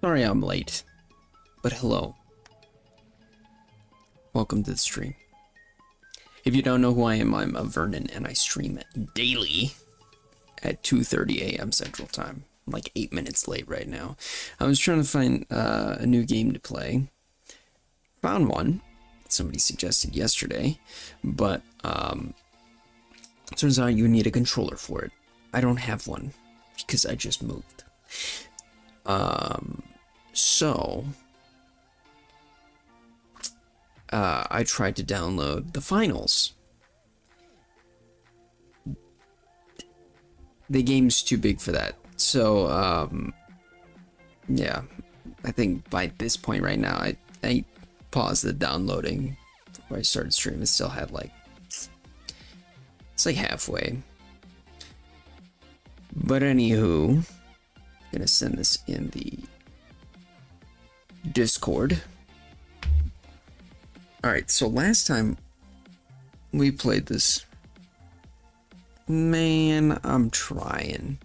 Sorry I'm late, but hello. Welcome to the stream. If you don't know who I am, I'm Vernon, and I stream daily at 2:30 a.m. Central Time. I'm like 8 minutes late right now. I was trying to find a new game to play. Found one. Somebody suggested yesterday, but turns out you need a controller for it. I don't have one because I just moved. So I tried to download the finals. The game's too big for that. So, yeah, I think by this point right now, I paused the downloading before I started streaming. It still had like, it's like halfway. But anywho, gonna send this in the Discord. Alright, so last time we played this, man, I'm trying.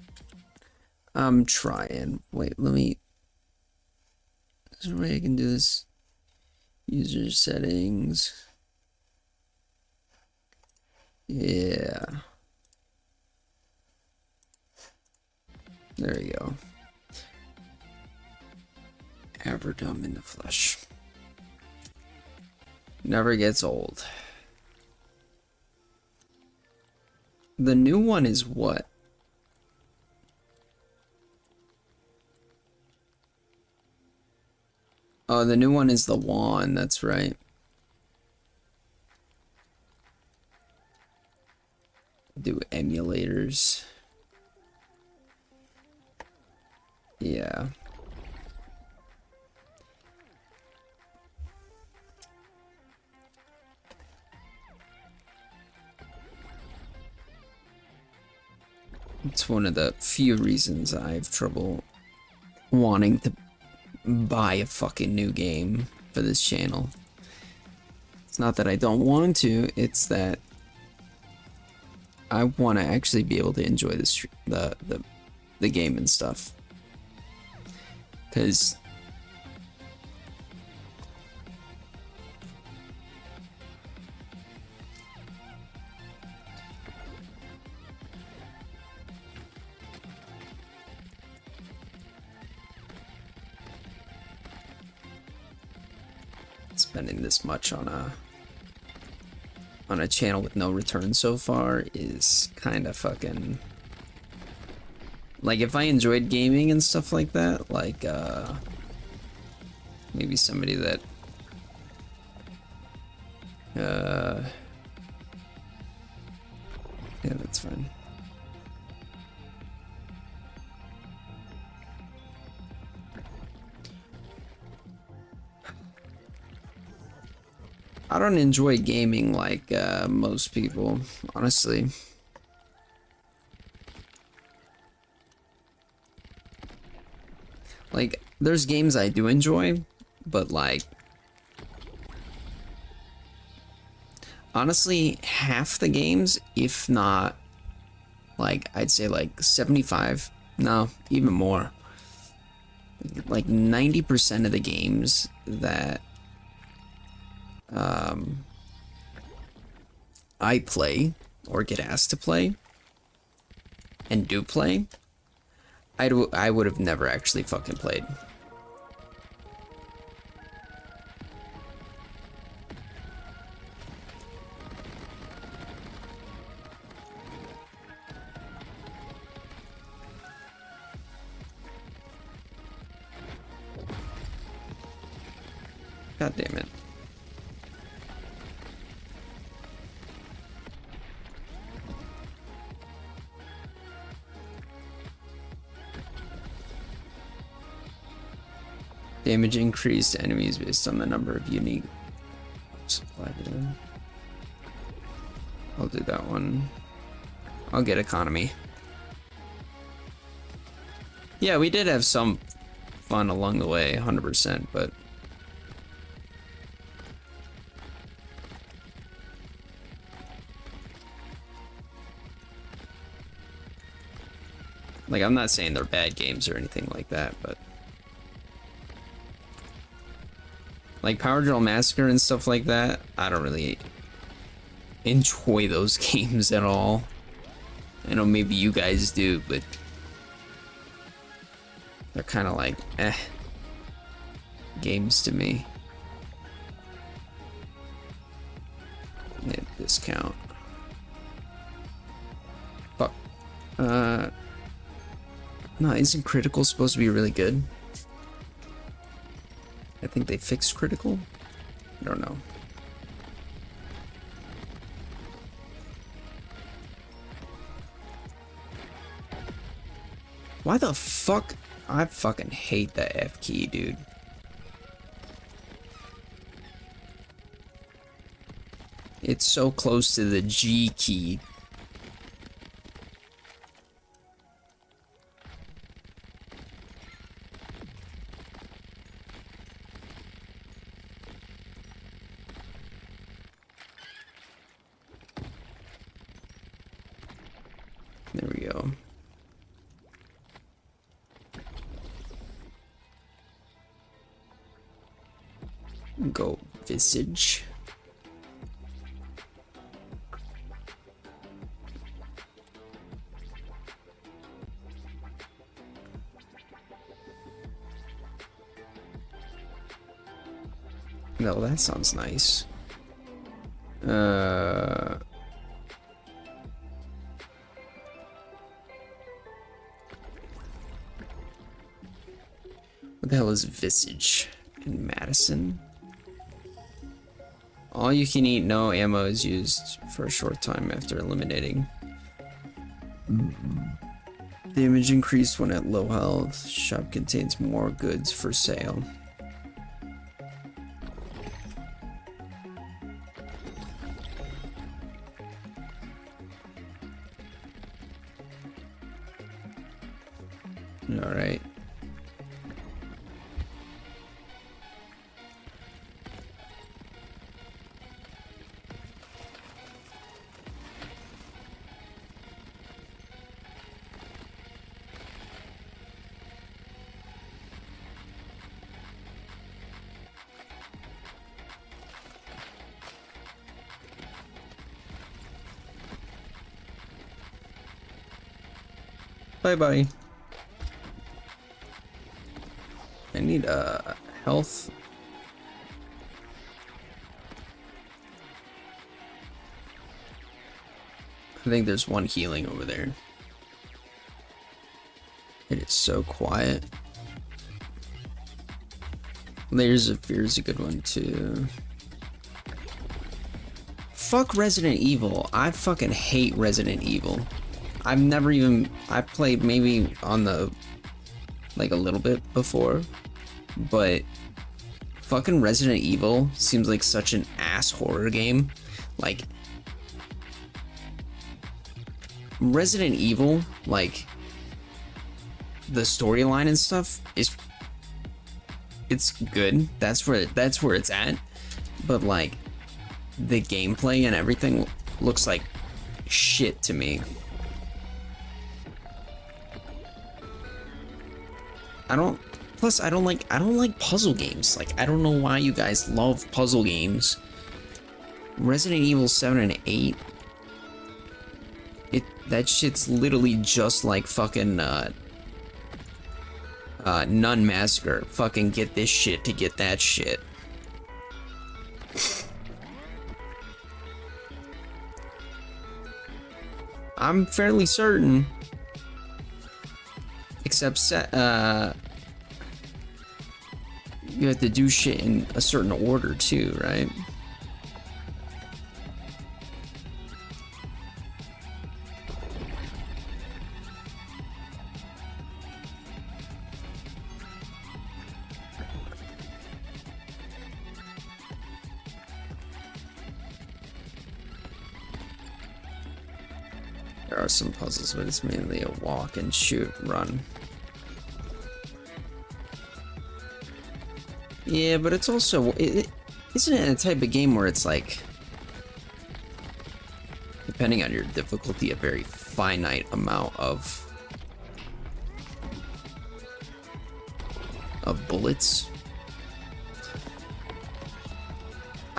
Wait, let me, is there a way I can do this? User settings. Yeah. There you go. Aberdum in the flesh. Never gets old. The new one is what? Oh, the new one is the wand, that's right. Do emulators. Yeah. It's one of the few reasons I have trouble wanting to buy a fucking new game for this channel. It's not that I don't want to, it's that I want to actually be able to enjoy the game and stuff. Because spending this much on a channel with no return so far is kind of fucking, like, if I enjoyed gaming and stuff like that, like maybe somebody that yeah, that's fine. I don't enjoy gaming like most people, honestly. Like, there's games I do enjoy, but like, honestly, half the games, if not, like, I'd say like 75, no, even more. Like 90% of the games that I play or get asked to play and do play, I would have never actually fucking played. God damn it. Damage increased to enemies based on the number of unique supply. I'll do that one. I'll get economy. Yeah, we did have some fun along the way, 100%, but like, I'm not saying they're bad games or anything like that, but Like Power Drill Massacre and stuff like that, I don't really enjoy those games at all. I know maybe you guys do, but they're kind of like games to me. Hit discount. Fuck. No, isn't Critical supposed to be really good? I think they fixed Critical. I don't know. Why the fuck? I fucking hate that F key, dude. It's so close to the G key. There we go. Go Visage. No, that sounds nice. What the hell is Visage in Madison? All you can eat, no ammo is used for a short time after eliminating. Damage increased when at low health. Shop contains more goods for sale. Alright. Bye-bye. I need health. I think there's one healing over there. It is so quiet. Layers of Fear is a good one too. Fuck Resident Evil. I fucking hate Resident Evil. I've never even... I played maybe on the... like a little bit before. But... fucking Resident Evil seems like such an ass horror game. Like... Resident Evil, like... the storyline and stuff is... it's good. That's where it's at. But like... the gameplay and everything looks like shit to me. I don't like puzzle games. Like, I don't know why you guys love puzzle games. Resident Evil 7 and 8, that shit's literally just like fucking Nun Massacre. Fucking get this shit to get that shit. I'm fairly certain. Except you have to do shit in a certain order too, right? There are some puzzles, but it's mainly a walk and shoot, run. Yeah, but it's also... isn't it a type of game where it's like... depending on your difficulty, a very finite amount of bullets?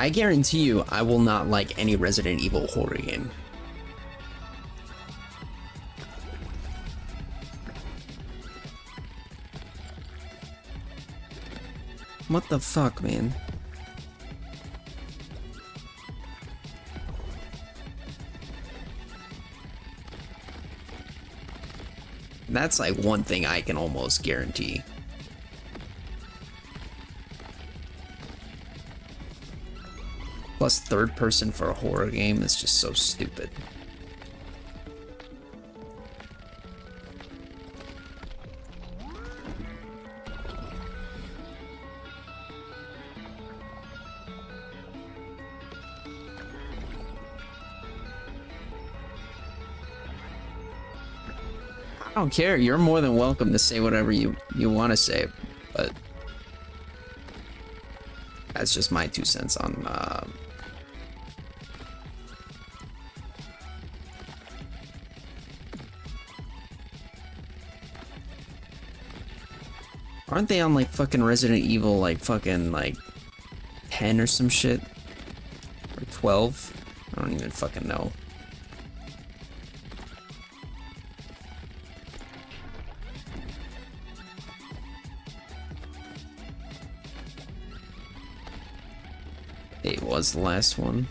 I guarantee you, I will not like any Resident Evil horror game. What the fuck, man? That's like one thing I can almost guarantee. Plus, third person for a horror game is just so stupid. I don't care. You're more than welcome to say whatever you want to say, but that's just my 2 cents on aren't they on like fucking Resident Evil like fucking like 10 or some shit? Or 12? I don't even fucking know. It was the last one.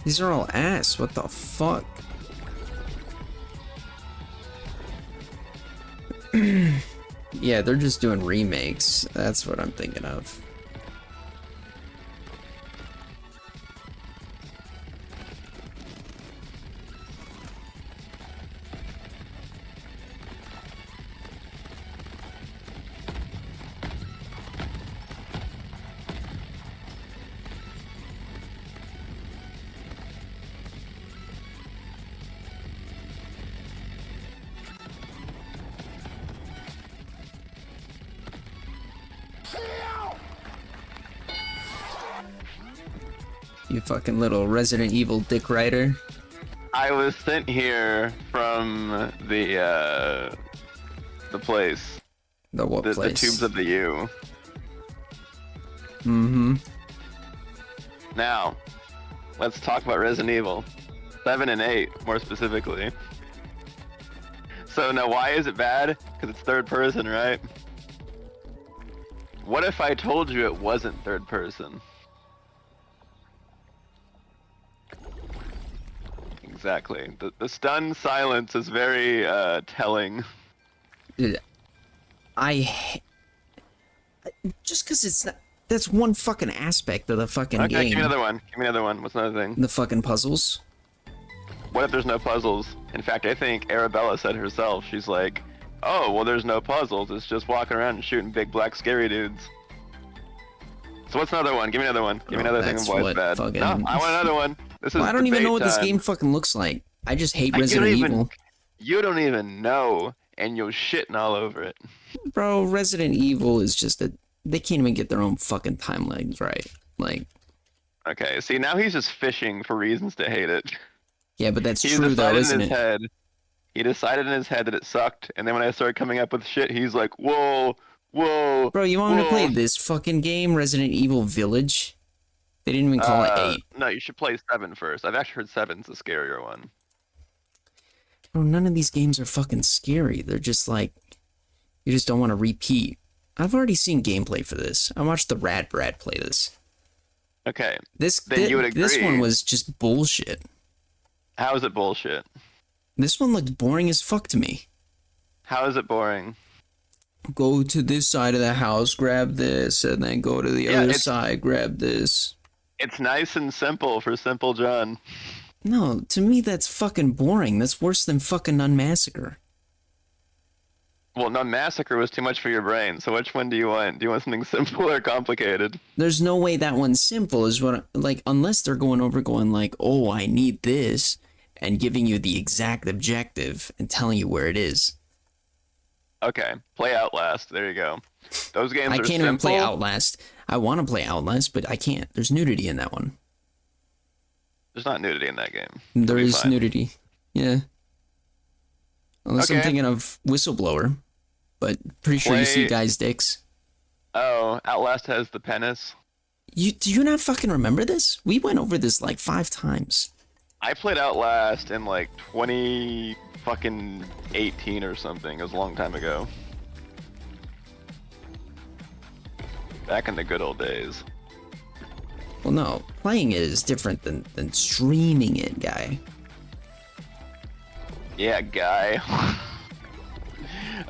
These are all ass. What the fuck? Yeah, they're just doing remakes. That's what I'm thinking of. You fucking little Resident Evil dick rider. I was sent here from the place. The what place? The Tubes of the U. Mm-hmm. Now, let's talk about Resident Evil 7 and 8, more specifically. So now, why is it bad? Because it's third person, right? What if I told you it wasn't third person? Exactly. The stunned silence is very telling. Dude, just because it's not. That's one fucking aspect of the fucking game. Okay, give me another one. Give me another one. What's another thing? The fucking puzzles. What if there's no puzzles? In fact, I think Arabella said herself, she's like, oh, well, there's no puzzles. It's just walking around and shooting big black scary dudes. So what's another one? Give me another one. Give me another thing of why it's bad. Fucking... No, I want another one. This is I don't even know what time. this game fucking looks like. I just hate Resident Evil. You don't even know, and you're shitting all over it. Bro, Resident Evil is just a... They can't even get their own fucking timelines right. Like... Okay, see, now he's just fishing for reasons to hate it. Yeah, but that's true though, isn't it? He decided in his head that it sucked, and then when I started coming up with shit, he's like, whoa, whoa. Bro, you want me to play this fucking game, Resident Evil Village? They didn't even call it 8. No, you should play 7 first. I've actually heard 7's the scarier one. Bro, none of these games are fucking scary. They're just like, you just don't want to repeat. I've already seen gameplay for this. I watched the Rad Brad play this. Okay. This one was just bullshit. How is it bullshit? This one looked boring as fuck to me. How is it boring? Go to this side of the house, grab this, and then go to the other side, grab this. It's nice and simple for Simple John. No, to me that's fucking boring. That's worse than fucking Nun Massacre. Well, Nun Massacre was too much for your brain, so which one do you want? Do you want something simple or complicated? There's no way that one's simple is what, like, unless they're going like, oh, I need this, and giving you the exact objective and telling you where it is. Okay, play Outlast. There you go. Those games are simple. I can't even play Outlast. I want to play Outlast, but I can't. There's nudity in that one. There's not nudity in that game. There It'll be is fine. nudity. Yeah. Unless I'm Okay. thinking of Whistleblower, but pretty sure you see Play- guys' dicks. Oh, Outlast has the penis. Do you not fucking remember this? We went over this like 5 times. I played Outlast in like 20 fucking 18 or something. It was a long time ago. Back in the good old days. Well, no, playing it is different than streaming it, guy. Yeah, guy.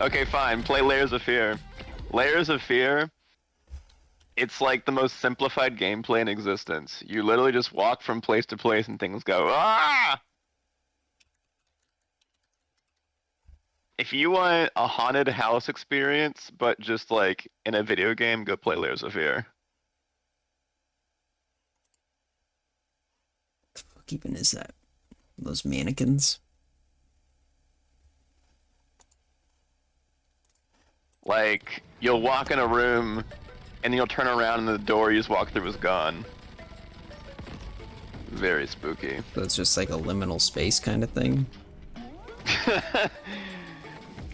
Okay, fine. Play Layers of Fear. Layers of Fear. It's like the most simplified gameplay in existence. You literally just walk from place to place and things go, ah! If you want a haunted house experience, but just like in a video game, go play Layers of Fear. What the fuck even is that? Those mannequins? Like, you'll walk in a room, and then you'll turn around and the door you just walked through is gone. Very spooky. That's just like a liminal space kind of thing.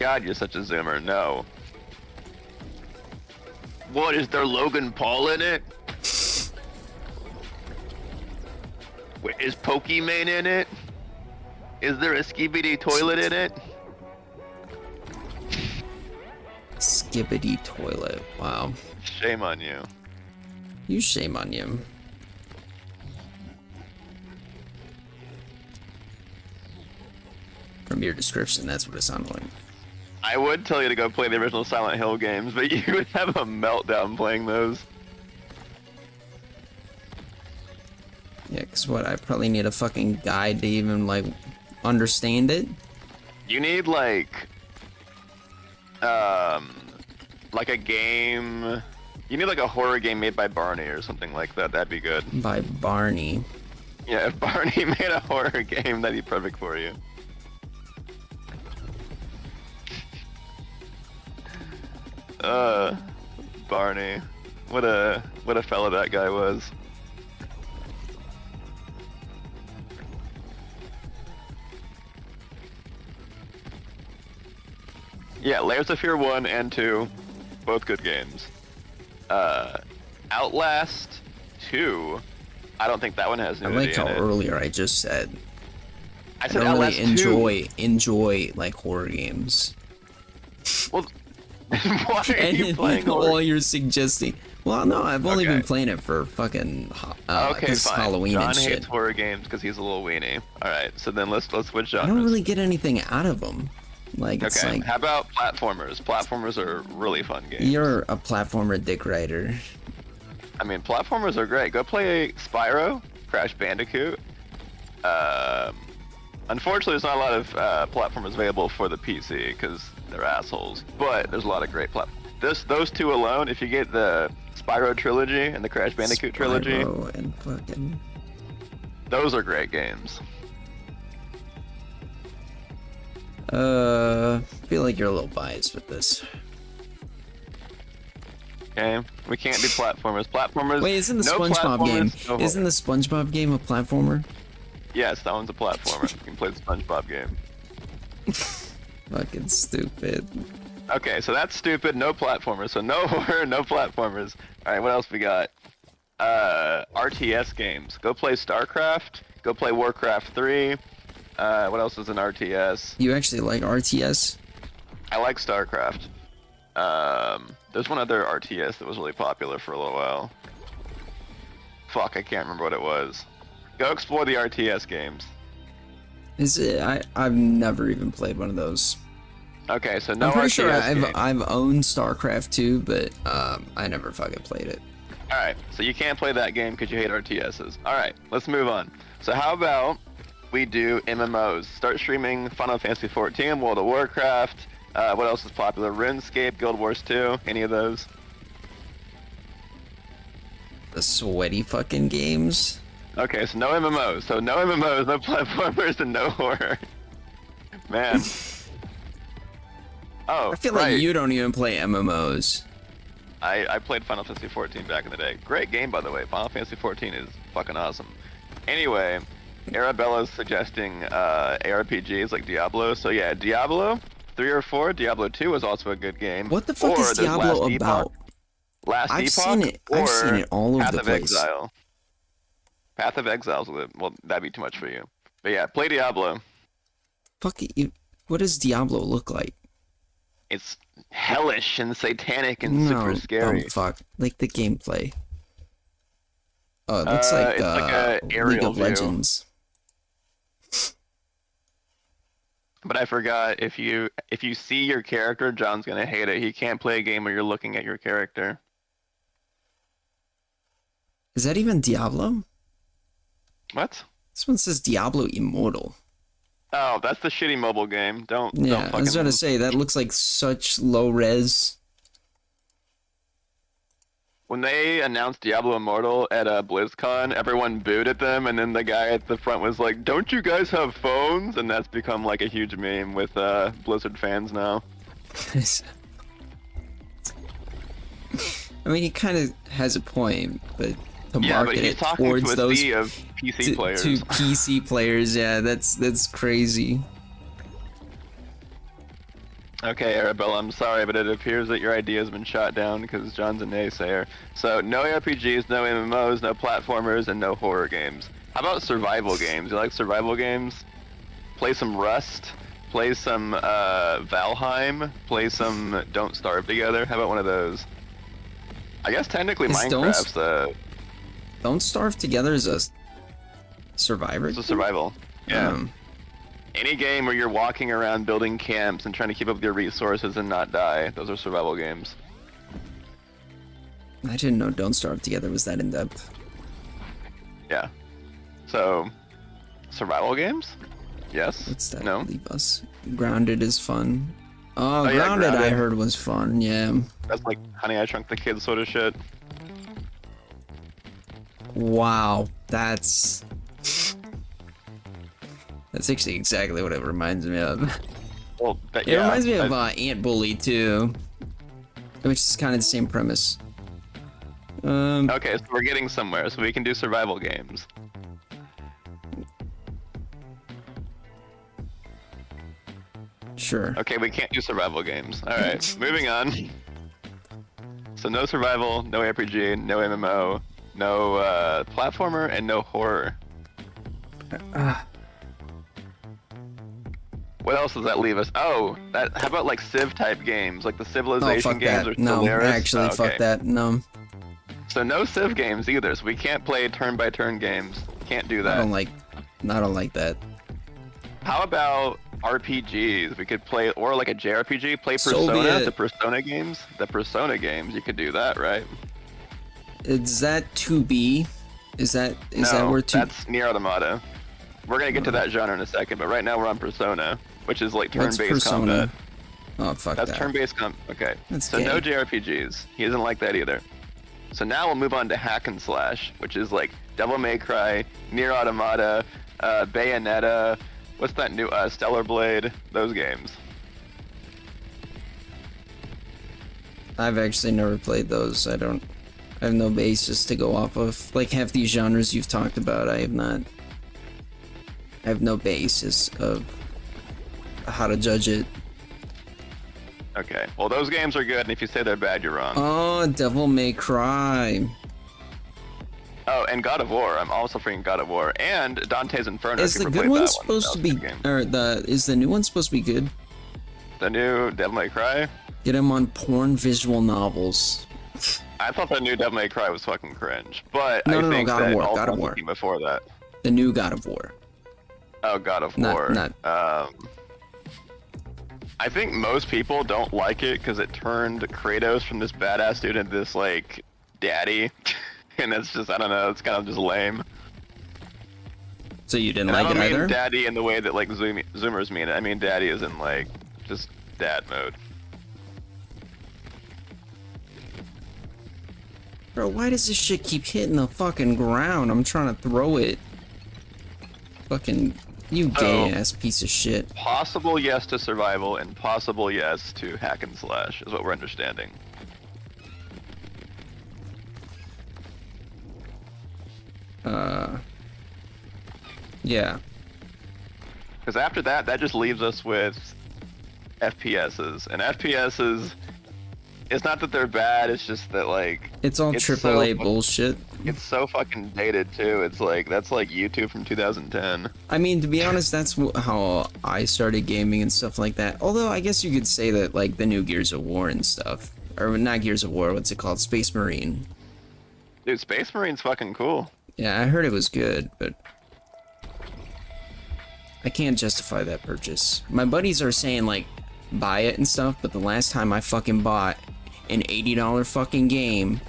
God, you're such a zoomer. No. What, is there Logan Paul in it? Wait, is Pokemon in it? Is there a Skibidi toilet in it? Skibbity toilet. Wow. Shame on you. You shame on you. From your description, that's what it sounded like. I would tell you to go play the original Silent Hill games, but you would have a meltdown playing those. Yeah, cause what? I probably need a fucking guide to even like understand it. You need like a game. You need like a horror game made by Barney or something like that. That'd be good. By Barney. Yeah, if Barney made a horror game, that'd be perfect for you. Barney. What a fella that guy was. Yeah, Layers of Fear 1 and 2, both good games. Outlast 2, I don't think that one has I nudity liked how in it. earlier I just said I I said don't Outlast really 2. enjoy like horror games. Well, why are you And playing all horror? you're suggesting. Well, no, I've only been Okay. playing it for fucking Okay, 'cause fine. Halloween John and hates shit. horror games because he's a little weenie. All right, so then let's switch I genres. don't really get anything out of them. Like it's Okay, like how about platformers? Platformers are really fun games. you're a platformer dick rider. I mean, platformers are great. Go play Spyro, Crash Bandicoot. Unfortunately, there's not a lot of platformers available for the PC because they're assholes. But there's a lot of great those two alone, if you get the Spyro trilogy and the Crash Bandicoot trilogy, Spyro and fucking. those are great games. I feel like you're a little biased with this. Okay, we can't be platformers. Platformers. Wait, isn't the no SpongeBob game? platformers, no Isn't the SpongeBob game a platformer? Yes, that one's a platformer. You can play the SpongeBob game. Fucking stupid. Okay, so that's stupid. No platformers. So no horror, no platformers. All right, what else we got? RTS games. Go play StarCraft. Go play Warcraft 3. What else is an RTS? You actually like RTS? I like StarCraft. There's one other RTS that was really popular for a little while. Fuck, I can't remember what it was. Go explore the RTS games. Is it? I've never even played one of those. Okay, so no I'm pretty RTS sure games. I've owned StarCraft 2, but I never fucking played it. Alright, so you can't play that game because you hate RTSs. Alright, let's move on. So how about we do MMOs? Start streaming Final Fantasy XIV, World of Warcraft. What else is popular? RuneScape, Guild Wars 2, any of those? The sweaty fucking games. Okay, so no MMOs. So no MMOs, no platformers, and no horror. Man. Oh, I feel right. like you don't even play MMOs. I played Final Fantasy XIV back in the day. Great game, by the way. Final Fantasy XIV is fucking awesome. Anyway, Arabella's suggesting ARPGs like Diablo. So yeah, Diablo 3 or 4. Diablo 2 was also a good game. What the fuck Or is there's Diablo Last about? Epoch, Last I've Epoch, seen it. or I've seen it all over Path the of place. Exile. Path of Exile's well, that'd be too much for you. But yeah, play Diablo. Fuck it. What does Diablo look like? It's hellish and satanic and No, super scary. fuck. Like the gameplay. Oh, it looks like it's like a League aerial of view. Legends. But I forgot, if you see your character, John's gonna hate it. He can't play a game where you're looking at your character. Is that even Diablo? What? This one says Diablo Immortal. Oh, that's the shitty mobile game. Don't Yeah, don't I was fucking. about to say that looks like such low res. When they announced Diablo Immortal at BlizzCon, everyone booed at them, and then the guy at the front was like, "Don't you guys have phones?" And that's become like a huge meme with Blizzard fans now. I mean, he kind of has a point, but to Yeah, but market he's it talking towards to a those sea of PC players. to PC players, yeah, that's crazy. Okay, Arabella, I'm sorry, but it appears that your idea has been shot down because John's a naysayer. So, no RPGs, no MMOs, no platformers, and no horror games. How about survival games? You like survival games? Play some Rust, play some Valheim, play some Don't Starve Together. How about one of those? I guess technically Is Minecraft's Don't Starve Together is a survivor. it's a survival. Yeah. Um, Any game where you're walking around building camps and trying to keep up with your resources and not die, those are survival games. I didn't know Don't Starve Together was that in depth. Yeah. So, survival games? Yes. What's that? No. Leave us. Grounded is fun. Oh, yeah, Grounded I Grounded. heard was fun. Yeah. That's like Honey, I Shrunk the Kids sort of shit. Wow, that's actually exactly what it reminds me of. Well, but It yeah, reminds me of I- Ant Bully too, which is kind of the same premise. Okay, so we're getting somewhere, so we can do survival games. Sure. Okay, we can't do survival games. Alright, moving on. So no survival, no RPG, no MMO, no platformer, and no horror. What else does that leave us? Oh, how about like Civ type games, like the Oh, Civilization fuck games that. or No, Stellaris? actually, Oh, fuck okay. that. No, So no Civ games either, so we can't play turn-by-turn games. Can't do I that. don't like that. How about RPGs? We could play, or like a JRPG, play Persona, Soviet. the Persona games. The Persona games, you could do that, right? Is that 2B? Is that No, where 2? that's Nier Automata. We're gonna get to that genre in a second, but right now we're on Persona, which is like What's turn-based Persona? combat. Oh, fuck That's that. turn-based Okay. That's So no gay. JRPGs. He doesn't like that either. So now we'll move on to hack and slash, which is like Devil May Cry, Nier Automata, Bayonetta. What's that new Stellar Blade? Those games. I've actually never played those. I have no basis to go off of. Like half these genres you've talked about, I have no basis of how to judge it. Okay. Well, those games are good, and if you say they're bad, you're wrong. Oh, Devil May Cry. Oh, and God of War. I'm also freaking God of War and Dante's Inferno. Is if you the ever good played one that supposed to That be, was a good game. is the new one supposed to be good? The new Devil May Cry? Get him on porn visual novels. I thought the new Devil May Cry was fucking cringe, but No, I no, no, think God of that War, all God of the War. game before that. The new God of War. Oh, God of Not- War. not- I think most people don't like it because it turned Kratos from this badass dude into this like daddy, and it's just, I don't know, it's kind of just lame. So you didn't And I like don't it mean either? daddy in the way that like Zoomers mean it. I mean daddy is in like just dad mode. Bro, why does this shit keep hitting the fucking ground? I'm trying to throw it. Fucking, you gay ass piece of shit. Possible yes to survival and possible yes to hack and slash is what we're understanding. Yeah. Because after that, that just leaves us with FPSs. And FPSs, it's not that they're bad, it's just that, like... It's all it's AAA so bullshit. It's so fucking dated, too. It's like, that's like YouTube from 2010. I mean, to be honest, that's how I started gaming and stuff like that. Although, I guess you could say that, like, the new Gears of War and stuff. Or not Gears of War, what's it called? Space Marine. Dude, Space Marine's fucking cool. Yeah, I heard it was good, but... I can't justify that purchase. My buddies are saying, like, buy it and stuff, but the last time I fucking bought an $80 fucking game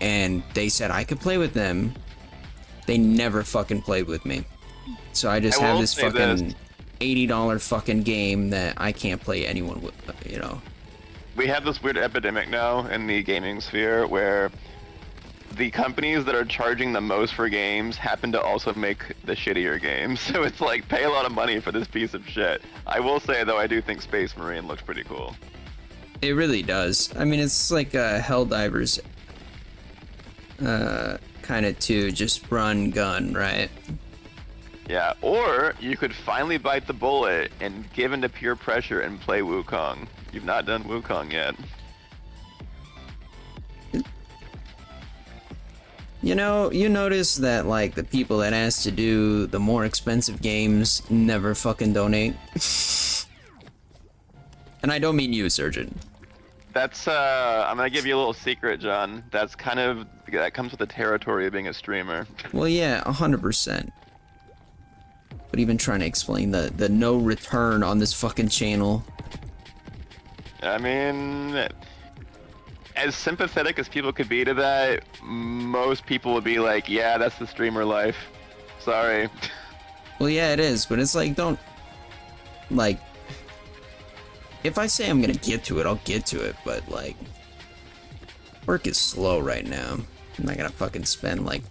and they said I could play with them, they never fucking played with me. So I just have this fucking $80 fucking game that I can't play anyone with, you know. We have this weird epidemic now in the gaming sphere where the companies that are charging the most for games happen to also make the shittier games. So it's like, pay a lot of money for this piece of shit. I will say, though, I do think Space Marine looks pretty cool. It really does. I mean, it's like Helldivers kind of too, just run, gun, right? Yeah, or you could finally bite the bullet and give into peer pressure and play Wukong. You've not done Wukong yet. You know, you notice that, like, the people that ask to do the more expensive games never fucking donate. And I don't mean you, Surgeon. That's, I'm gonna give you a little secret, John. That's kind of, that comes with the territory of being a streamer. Well, yeah, 100%. But even trying to explain the no return on this fucking channel. I mean, as sympathetic as people could be to that, most people would be like, yeah, that's the streamer life. Sorry. Well, yeah, it is, but it's like, don't, like, if I say I'm gonna get to it, I'll get to it, but, like, work is slow right now. I'm not gonna fucking spend, like,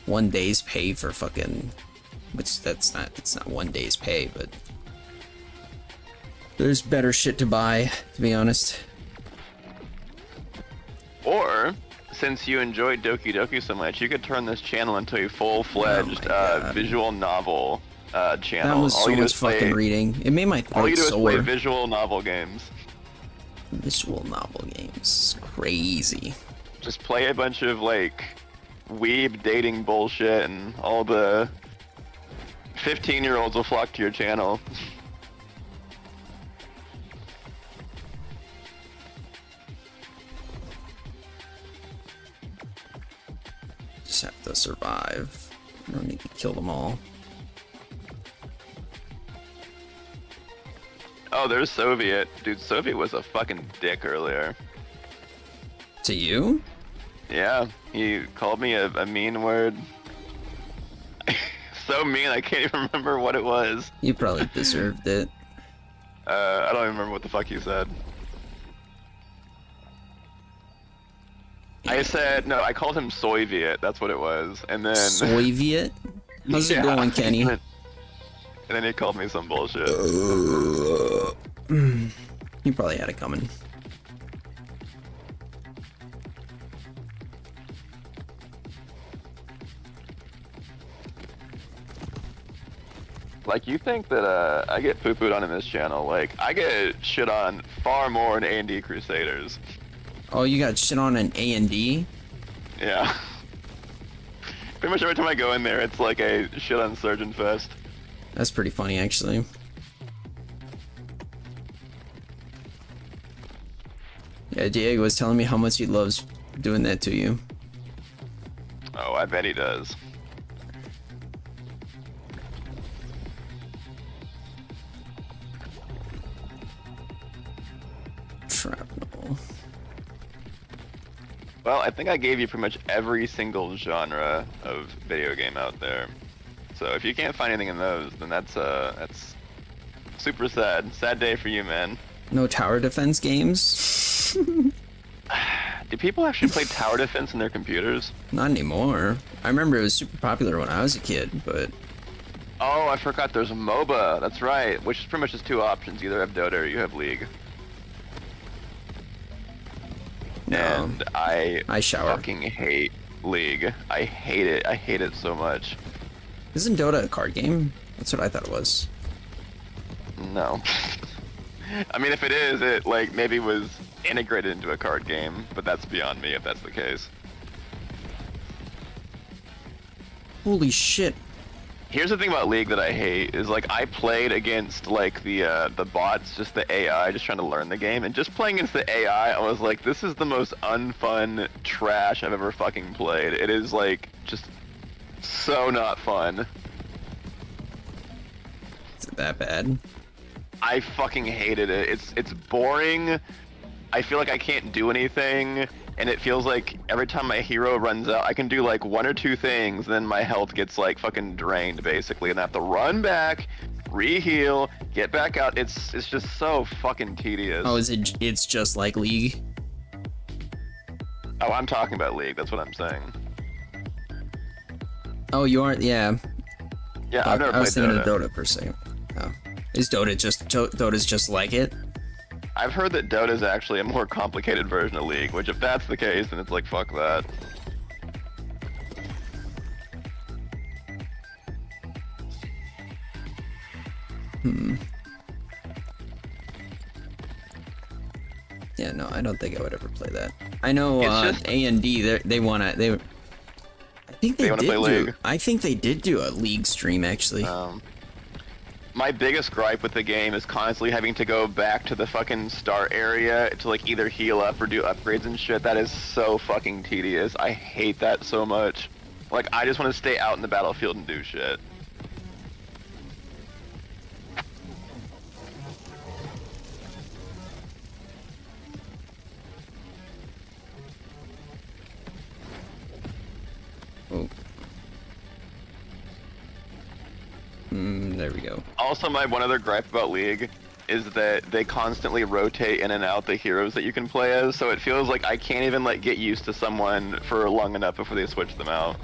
1 day's pay for fucking, which it's not 1 day's pay, but there's better shit to buy, to be honest. Or, since you enjoyed Doki Doki so much, you could turn this channel into a full-fledged visual novel channel. That was so much fucking play, reading. It made my all you throat do is sore. play visual novel games. Visual novel games. Crazy. Just play a bunch of, like, weeb dating bullshit, and all the 15-year-olds will flock to your channel. Just have to survive. I don't need to kill them all. Oh, there's Soviet. Dude, Soviet was a fucking dick earlier. To you? Yeah, he called me a mean word. So mean, I can't even remember what it was. You probably deserved it. I don't even remember what the fuck he said. I said, no, I called him Soviet, that's what it was. And then... Soviet? How's it going, Kenny? And then he called me some bullshit. You probably had it coming. Like, you think that I get poo-pooed on in this channel? Like, I get shit on far more in A&D Crusaders. Oh, you got shit on an A&D? Yeah. Pretty much every time I go in there, it's like a shit on Surgeon Fest. That's pretty funny, actually. Yeah, Diego was telling me how much he loves doing that to you. Oh, I bet he does. Shrapnel. Well, I think I gave you pretty much every single genre of video game out there. So if you can't find anything in those, then that's super sad. Sad day for you, man. No tower defense games? Do people actually play tower defense in their computers? Not anymore. I remember it was super popular when I was a kid, but... Oh, I forgot there's MOBA. That's right. Which is pretty much just two options. You either have Dota or you have League. No. And I shower. fucking hate League. I hate it. I hate it so much. Isn't Dota a card game? That's what I thought it was. No. I mean, if it is, it like maybe was integrated into a card game, but that's beyond me if that's the case. Holy shit. Here's the thing about League that I hate is like I played against like the bots, just the AI, just trying to learn the game, and just playing against the AI, I was like, this is the most unfun trash I've ever fucking played. It is like just so not fun. Is it that bad? I fucking hated it. It's boring. I feel like I can't do anything, and it feels like every time my hero runs out, I can do like one or two things, then my health gets like fucking drained basically, and I have to run back, re-heal, get back out. It's just so fucking tedious. Oh, it's just like League? Oh, I'm talking about League. That's what I'm saying. Oh, you aren't, yeah. Yeah, I've never I was played thinking Dota. of Dota per se. Oh. Is Dota's just like it? I've heard that Dota is actually a more complicated version of League, which if that's the case, then it's like, fuck that. Yeah, no, I don't think I would ever play that. I know It's just- A&D, they wanna, I think they wanna did play do, League. I think they did do a League stream actually. My biggest gripe with the game is constantly having to go back to the fucking start area to like either heal up or do upgrades and shit. That is so fucking tedious. I hate that so much. Like, I just want to stay out in the battlefield and do shit. Oh. There we go. Also, my one other gripe about League is that they constantly rotate in and out the heroes that you can play as, so it feels like I can't even like get used to someone for long enough before they switch them out.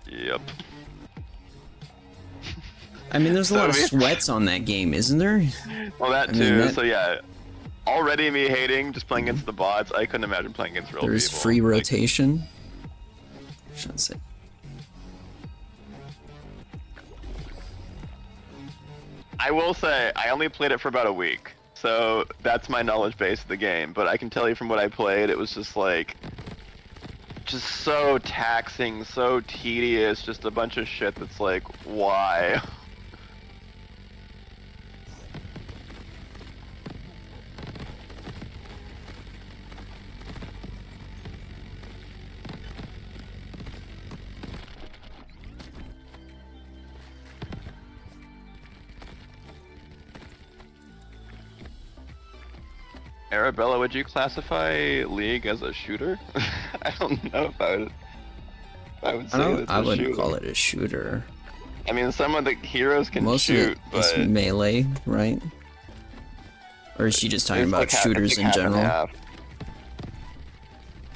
Yep. I mean, there's a lot of So we- sweats on that game, isn't there? Well, that I too. mean, that- So yeah, already me hating just playing against the bots. I couldn't imagine playing against real There's people. free Like, rotation. Shouldn't say. I will say I only played it for about a week, so that's my knowledge base of the game. But I can tell you from what I played, it was just like, just so taxing, so tedious, just a bunch of shit that's like, why? Arabella, would you classify League as a shooter? I don't know if I would say that's I a wouldn't shooter. call it a shooter. I mean, some of the heroes can Most shoot, of it but is melee, right? Or is she just talking it's about like half- shooters it's like in half and general? half.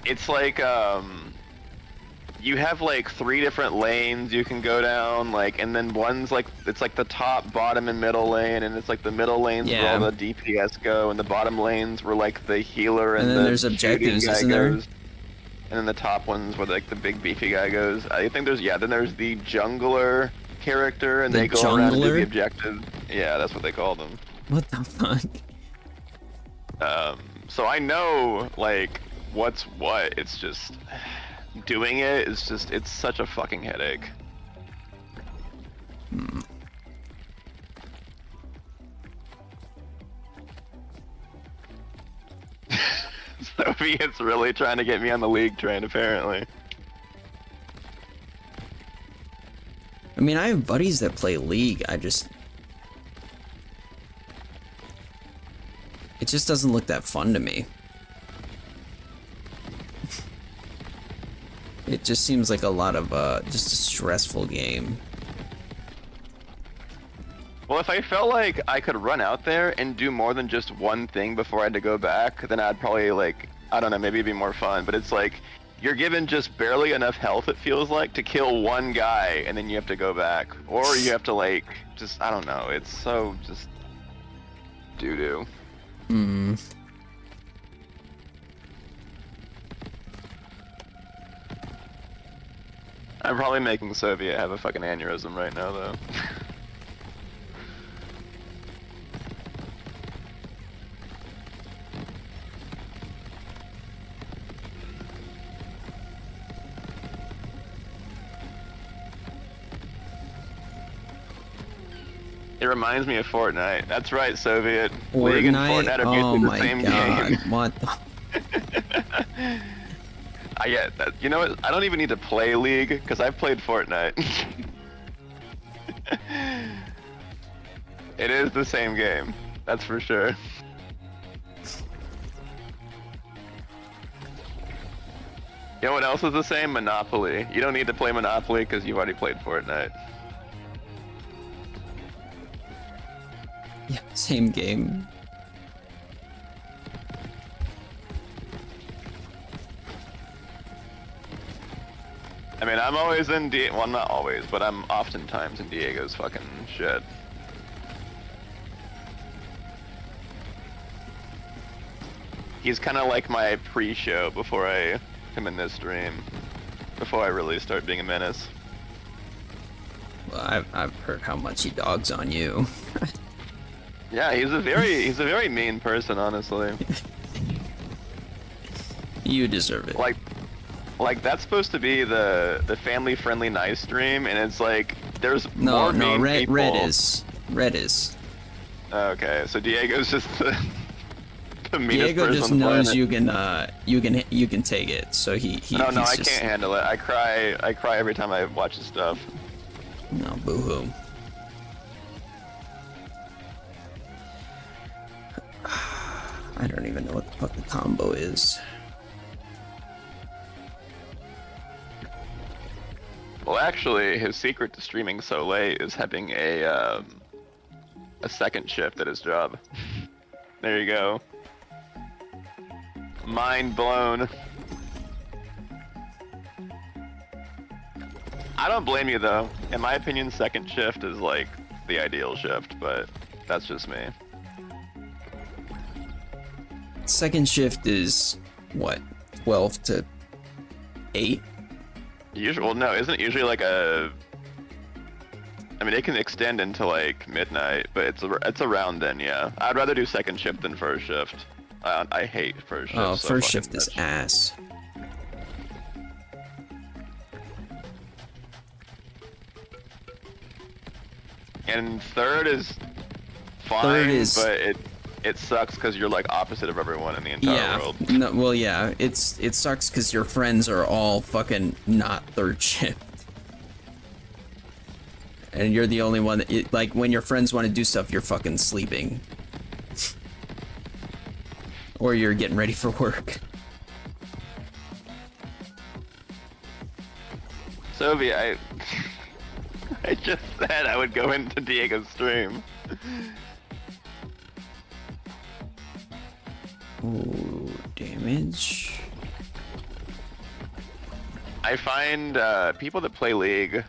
It's like you have like 3 different lanes you can go down, like, and then one's like, it's like the top, bottom, and middle lane, and it's like the middle lanes Yeah. where all the DPS go, and the bottom lanes where like the healer and, And then the there's shooting objectives, guy isn't there? goes. And then the top ones where like the big beefy guy goes. I think there's, yeah, then there's the jungler character, and The they go around and do jungler? the objective. Yeah, that's what they call them. What the fuck? So I know like what's what. It's just doing it is just, it's such a fucking headache. Soviet's really trying to get me on the League train, apparently. I mean, I have buddies that play League. It just doesn't look that fun to me. It just seems like a lot of just a stressful game. Well, if I felt like I could run out there and do more than just one thing before I had to go back, then I'd probably like, I don't know, maybe it'd be more fun. But it's like, you're given just barely enough health, it feels like, to kill one guy, and then you have to go back. Or you have to like, just, I don't know, it's so just doo-doo. I'm probably making Soviet have a fucking aneurysm right now, though. It reminds me of Fortnite. That's right, Soviet. League and Fortnite are Oh basically the my same god, game. what the... I get that. You know what? I don't even need to play League because I've played Fortnite. It is the same game. That's for sure. You know what else is the same? Monopoly. You don't need to play Monopoly because you've already played Fortnite. Yeah, same game. I mean, I'm always in well, not always, but I'm oftentimes in Diego's fucking shit. He's kind of like my pre-show before I come in this stream, before I really start being a menace. Well, I've heard how much he dogs on you. Yeah, he's a very mean person, honestly. You deserve it. Like that's supposed to be the family-friendly nice stream, and it's like there's No, more no, mean red people. Red is. Okay, so Diego's just the meanest Diego person just on the knows planet. you can take it, so he No, he's I just, can't handle it. I cry every time I watch his stuff. No, boo-hoo. I don't even know what the fuck the combo is. Well, actually, his secret to streaming so late is having a second shift at his job. There you go. Mind blown. I don't blame you though. In my opinion, second shift is like the ideal shift, but that's just me. Second shift is what, 12 to 8? Usual, well, no, isn't it usually like a? I mean, it can extend into like midnight, but it's around then, yeah. I'd rather do second shift than first shift. I hate first shift. Oh, so first fucking shift is much. ass. And third is fine, Third is- but it sucks because you're like opposite of everyone in the entire Yeah. world. No, well, yeah. It sucks because your friends are all fucking not third shift. And you're the only one that, like, when your friends want to do stuff, you're fucking sleeping. Or you're getting ready for work. Soviet, I just said I would go into Diego's stream. Ooh, damage. I find people that play League,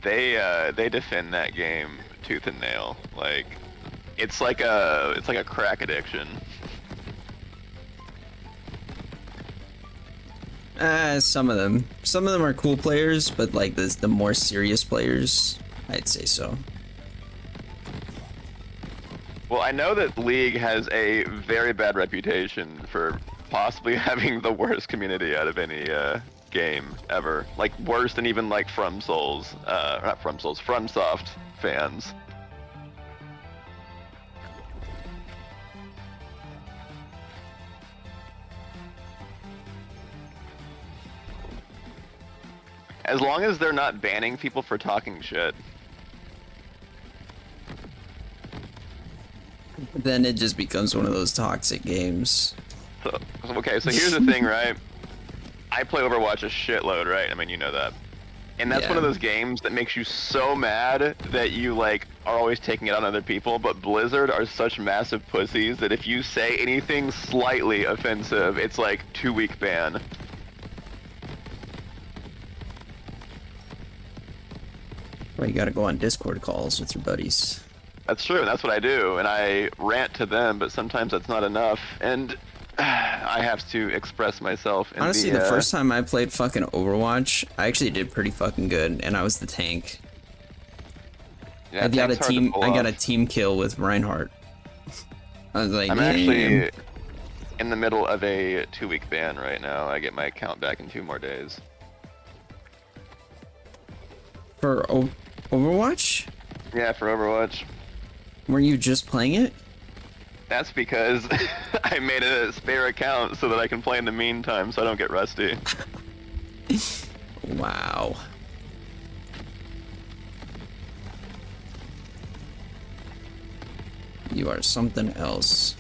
they defend that game tooth and nail. Like, it's like a crack addiction. Some of them. Some of them are cool players, but like the more serious players, I'd say so. Well, I know that League has a very bad reputation for possibly having the worst community out of any game ever. Like, worse than even like From Souls, not From Souls, FromSoft fans. As long as they're not banning people for talking shit. Then it just becomes one of those toxic games. So here's the thing, right? I play Overwatch a shitload, right? I mean, you know that. And that's Yeah. one of those games that makes you so mad that you, like, are always taking it on other people, but Blizzard are such massive pussies that if you say anything slightly offensive, it's like 2-week ban. Well, you gotta go on Discord calls with your buddies. That's true, and that's what I do, and I rant to them, but sometimes that's not enough. And I have to express myself in Honestly, the, the first time I played fucking Overwatch, I actually did pretty fucking good, and I was the tank. yeah, I got a tank's hard to team. pull I got a off. team kill with Reinhardt. I was like, I'm damn. actually in the middle of a 2-week ban right now. I get my account back in 2 more days. For Overwatch? Yeah, for Overwatch. Were you just playing it? That's because I made a spare account so that I can play in the meantime so I don't get rusty. Wow. You are something else.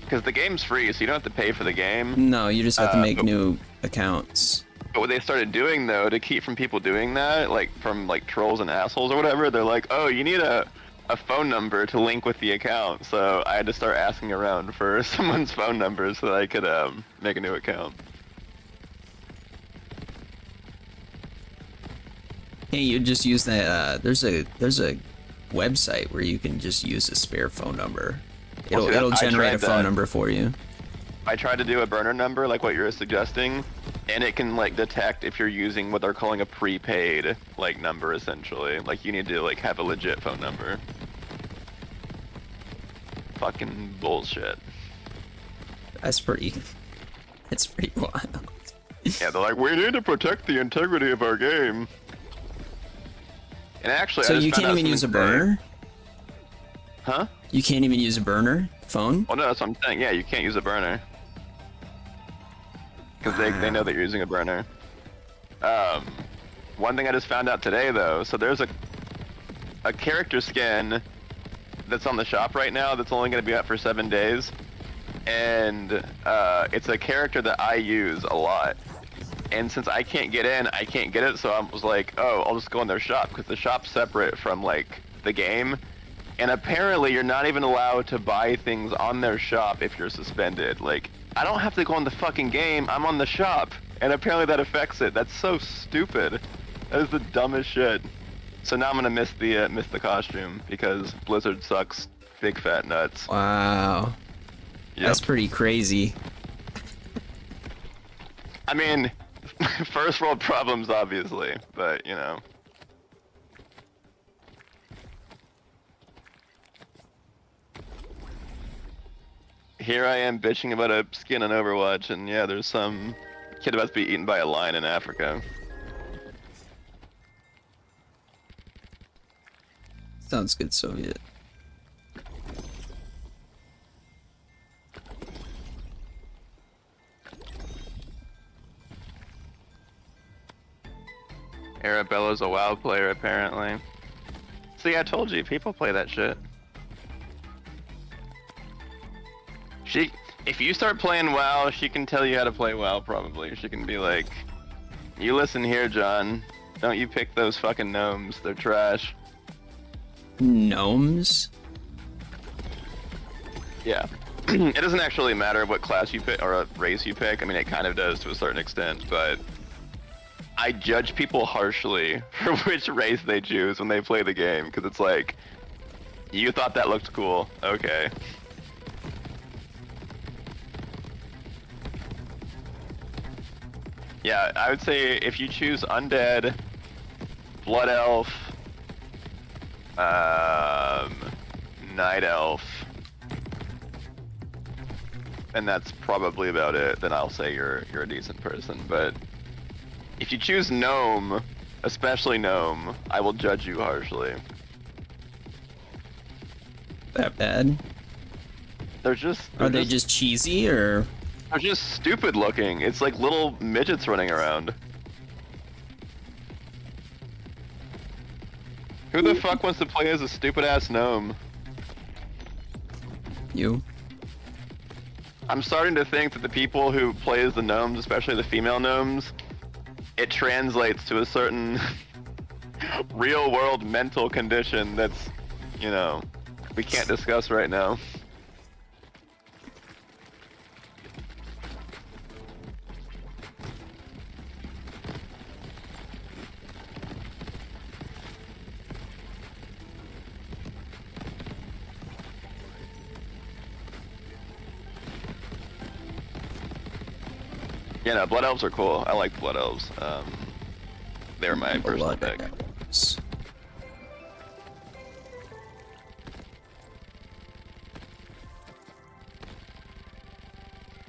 Because the game's free, so you don't have to pay for the game. No, you just have to make but- new accounts. But what they started doing, though, to keep from people doing that, like from like trolls and assholes or whatever, they're like, oh, you need a phone number to link with the account. So I had to start asking around for someone's phone number so that I could make a new account. Hey, you just use that. There's a website where you can just use a spare phone number. Well, see, It'll I generate tried a phone that. number for you. I tried to do a burner number like what you're suggesting, and it can like detect if you're using what they're calling a prepaid like number essentially. Like you need to like have a legit phone number. Fucking bullshit. That's pretty. It's pretty wild. Yeah, they're like, we need to protect the integrity of our game. And actually, So I just you found can't out even use a something today. burner? Huh? You can't even use a burner phone? Well, no, that's what I'm saying. Yeah, you can't use a burner. Because they know that you're using a burner. One thing I just found out today, though, so there's a character skin that's on the shop right now that's only going to be out for 7 days. And it's a character that I use a lot. And since I can't get in, I can't get it, so I was like, oh, I'll just go in their shop, because the shop's separate from, like, the game. And apparently you're not even allowed to buy things on their shop if you're suspended. Like, I don't have to go in the fucking game, I'm on the shop. And apparently that affects it. That's so stupid. That is the dumbest shit. So now I'm gonna miss the costume, because Blizzard sucks big fat nuts. Wow. Yep. That's pretty crazy. I mean, first world problems, obviously, but you know. Here I am bitching about a skin on Overwatch, and yeah, there's some kid about to be eaten by a lion in Africa. Sounds good, Soviet. Arabella's a WoW player, apparently. See, I told you, people play that shit. If you start playing WoW, she can tell you how to play WoW, probably. She can be like, you listen here, John. Don't you pick those fucking gnomes. They're trash. Gnomes? Yeah. It doesn't actually matter what class you pick, or a race you pick. I mean, it kind of does to a certain extent, but I judge people harshly for which race they choose when they play the game, because it's like, you thought that looked cool. Okay. Yeah, I would say if you choose Undead, Blood Elf, Night Elf, and that's probably about it, then I'll say you're a decent person. But if you choose Gnome, especially Gnome, I will judge you harshly. That bad? They're just Are they just cheesy, or? they're just stupid looking. It's like little midgets running around. Who the fuck wants to play as a stupid ass gnome? You? I'm starting to think that the people who play as the gnomes, especially the female gnomes, it translates to a certain real world mental condition that's, you know, we can't discuss right now. Yeah, no, Blood Elves are cool. I like Blood Elves. They're my personal Blood pick. Elves.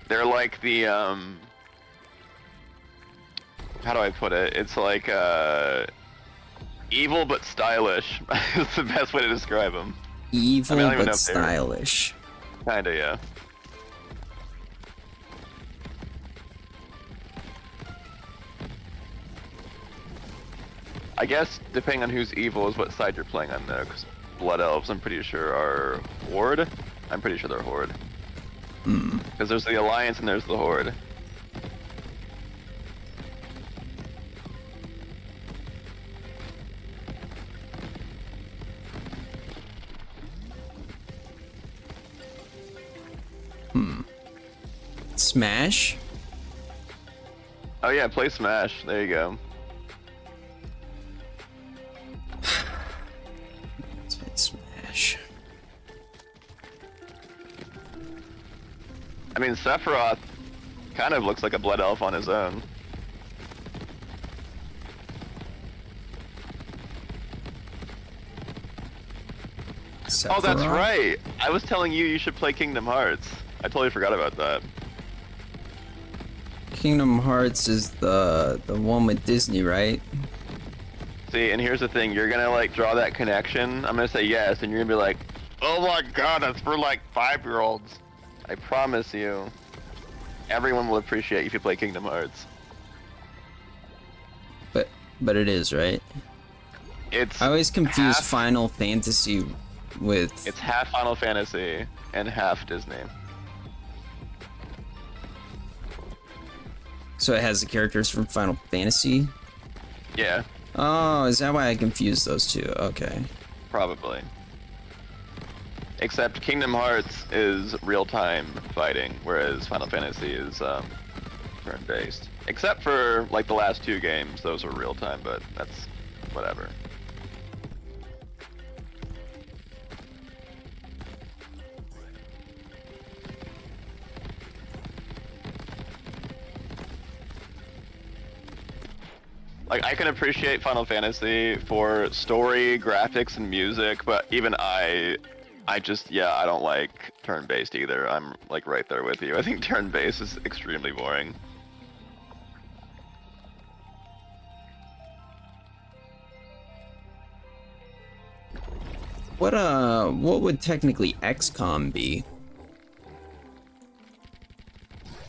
They're like the how do I put it? It's like evil but stylish. It's the best way to describe them. Evil I don't even know but if they're- stylish. Kinda, yeah. I guess depending on who's evil is what side you're playing on though, because Blood Elves I'm pretty sure are Horde. I'm pretty sure they're Horde. Because there's the Alliance and there's the Horde. Smash? Oh yeah, play Smash. There you go. Smash. I mean, Sephiroth kind of looks like a Blood Elf on his own. Oh, that's Sephiroth? right. I was telling you should play Kingdom Hearts. I totally forgot about that. Kingdom Hearts is the one with Disney, right? See, and here's the thing. You're gonna like draw that connection. I'm gonna say yes, and you're gonna be like, oh my god, that's for like 5-year-olds. I promise you. Everyone will appreciate if you play Kingdom Hearts. But it is, right? It's I always confuse half- Final Fantasy with It's half Final Fantasy and half Disney. so it has the characters from Final Fantasy. Yeah, Oh, is that why I confused those two? Okay. probably. Except Kingdom Hearts is real-time fighting, whereas Final Fantasy is turn-based. Except for like the last 2 games, those are real-time, but that's whatever. Like, I can appreciate Final Fantasy for story, graphics, and music, but even I just, yeah, I don't like turn-based either. I'm, like, right there with you. I think turn-based is extremely boring. What would technically XCOM be?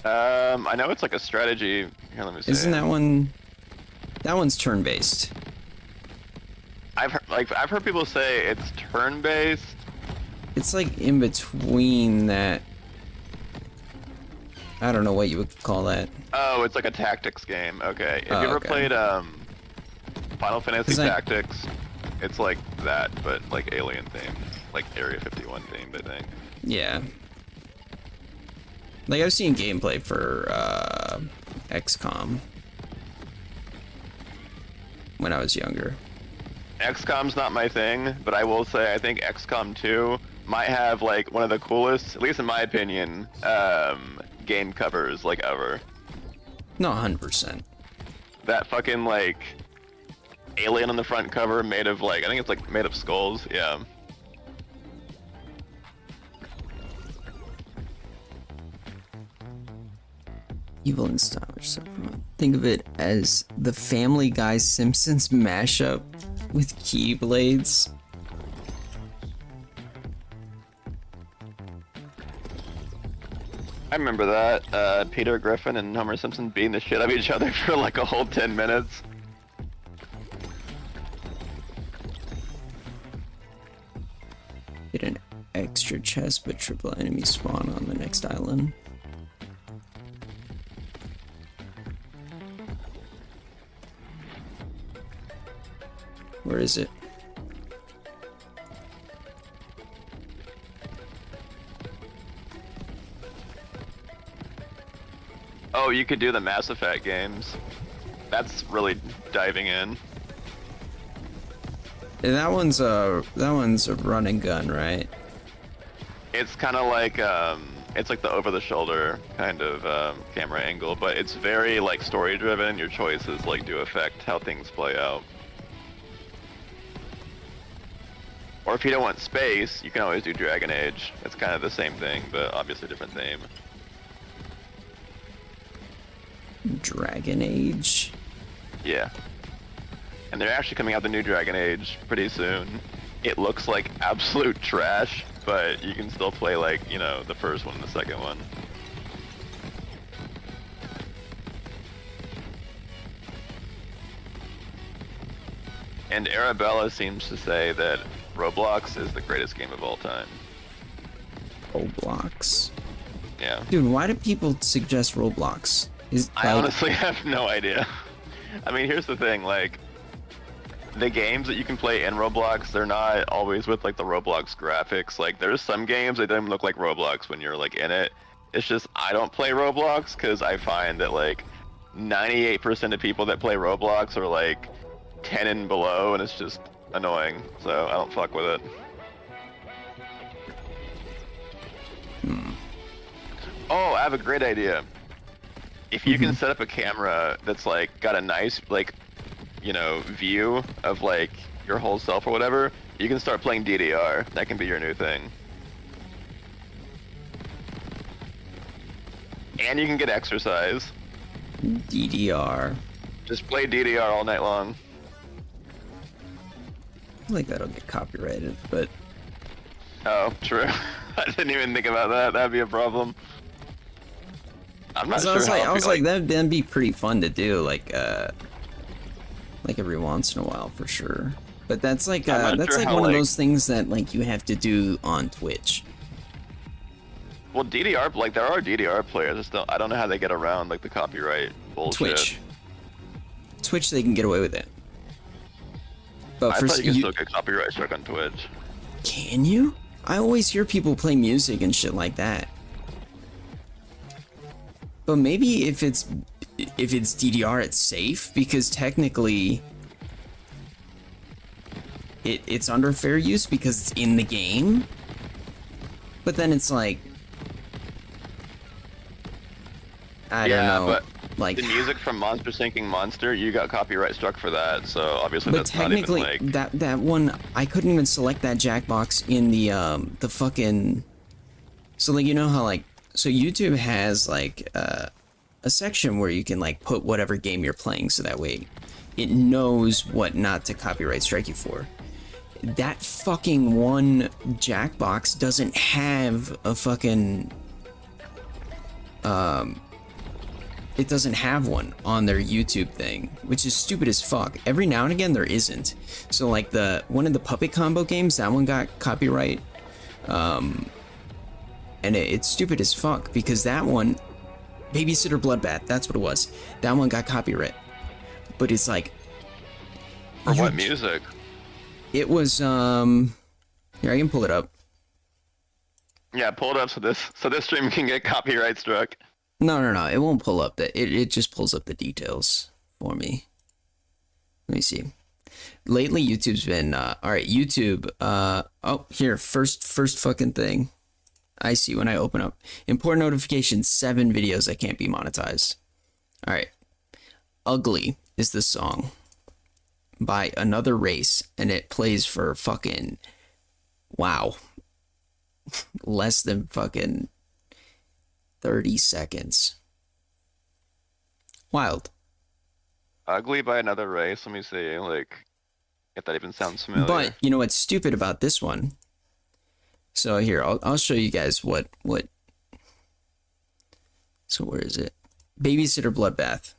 I know it's like a strategy. Here, let me see. Isn't that one? That one's turn-based. I've heard people say it's turn-based. It's like in between that. I don't know what you would call that. Oh, it's like a tactics game. Okay. Have Oh, you ever okay. played Final Fantasy 'Cause I- Tactics? It's like that, but like alien themed, like Area 51 themed, I think. Yeah. Like I've seen gameplay for XCOM when I was younger. XCOM's not my thing, but I will say I think XCOM 2 might have like one of the coolest, at least in my opinion, game covers like ever. No, 100%. That fucking like alien on the front cover made of like, I think it's like made of skulls. Yeah. Evil and stylish. So think of it as the Family Guy Simpsons mashup with Keyblades. I remember that. Peter Griffin and Homer Simpson beating the shit out of each other for like a whole 10 minutes. Get an extra chest, but triple enemy spawn on the next island. Where is it? Oh, you could do the Mass Effect games. That's really diving in. And that one's a run and gun, right? It's kind of like It's like the over-the-shoulder kind of camera angle, but it's very like story-driven. Your choices like do affect how things play out. Or if you don't want space, you can always do Dragon Age. It's kind of the same thing, but obviously different theme. Dragon Age. Yeah. And they're actually coming out the new Dragon Age pretty soon. It looks like absolute trash, but you can still play like, you know, the first one and the second one. And Arabella seems to say that Roblox is the greatest game of all time. Roblox. Yeah. Dude, why do people suggest Roblox? I honestly have no idea. I mean, here's the thing, like, the games that you can play in Roblox, they're not always with like the Roblox graphics. Like, there's some games that don't look like Roblox when you're like in it. It's just I don't play Roblox because I find that like 98% of people that play Roblox are like 10 and below, and it's just annoying. So I don't fuck with it. Oh, I have a great idea. If you can set up a camera that's like got a nice like, you know, view of like your whole self or whatever, you can start playing DDR. That can be your new thing. And you can get exercise. DDR. Just play DDR all night long. I feel like that'll get copyrighted, but Oh, true. I didn't even think about that. That'd be a problem. I'm not so sure. I was like, that'd be pretty fun to do, like every once in a while for sure. But that's like I'm not sure how, one of like- those things that like you have to do on Twitch. Well, DDR, like there are DDR players. I don't know how they get around like the copyright bullshit. Twitch, they can get away with it. But I for thought you could you, still get copyright struck on Twitch. can you? I always hear people play music and shit like that. But maybe if it's DDR, it's safe because technically it's under fair use because it's in the game. But then it's like I don't know. But like the music from Monster Sinking Monster, you got copyright struck for that, so obviously but that's not even technically like. that one I couldn't even select that Jackbox in the fucking. So like you know how like so YouTube has like a section where you can like put whatever game you're playing so that way it knows what not to copyright strike you for. That fucking one Jackbox doesn't have a fucking it doesn't have one on their YouTube thing, which is stupid as fuck. Every now and again there isn't. So like the one of the Puppet Combo games, that one got copyright. And it's stupid as fuck because that one, Babysitter Bloodbath, that's what it was. That one got copyright. But it's like For what music? it was here I can pull it up. Yeah, pull it up so this stream can get copyright struck. No, it won't pull up that. It just pulls up the details for me. Let me see. Lately, YouTube's been all right. YouTube. Oh, here, first fucking thing I see when I open up important notifications. 7 videos that can't be monetized. All right, Ugly is the song by Another Race, and it plays for fucking wow, less than fucking 30 seconds. Wild. Ugly by Another Race. Let me see, like, if that even sounds familiar. But you know what's stupid about this one? So here, I'll show you guys what. So where is it? Babysitter Bloodbath,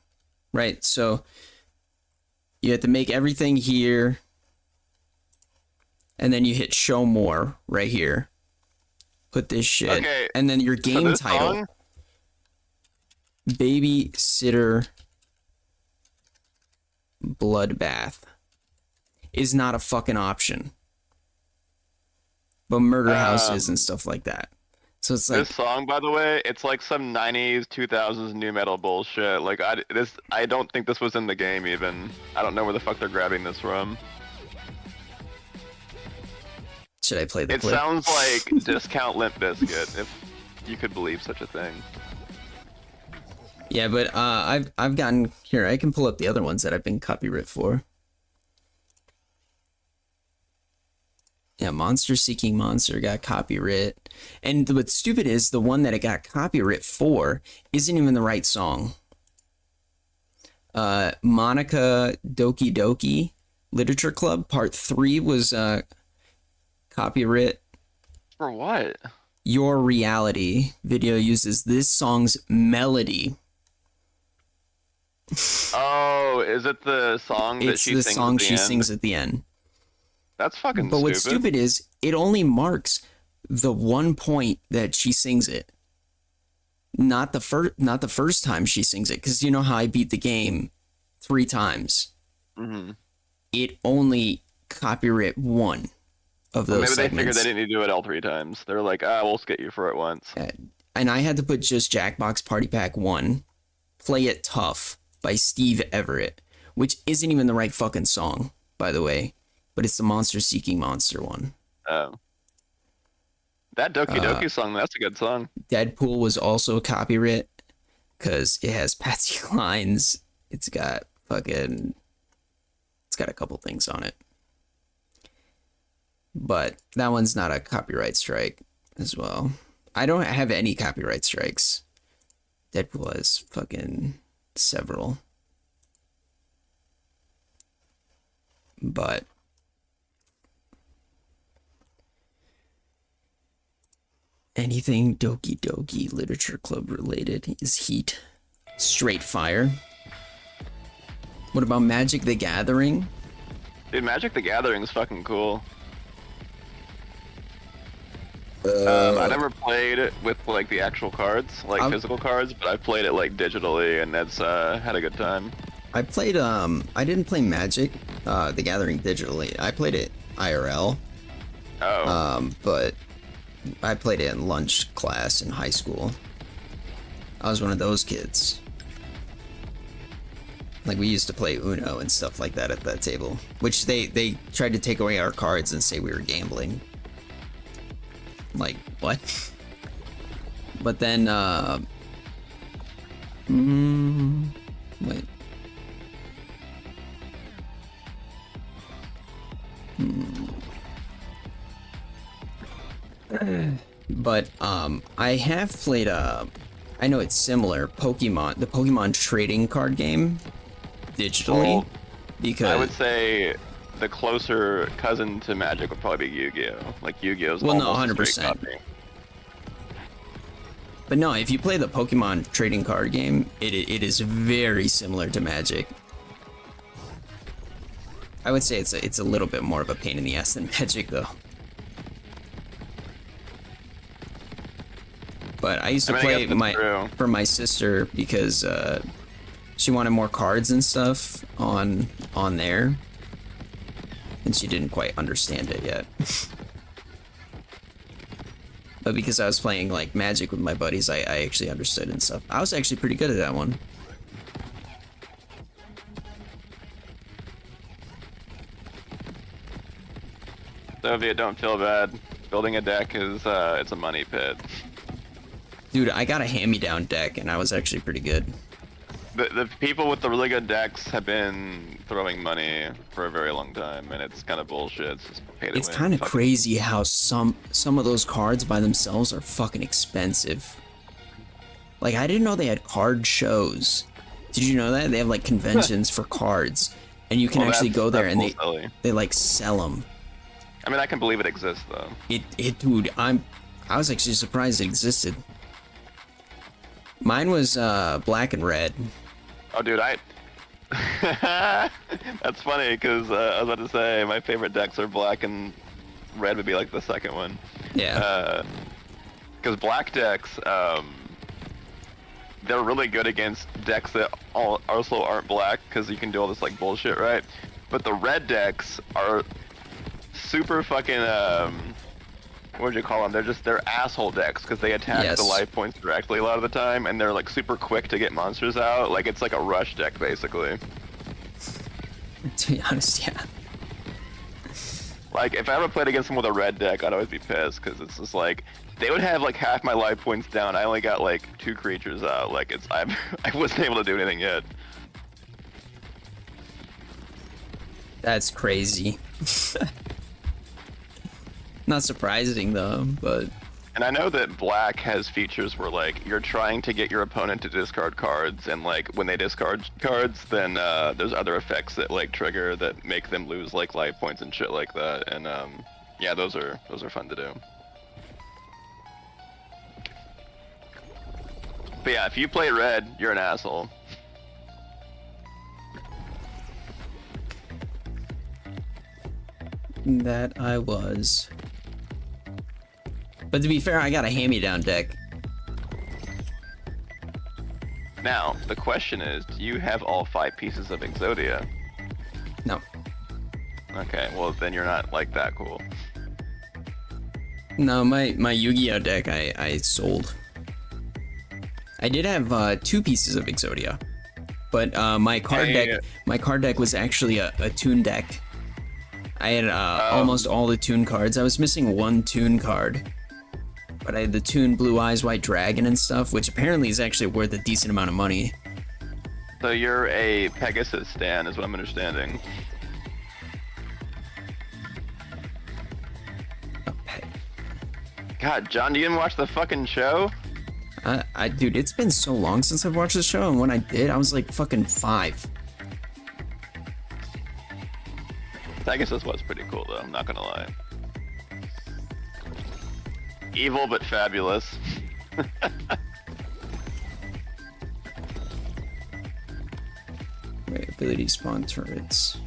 right? So you have to make everything here, and then you hit Show More right here. Put this shit, Okay, and then your so game this title. song- Babysitter Bloodbath is not a fucking option. But murder houses and stuff like that. So it's like This song, by the way, it's like some 90s, 2000s new metal bullshit. Like, I don't think this was in the game even. I don't know where the fuck they're grabbing this from. should I play the It clip? sounds like Discount Limp Bizkit. you could believe such a thing. Yeah, but I've gotten here. I can pull up the other ones that I've been copyright for. Yeah, Monster Seeking Monster got copyright, and what's stupid is the one that it got copyright for isn't even the right song. Monica Doki Doki Literature Club Part 3 was copyright. For what? Your Reality video uses this song's melody. Oh, is it the song that It's she the sings song at the she end? sings at the end. That's fucking But stupid. what's stupid is it only marks the one point that she sings it. Not the first time she sings it, because you know how I beat the game 3 times. Mm-hmm. It only copyright one of those Maybe they segments. figured they didn't need to do it all 3 times. They're like, we'll skip you for it once. And I had to put just Jackbox Party Pack 1, Play It Tough by Steve Everett, which isn't even the right fucking song, by the way, but it's the Monster Seeking Monster one. Oh. That Doki Doki song, that's a good song. Deadpool was also copyright because it has Patsy Cline's. It's got a couple things on it. But that one's not a copyright strike as well. I don't have any copyright strikes. Deadpool has fucking several. But anything Doki Doki Literature Club related is heat. Straight fire. What about Magic the Gathering? Dude, Magic the Gathering is fucking cool. I never played it with like the actual cards, like physical cards, but I played it like digitally, and that's had a good time. I played I didn't play Magic the Gathering digitally. I played it IRL. Oh. But I played it in lunch class in high school. I was one of those kids. Like, we used to play Uno and stuff like that at that table, which they tried to take away our cards and say we were gambling. Like, what? But then, wait. But, I have played, I know it's similar, Pokemon, the Pokemon trading card game, digitally, Well, because... I would say the closer cousin to Magic would probably be Yu-Gi-Oh! Like, Yu-Gi-Oh's Well, no, almost a straight 100%. copy. But no, if you play the Pokemon trading card game, it is very similar to Magic. I would say it's a little bit more of a pain in the ass than Magic, though. But I used to I mean, I play guess that's true. for my sister because she wanted more cards and stuff on there, and she didn't quite understand it yet. But because I was playing like Magic with my buddies, I actually understood and stuff. I was actually pretty good at that one. Soviet, don't feel bad. Building a deck is it's a money pit. Dude, I got a hand-me-down deck, and I was actually pretty good. The people with the really good decks have been throwing money for a very long time, and it's kind of bullshit. It's just pay to It's win. kind of Fuck it. crazy how some of those cards by themselves are fucking expensive. Like, I didn't know they had card shows. Did you know that? They have, like, conventions for cards, and you can Well, actually go there and that's silly. they, like, sell them. I mean, I can believe it exists though. Dude, I was actually surprised it existed. Mine was black and red. Oh, dude, that's funny because I was about to say my favorite decks are black and red would be like the second one. Yeah. Because black decks, they're really good against decks that also aren't black because you can do all this like bullshit, right? But the red decks are super fucking what would you call them? They're asshole decks because they attack Yes. the life points directly a lot of the time, and they're like super quick to get monsters out. Like it's like a rush deck basically. To be honest, yeah. Like, if I ever played against them with a red deck, I'd always be pissed, because it's just like, they would have like half my life points down. I only got like 2 creatures out. Like, I wasn't able to do anything yet. That's crazy. Not surprising though, but And I know that black has features where like you're trying to get your opponent to discard cards, and like when they discard cards, then there's other effects that like trigger that make them lose like life points and shit like that. And yeah, those are fun to do. But yeah, if you play red, you're an asshole. that I was. But to be fair, I got a hand-me-down deck. Now, the question is, do you have all 5 pieces of Exodia? No. Okay, well then you're not like that cool. No, my Yu-Gi-Oh deck I sold. I did have 2 pieces of Exodia, but my card deck was actually a toon deck. I had almost all the toon cards. I was missing 1 toon card, but I had the toon Blue Eyes White Dragon and stuff, which apparently is actually worth a decent amount of money. So you're a Pegasus stan, is what I'm understanding. God, John, you didn't watch the fucking show? Dude, it's been so long since I've watched the show, and when I did, I was like fucking 5. Pegasus was pretty cool though, I'm not gonna lie. Evil but fabulous. Wait, ability spawn turrets.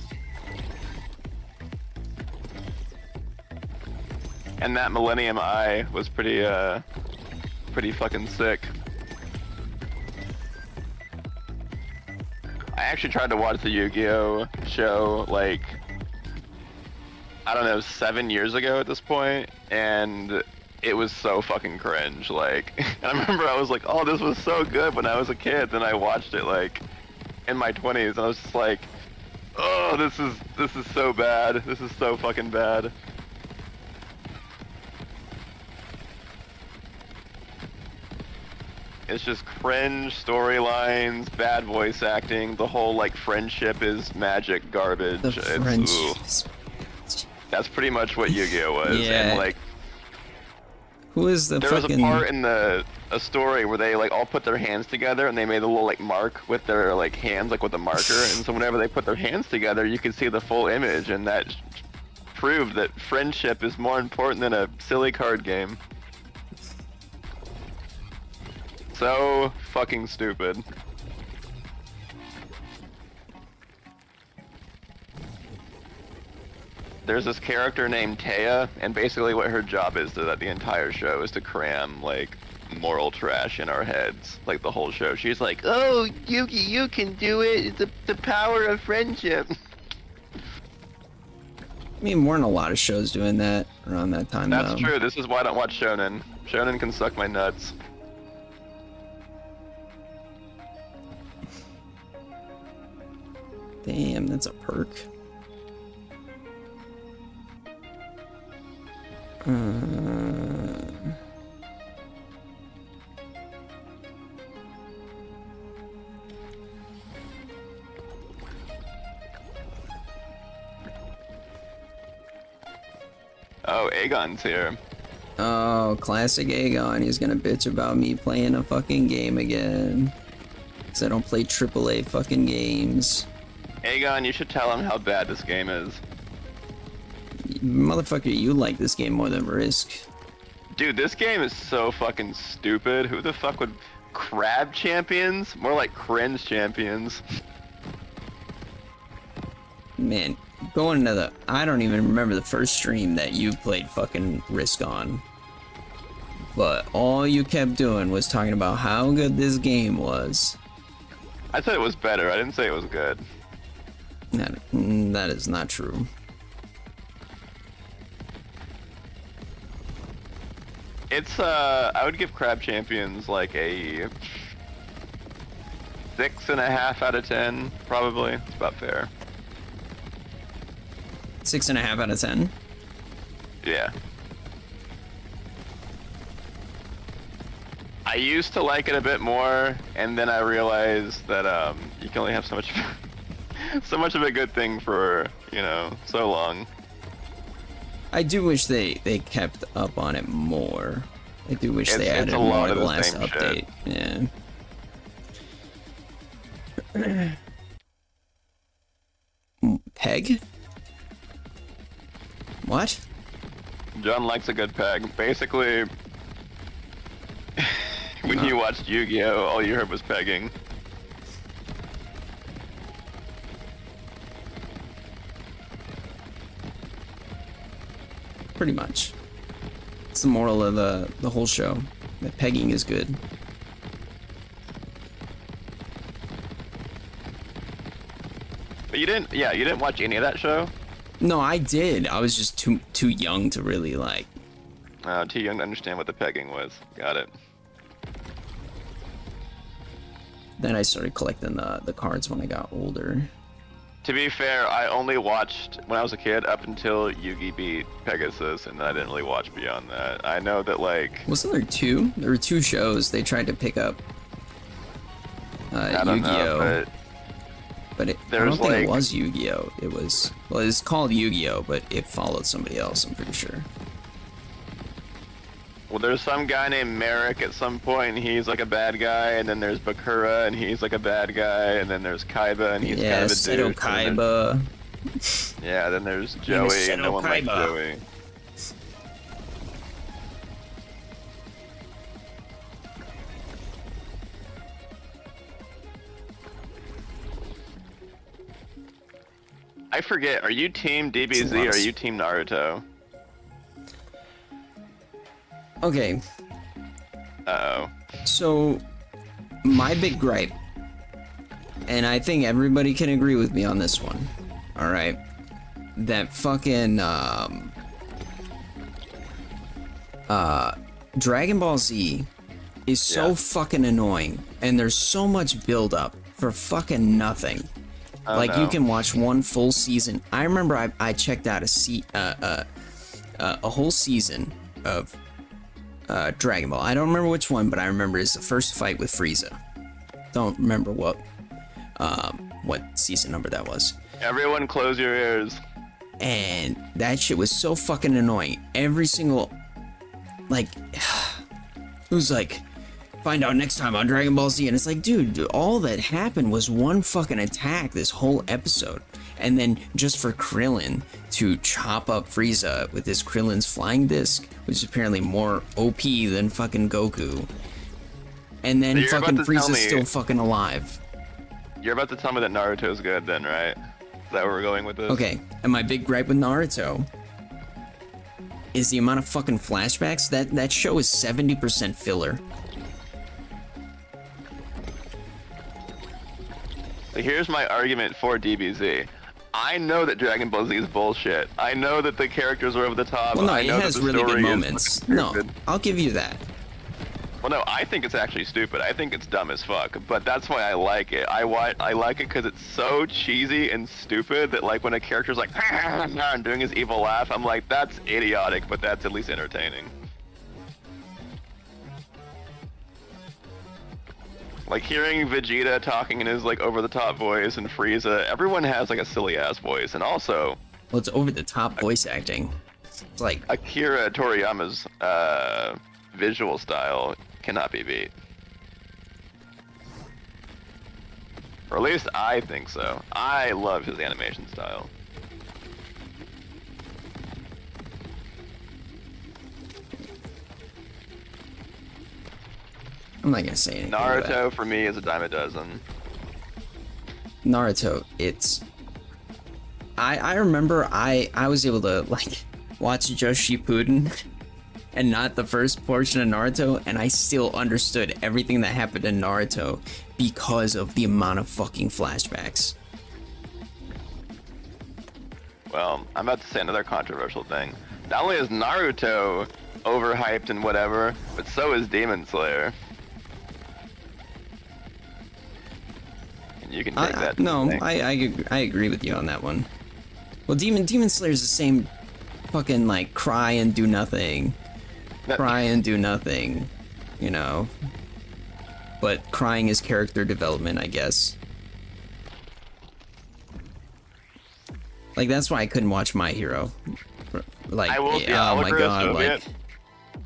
And that Millennium Eye was pretty fucking sick. I actually tried to watch the Yu-Gi-Oh show like, I don't know, 7 years ago at this point, and it was so fucking cringe. Like, and I remember I was like, oh, this was so good when I was a kid. Then I watched it like in my 20s, and I was just like, oh, this is so bad. This is so fucking bad. It's just cringe storylines, bad voice acting. The whole like friendship is magic garbage. The French. That's pretty much what Yu-Gi-Oh was. Yeah. And like, Who is the there fucking... was a part in a story where they like all put their hands together and they made a little like mark with their like hands, like with a marker. And so whenever they put their hands together, you could see the full image, and that proved that friendship is more important than a silly card game. So fucking stupid. There's this character named Taya, and basically what her job is throughout the entire show is to cram like moral trash in our heads, like the whole show. She's like, "Oh, Yuki, you can do it. It's the power of friendship." I mean, weren't a lot of shows doing that around that time, That's though. true. This is why I don't watch Shonen. Shonen can suck my nuts. Damn, that's a perk. Oh, Aegon's here. Oh, classic Aegon. He's gonna bitch about me playing a fucking game again. 'Cause I don't play AAA fucking games. Aegon, you should tell him how bad this game is. Motherfucker, you like this game more than Risk. Dude, this game is so fucking stupid. Who the fuck would... Crab champions? More like cringe champions. Man, going into the... I don't even remember the first stream that you played fucking Risk on. But all you kept doing was talking about how good this game was. I said it was better. I didn't say it was good. That is not true. It's, I would give Crab Champions like a 6.5 out of 10, probably. It's about fair. 6.5 out of 10. Yeah. I used to like it a bit more, and then I realized that you can only have so much, so much of a good thing for, you know, so long. I do wish they kept up on it more. I do wish they It's added a more lot to of the the last same update. shit. Yeah. Peg? What? John likes a good peg. Basically, when you watched Yu-Gi-Oh, all you heard was pegging. Pretty much. It's the moral of the whole show. That pegging is good. But you didn't watch any of that show? No, I did. I was just too young to really like. Too young to understand what the pegging was. Got it. Then I started collecting the cards when I got older. To be fair, I only watched when I was a kid up until Yugi beat Pegasus, and then I didn't really watch beyond that. I know that like Wasn't there two? There were two shows. They tried to pick up I don't know, Yu-Gi-Oh, but I don't there's, think it like- was Yu-Gi-Oh. It was, well, it's called Yu-Gi-Oh, but it followed somebody else. I'm pretty sure. well, there's some guy named Merrick at some point, and he's like a bad guy, and then there's Bakura, and he's like a bad guy, and then there's Kaiba, and he's Yeah, kind of a Seto dude. and then Kaiba. yeah, then there's name is Joey, and Seto no one likes Kaiba. Joey. I forget, are you team DBZ or are you team Naruto? Okay, Uh-oh. so my big gripe, and I think everybody can agree with me on this one. All right, that fucking Dragon Ball Z is so Yeah. fucking annoying, and there's so much build up for fucking nothing. Oh, Like no. you can watch one full season. I remember I checked out a whole season of Dragon Ball. I don't remember which one, but I remember it's the first fight with Frieza. Don't remember what season number that was. Everyone close your ears. And that shit was so fucking annoying. Every single, like, it was like, find out next time on Dragon Ball Z, and it's like, dude, all that happened was one fucking attack this whole episode, and then just for Krillin to chop up Frieza with his Krillin's flying disc, which is apparently more OP than fucking Goku, and then So you're fucking about to tell Frieza's me- still fucking alive. You're about to tell me that Naruto's good then, right? Is that where we're going with this? Okay, and my big gripe with Naruto is the amount of fucking flashbacks. That show is 70% filler. So here's my argument for DBZ. I know that Dragon Ball Z is bullshit. I know that the characters are over the top. Well, no, I it know has that the really good story is moments. fucking No, stupid. I'll give you that. Well, no, I think it's actually stupid. I think it's dumb as fuck. But that's why I like it. I like it because it's so cheesy and stupid that like when a character's like and doing his evil laugh, I'm like, that's idiotic, but that's at least entertaining. Like hearing Vegeta talking in his like over-the-top voice and Frieza, everyone has like a silly-ass voice, and also Well, it's over the top voice acting. It's like, Akira Toriyama's visual style cannot be beat. Or at least I think so. I love his animation style. I'm not gonna say anything. about Naruto for me is a dime a dozen. Naruto, it's. I remember I was able to like watch just Shippuden and not the first portion of Naruto, and I still understood everything that happened in Naruto because of the amount of fucking flashbacks. Well, I'm about to say another controversial thing. Not only is Naruto overhyped and whatever, but so is Demon Slayer. And you can take that. No, I agree with you on that one. Well, Demon Slayer is the same fucking like cry and do nothing. Cry and do nothing, you know. But crying is character development, I guess. Like, that's why I couldn't watch My Hero. Like, I will, oh my god, like...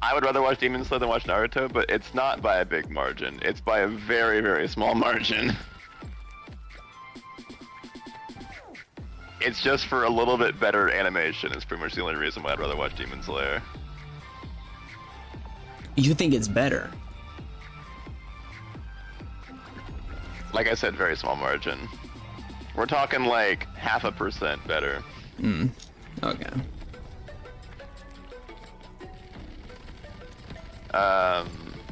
I would rather watch Demon Slayer than watch Naruto, but it's not by a big margin. It's by a very, very small margin. It's just for a little bit better animation. It's pretty much the only reason why I'd rather watch Demon Slayer. You think it's better? Like I said, very small margin. We're talking like 0.5% better. Okay.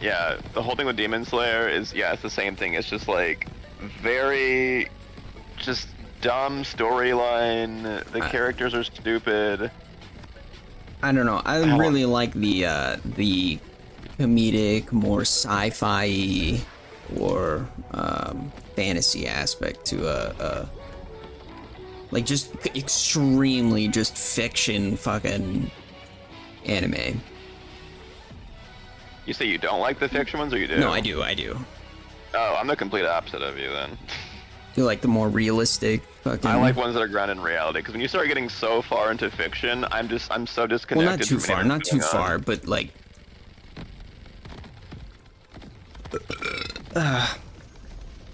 Yeah, the whole thing with Demon Slayer is, yeah, it's the same thing. It's just like very, just dumb storyline. The characters are stupid. I don't know. I really like the comedic, more sci-fi or fantasy aspect to like just extremely just fiction fucking anime. You say you don't like the fiction ones, or you do? No, I do. Oh, I'm the complete opposite of you then. You like the more realistic fucking... I like ones that are grounded in reality, because when you start getting so far into fiction, I'm so disconnected. Well, not too from far, anything not too going on. far, but like...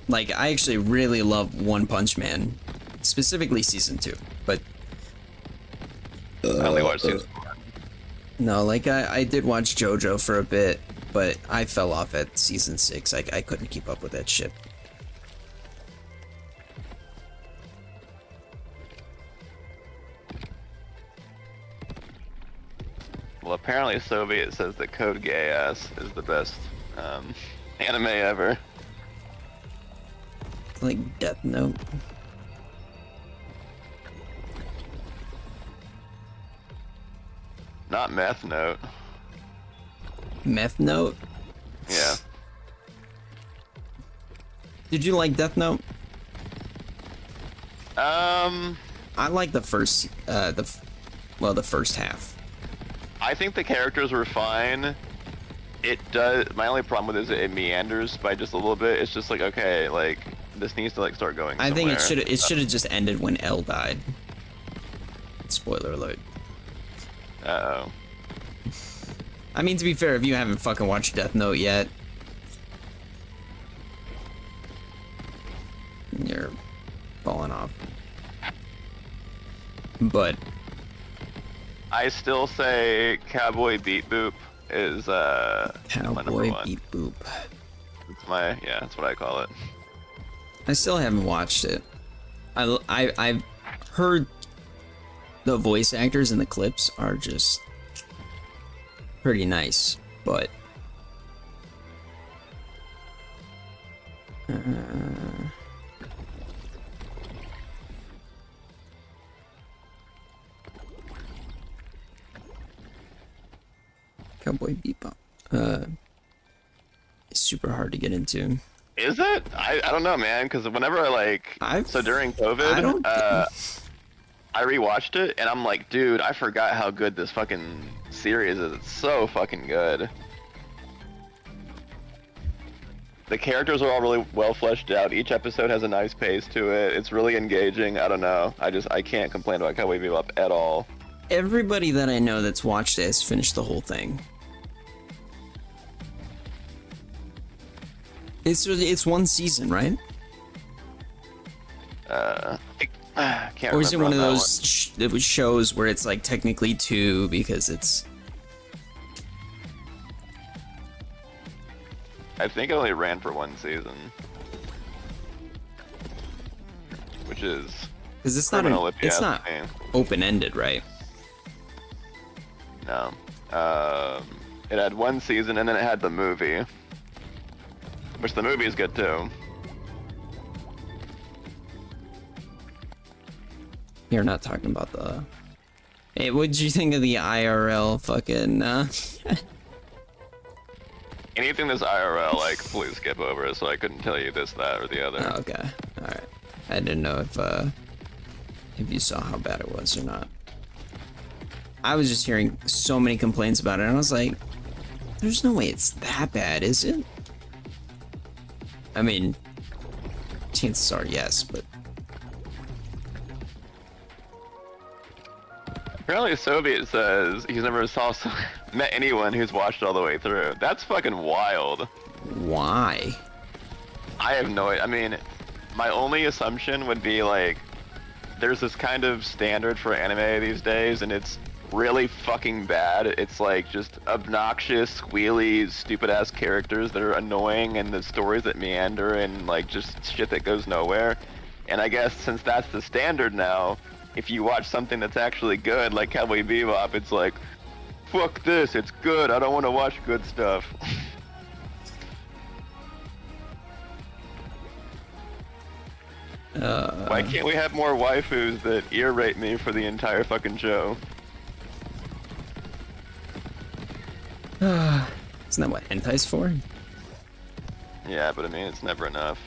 like, I actually really love One Punch Man, specifically season 2, but... I only watched season 1. No, like, I did watch JoJo for a bit, but I fell off at season 6. I couldn't keep up with that shit. Well, apparently Soviet says that Code Geass is the best anime ever. Like Death Note. Not Meth Note. Meth Note? Yeah. Did you like Death Note? I like the first, the first half. I think the characters were fine. It does. My only problem with it is it meanders by just a little bit. It's just like, okay, like this needs to like start going somewhere. I think it should have just ended when L died. Spoiler alert. Uh-oh. I mean, to be fair, if you haven't fucking watched Death Note yet, you're falling off. But I still say Cowboy Beat Boop is my number Cowboy one. Beat Boop. It's my, yeah, that's what I call it. I still haven't watched it. I've heard the voice actors in the clips are just pretty nice, but Cowboy Bebop it's super hard to get into. Is it? I don't know, man, because whenever so during COVID, I rewatched it, and I'm like, dude, I forgot how good this fucking series is. It's so fucking good. The characters are all really well fleshed out. Each episode has a nice pace to it. It's really engaging. I don't know. I can't complain about Cowboy Bebop at all. Everybody that I know that's watched it has finished the whole thing. It's one season, right? I can't or is it remember one of on that those shows where it's like technically 2 because it's... I think it only ran for 1 season. Which is... Because it's not open-ended, right? No. It had 1 season, and then it had the movie. Which the movie is good too. You're not talking about the... Hey, what did you think of the IRL fucking... Anything that's IRL, like, please skip over it, so I couldn't tell you this, that, or the other. Oh, okay, alright. I didn't know if you saw how bad it was or not. I was just hearing so many complaints about it, and I was like, there's no way it's that bad, is it? I mean, chances are yes, but Apparently, Soviet says he's never met anyone who's watched it all the way through. That's fucking wild. why? I have no idea. I mean, my only assumption would be like, there's this kind of standard for anime these days, and it's really fucking bad. It's like just obnoxious, squealy, stupid-ass characters that are annoying, and the stories that meander, and like just shit that goes nowhere. And I guess since that's the standard now, if you watch something that's actually good, like Cowboy Bebop, it's like, fuck this, it's good, I don't want to watch good stuff. Why can't we have more waifus that ear rape me for the entire fucking show? Isn't that what hentai's for? Yeah, but I mean, it's never enough.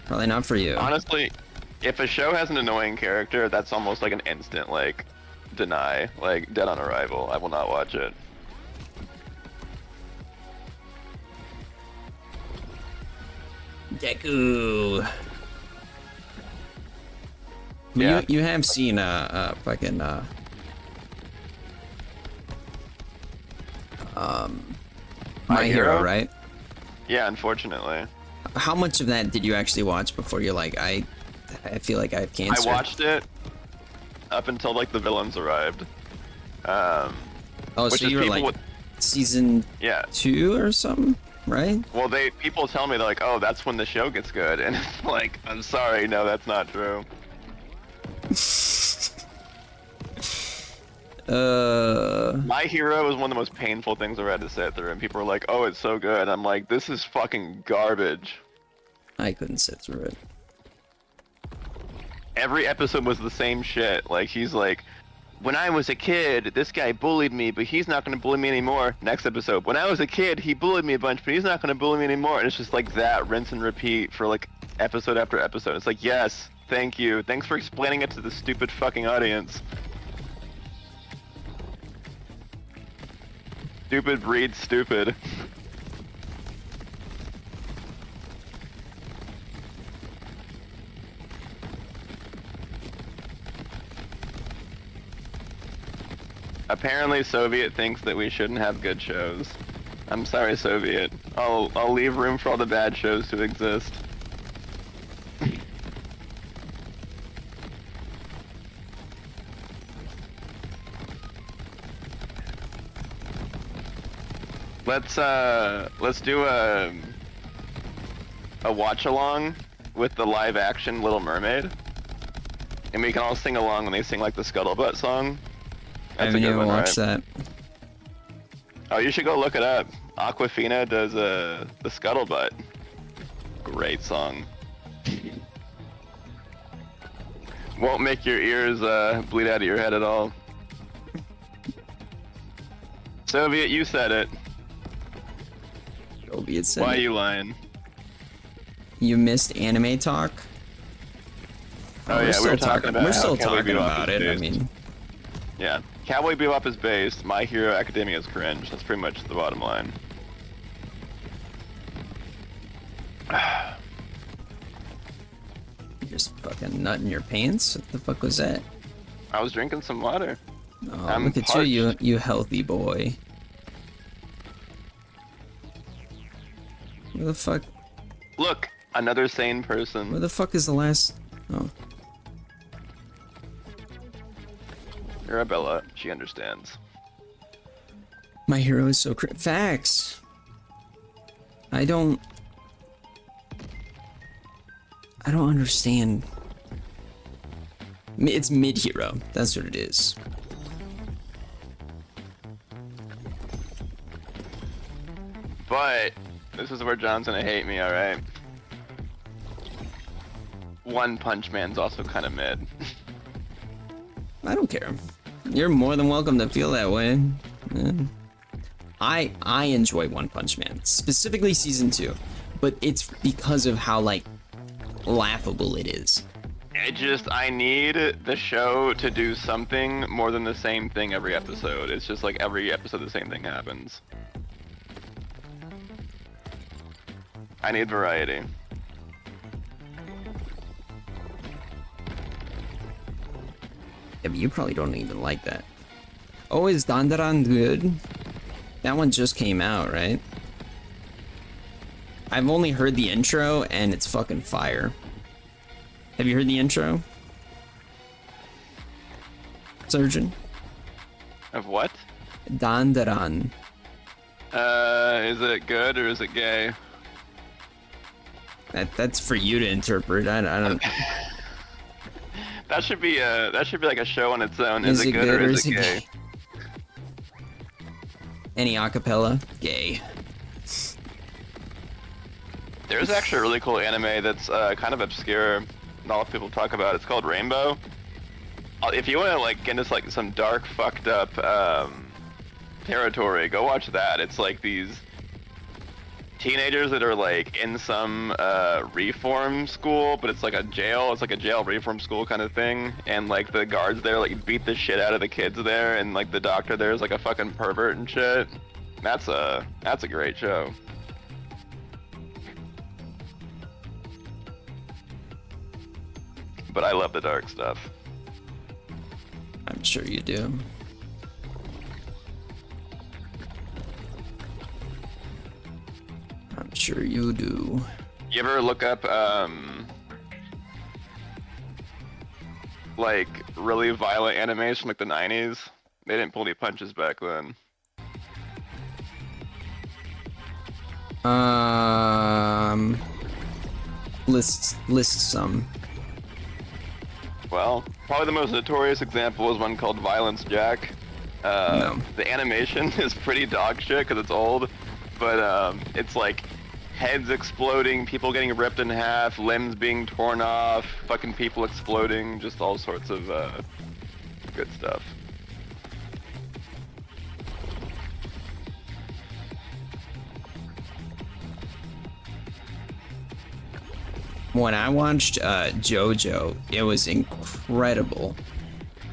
Probably not for you. Honestly, if a show has an annoying character, that's almost like an instant, like, deny. Like, dead on arrival. I will not watch it. Deku. Yeah. You have seen fucking My Hero, right? Yeah, unfortunately. How much of that did you actually watch before you're like, I feel like I have cancer? I watched it up until, like, the villains arrived. Oh, which so is you were people like with- season Yeah. 2 or something, right? Well, people tell me, they're like, oh, that's when the show gets good. And it's like, I'm sorry, no, that's not true. My Hero is one of the most painful things I've had to sit through, and people are like, oh, it's so good. I'm like, this is fucking garbage. I couldn't sit through it. Every episode was the same shit. Like, he's like, when I was a kid, this guy bullied me, but he's not going to bully me anymore. Next episode, when I was a kid, he bullied me a bunch, but he's not going to bully me anymore. And it's just like that, rinse and repeat for like episode after episode. It's like, yes, thank you. Thanks for explaining it to the stupid fucking audience. Stupid breeds stupid. Apparently Soviet thinks that we shouldn't have good shows. I'm sorry, Soviet. I'll leave room for all the bad shows to exist. Let's do a watch along with the live action Little Mermaid, and we can all sing along when they sing like the Scuttlebutt song. I That's a haven't good even one, watched right? that. Oh, you should go look it up. Aquafina does the Scuttlebutt. Great song. Won't make your ears bleed out of your head at all. Soviet, you said it. Soviet said Why are it. you lying? You missed anime talk? Oh, yeah, we were talking about We're how still Cowboy talking Bebop about is it. I based. mean, Yeah. Cowboy Bebop is based. My Hero Academia is cringe. That's pretty much the bottom line. you're just fucking nutting your pants. What the fuck was that? I was drinking some water. Oh, I'm look at parched. you healthy boy. Where the fuck? Look, another sane Where person. the fuck is the last? Oh, Arabella, she understands. My Hero is so facts. I don't understand. It's mid hero. That's what it is. But this is where John's gonna hate me, alright? One Punch Man's also kind of mid. I don't care. You're more than welcome to feel that way. Yeah. I enjoy One Punch Man, specifically season 2, but it's because of how like laughable it is. I need the show to do something more than the same thing every episode. It's just like every episode the same thing happens. I need variety. Yeah, but you probably don't even like that. Oh, is Dandaran good? That one just came out, right? I've only heard the intro, and it's fucking fire. Have you heard the intro? Surgeon? Of what? Dandaran. Is it good or is it gay? That's for you to interpret. I don't. That should be like a show on its own. Is it good or is it gay? Any acapella? Gay. There's actually a really cool anime that's kind of obscure. Not a lot of people talk about. It's called Rainbow. If you want to like get into like some dark, fucked up territory, go watch that. It's like these teenagers that are like in some reform school, but it's like a jail. It's like a jail reform school kind of thing, and like the guards there like beat the shit out of the kids there, and like the doctor there is like a fucking pervert and shit. That's a great show. But I love the dark stuff. I'm sure you do. I'm sure you do. You ever look up like really violent animes from like the 90s? They didn't pull any punches back then. List some. Well, probably the most notorious example is one called Violence Jack. No. The animation is pretty dog shit because it's old, but it's like heads exploding, people getting ripped in half, limbs being torn off, fucking people exploding, just all sorts of good stuff. When I watched JoJo, it was incredible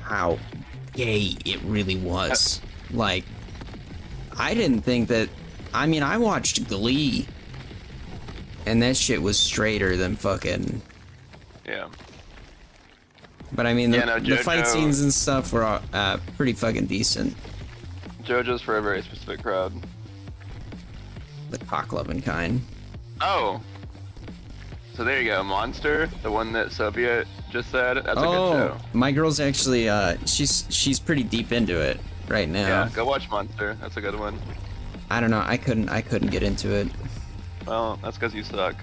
how gay it really was. Like, I didn't think that. I mean, I watched Glee, and that shit was straighter than fucking. Yeah. But I mean, the fight JoJo scenes and stuff were pretty fucking decent. JoJo's for a very specific crowd. The cock-loving kind. Oh! So there you go, Monster, the one that Soviet just said. That's a good show. My girl's actually she's pretty deep into it right now. Yeah, go watch Monster. That's a good one. I don't know. I couldn't get into it. Well, that's because you suck.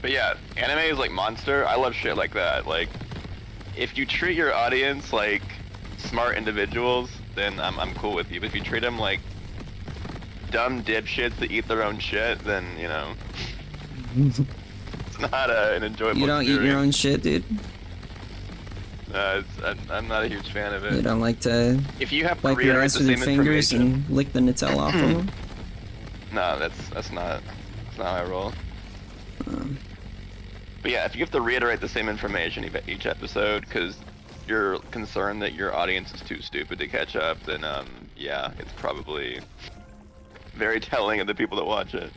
But yeah, anime is like Monster. I love shit like that. Like, if you treat your audience like smart individuals, then I'm cool with you. But if you treat them like dumb dipshits that eat their own shit, then, you know, it's not an enjoyable You don't experience. eat your own shit, dude? I'm not a huge fan of it. You don't like to If you have to wipe your reiterate ass the with your same fingers information, and lick the Nutella off of them? no, that's not how I roll. But yeah, if you have to reiterate the same information each episode because you're concerned that your audience is too stupid to catch up, then yeah, it's probably very telling of the people that watch it.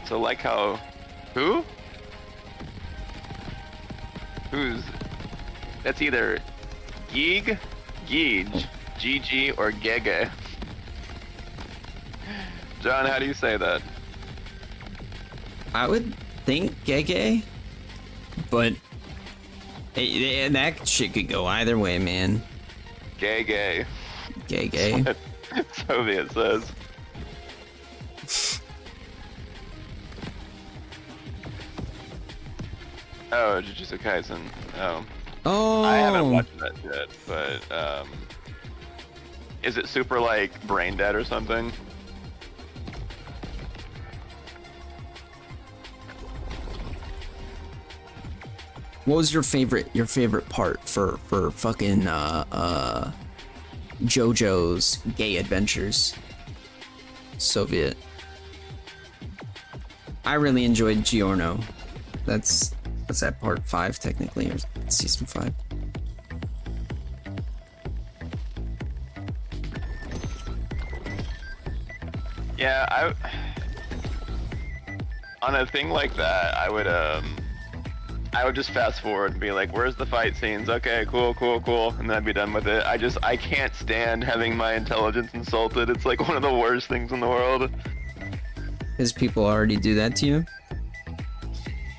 So like how... Who? Who's... That's either Geeg, Geej, GG, or Gege. John, how do you say that? I would think Gege, but that shit could go either way, man. Gege. Gege. Soviet says. Oh, Jujutsu Kaisen. Oh. Oh. I haven't watched that yet, but is it super like brain dead or something? What was your favorite part for fucking JoJo's Gay Adventures? Soviet. I really enjoyed Giorno. That's that part 5 technically, or season 5. Yeah, on a thing like that, I would just fast forward and be like, where's the fight scenes? Okay, cool, and then I'd be done with it. I can't stand having my intelligence insulted. It's like one of the worst things in the world. Because people already do that to you?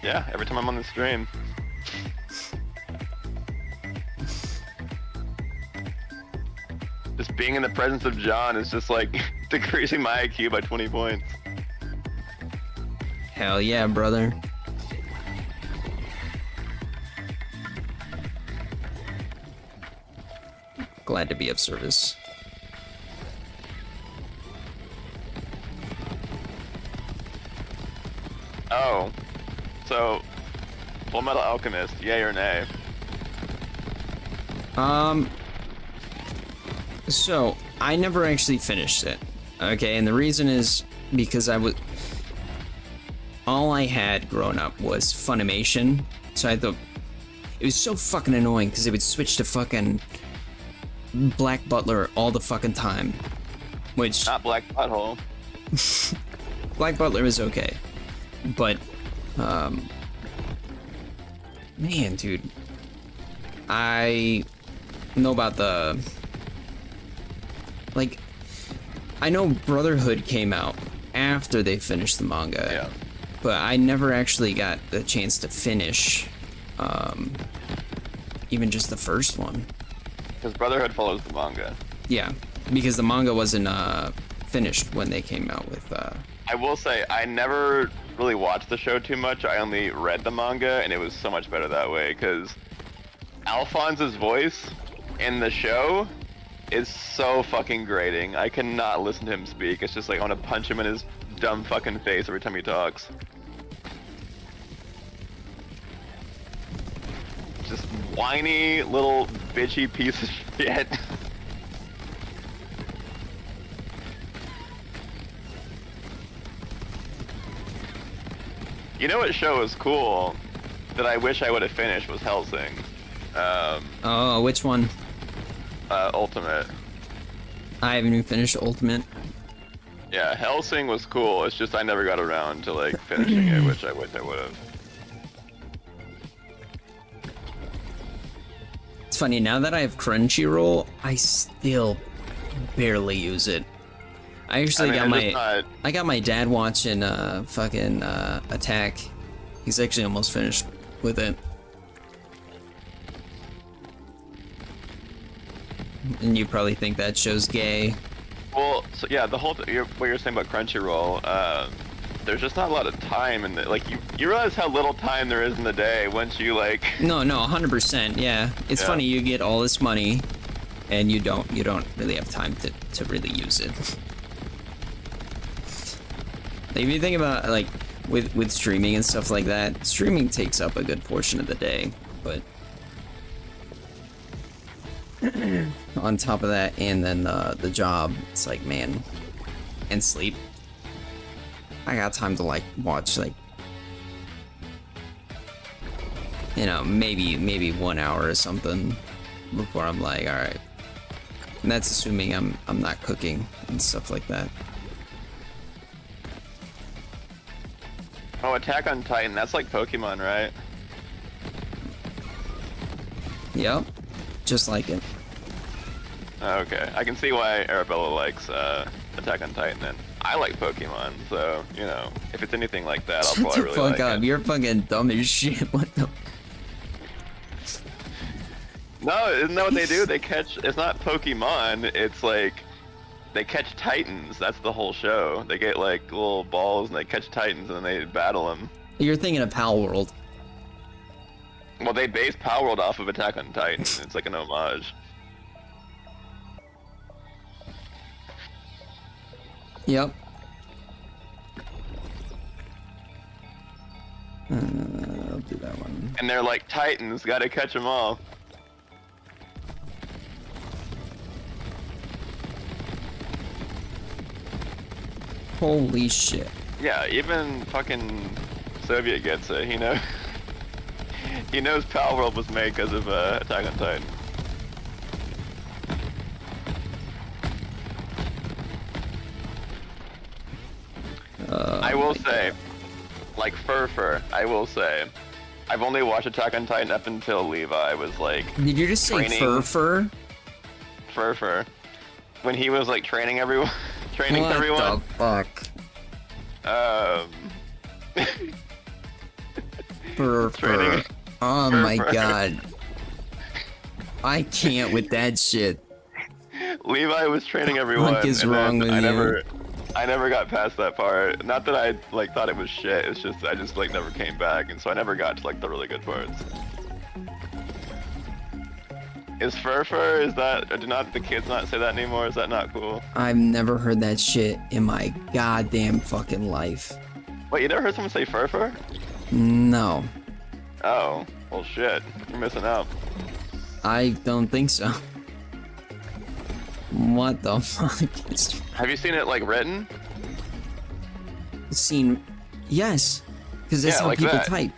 Yeah, every time I'm on the stream. Just being in the presence of John is just like decreasing my IQ by 20 points. Hell yeah, brother. Glad to be of service. Oh, so Full Metal Alchemist, yay or nay? So I never actually finished it. Okay, and the reason is because all I had growing up was Funimation, so I thought it was so fucking annoying because it would switch to fucking Black Butler all the fucking time, which Not Black Butthole. Black Butler is okay, but man, dude, I know about I know Brotherhood came out after they finished the manga. Yeah. But I never actually got the chance to finish even just the first one. Because Brotherhood follows the manga. Yeah, because the manga wasn't finished when they came out with I will say, I never really watched the show too much. I only read the manga, and it was so much better that way, because Alphonse's voice in the show is so fucking grating. I cannot listen to him speak. It's just like I want to punch him in his dumb fucking face every time he talks. Just whiny little bitchy piece of shit. You know what show is cool that I wish I would have finished was Hellsing. oh, which one? Ultimate. I haven't even finished Ultimate. Yeah, Hellsing was cool. It's just I never got around to like finishing it, which I wish I would have. It's funny, now that I have Crunchyroll, I still barely use it. I actually I got my dad watching fucking Attack. He's actually almost finished with it. And you probably think that show's gay. Well, so yeah, the whole what you're saying about Crunchyroll, there's just not a lot of time in the like you realize how little time there is in the day once you like. No, 100%. Yeah, it's Yeah. funny you get all this money, and you don't really have time to really use it. Like, if you think about like with streaming and stuff like that, streaming takes up a good portion of the day, but on top of that, and then the job, it's like, man, and sleep. I got time to like watch like, you know, maybe 1 hour or something before I'm like, all right. And that's assuming I'm not cooking and stuff like that. Oh, Attack on Titan, that's like Pokemon, right? Yep, just like it. Oh, okay, I can see why Arabella likes Attack on Titan then. I like Pokemon, so, you know, if it's anything like that, I'll Shut probably the really fuck like up, it. you're fucking dumb as shit. What the? No, isn't that what they do? They catch, it's not Pokemon, it's like, they catch Titans, that's the whole show. They get like little balls and they catch Titans and then they battle them. You're thinking of Pal World. Well, they base Power World off of Attack on Titan, it's like an homage. Yep. I'll do that one. And And they're like titans, gotta catch them all. Holy shit. Yeah, even fucking Soviet gets it. He knows. He knows Palworld was made because of Attack on Titan. I will say, like Fur, I will say, I've only watched Attack on Titan up until Levi was like Did you just say training- fur? Fur. When he was like training everyone, training What everyone. the fuck? Fur. Training. Oh my Fur. god. I can't with that shit. Levi was training everyone. fuck is and wrong then with I never got past that part. Not that I like thought it was shit. It's just I just like never came back, and so I never got to like the really good parts. Is Fur? Is that? Or do not the kids not say that anymore? Is that not cool? I've never heard that shit in my goddamn fucking life. Wait, you never heard someone say Fur? No, Oh, well shit. You're missing out. I don't think so. What the fuck? It's Have you seen it like written? seen. Yes, because that's Yeah, how like people that. type.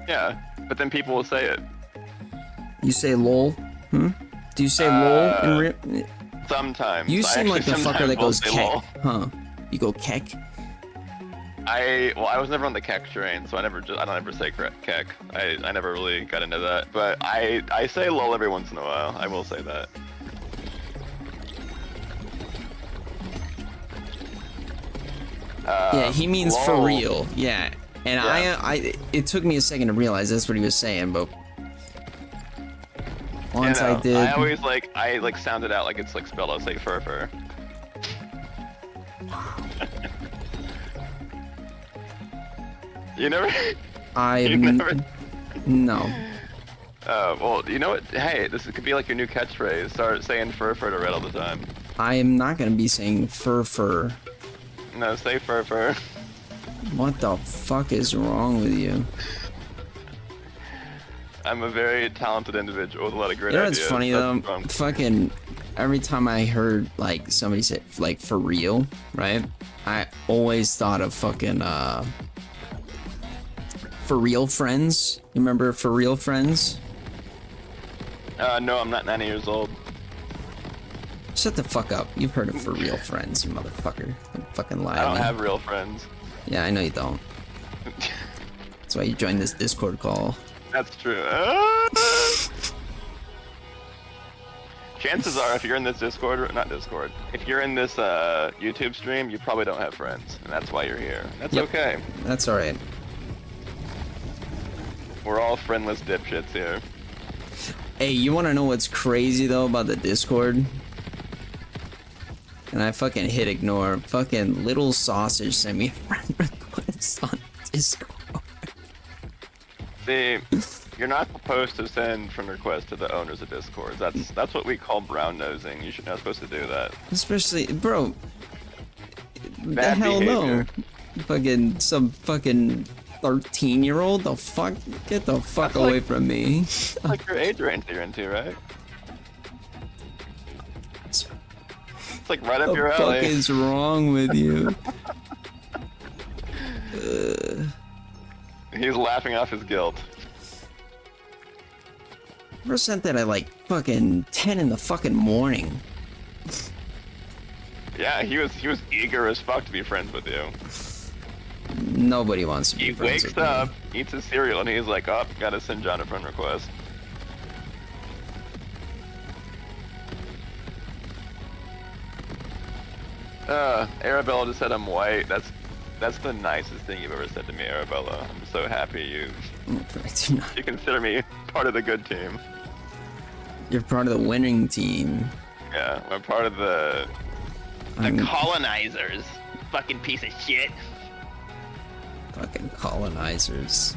Yeah, but then people will say it. You say lol? Do you say lol in real? Sometimes. You I seem like the actually fucker that sometimes will goes say kek, lol. huh? You go kek? I was never on the kek train, so I don't ever say kek. I never really got into that. But I say lol every once in a while. I will say that. Yeah, he means for lol. real. Yeah, and Yeah. I it took me a second to realize that's what he was saying, but once You know, I did, I always I sound it out like it's like spelled. I'll say fur. You never. I You never. no. Well, you know what? Hey, this could be like your new catchphrase. Start saying fur to Red all the time. I am not gonna be saying fur. No, say fur. What the fuck is wrong with you? I'm a very talented individual with a lot of great You know ideas. what's funny That's though? what's wrong. Fucking every time I heard like somebody say like for real, right? I always thought of fucking For Real Friends. You remember For Real Friends? No, I'm not 90 years old. Shut the fuck up. You've heard of For Real Friends, you motherfucker. Don't fucking lie I to don't me. have real friends. Yeah, I know you don't. That's why you joined this Discord call. That's true. Chances are, if you're in this Discord, if you're in this YouTube stream, you probably don't have friends, and that's why you're here. That's Yep. okay. That's alright. We're all friendless dipshits here. Hey, you wanna know what's crazy though about the Discord? And I fucking hit ignore. Fucking Little Sausage sent me a friend request on Discord. See, you're not supposed to send friend requests to the owners of Discord. That's what we call brown nosing. You're not supposed to do that. Especially, bro. The Bad hell behavior. no. Fucking some fucking 13-year-old? The fuck? Get the fuck That's away like- from me. It's like your age range you're into, right? It's like right up What your the fuck alley. is wrong with you? He's laughing off his guilt. Ever sent that at like fucking 10 in the fucking morning? Yeah, he was eager as fuck to be friends with you. Nobody wants to be He friends wakes with up, me. eats his cereal, and he's like, "Oh, gotta send John a friend request." Arabella just said I'm white. That's the nicest thing you've ever said to me, Arabella. I'm so happy you I do not. consider me part of the good team. You're part of the winning team. Yeah, I'm part of the I'm colonizers. Fucking piece of shit. fucking colonizers.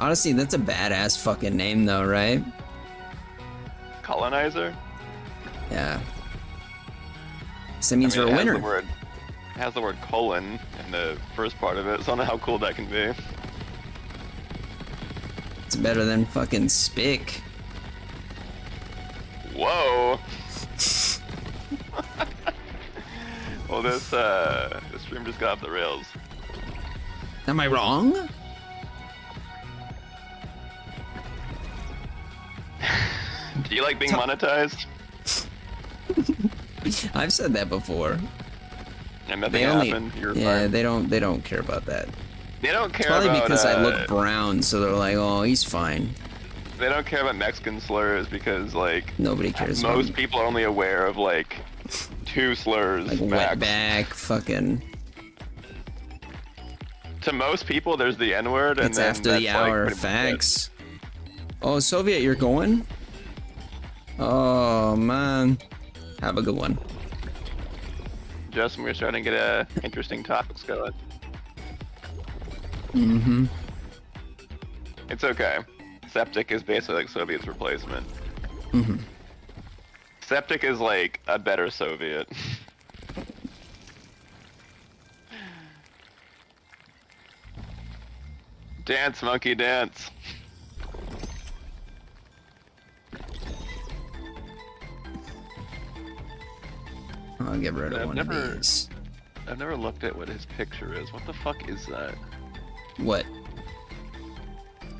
Honestly, that's a badass fucking name though, right? Colonizer? Yeah. So that means you're a it winner. has the word colon in the first part of it, so I don't know how cool that can be. It's better than fucking Spick. Whoa. Well, this stream just got off the rails. Am I wrong? Do you like being monetized? I've said that before. And nothing They only, happened. You're yeah, fine. they don't care about that. They don't care Probably about. because I look brown, so they're like, oh, he's fine. They don't care about Mexican slurs because like Nobody cares. most about people are only aware of like 2 slurs like max. wetback, fucking. To most people, there's the N-word, and It's then after the that's, like, hour. pretty much it. Facts. Oh, Soviet, you're going? Oh man, have a good one. Justin, we're starting to get interesting topics going. Mm-hmm. It's okay. Septic is basically like Soviet's replacement. Mm-hmm. Septic is like a better Soviet. Dance, monkey, dance. I'll get rid of I've one never- of these. I've never looked at what his picture is. What the fuck is that? What?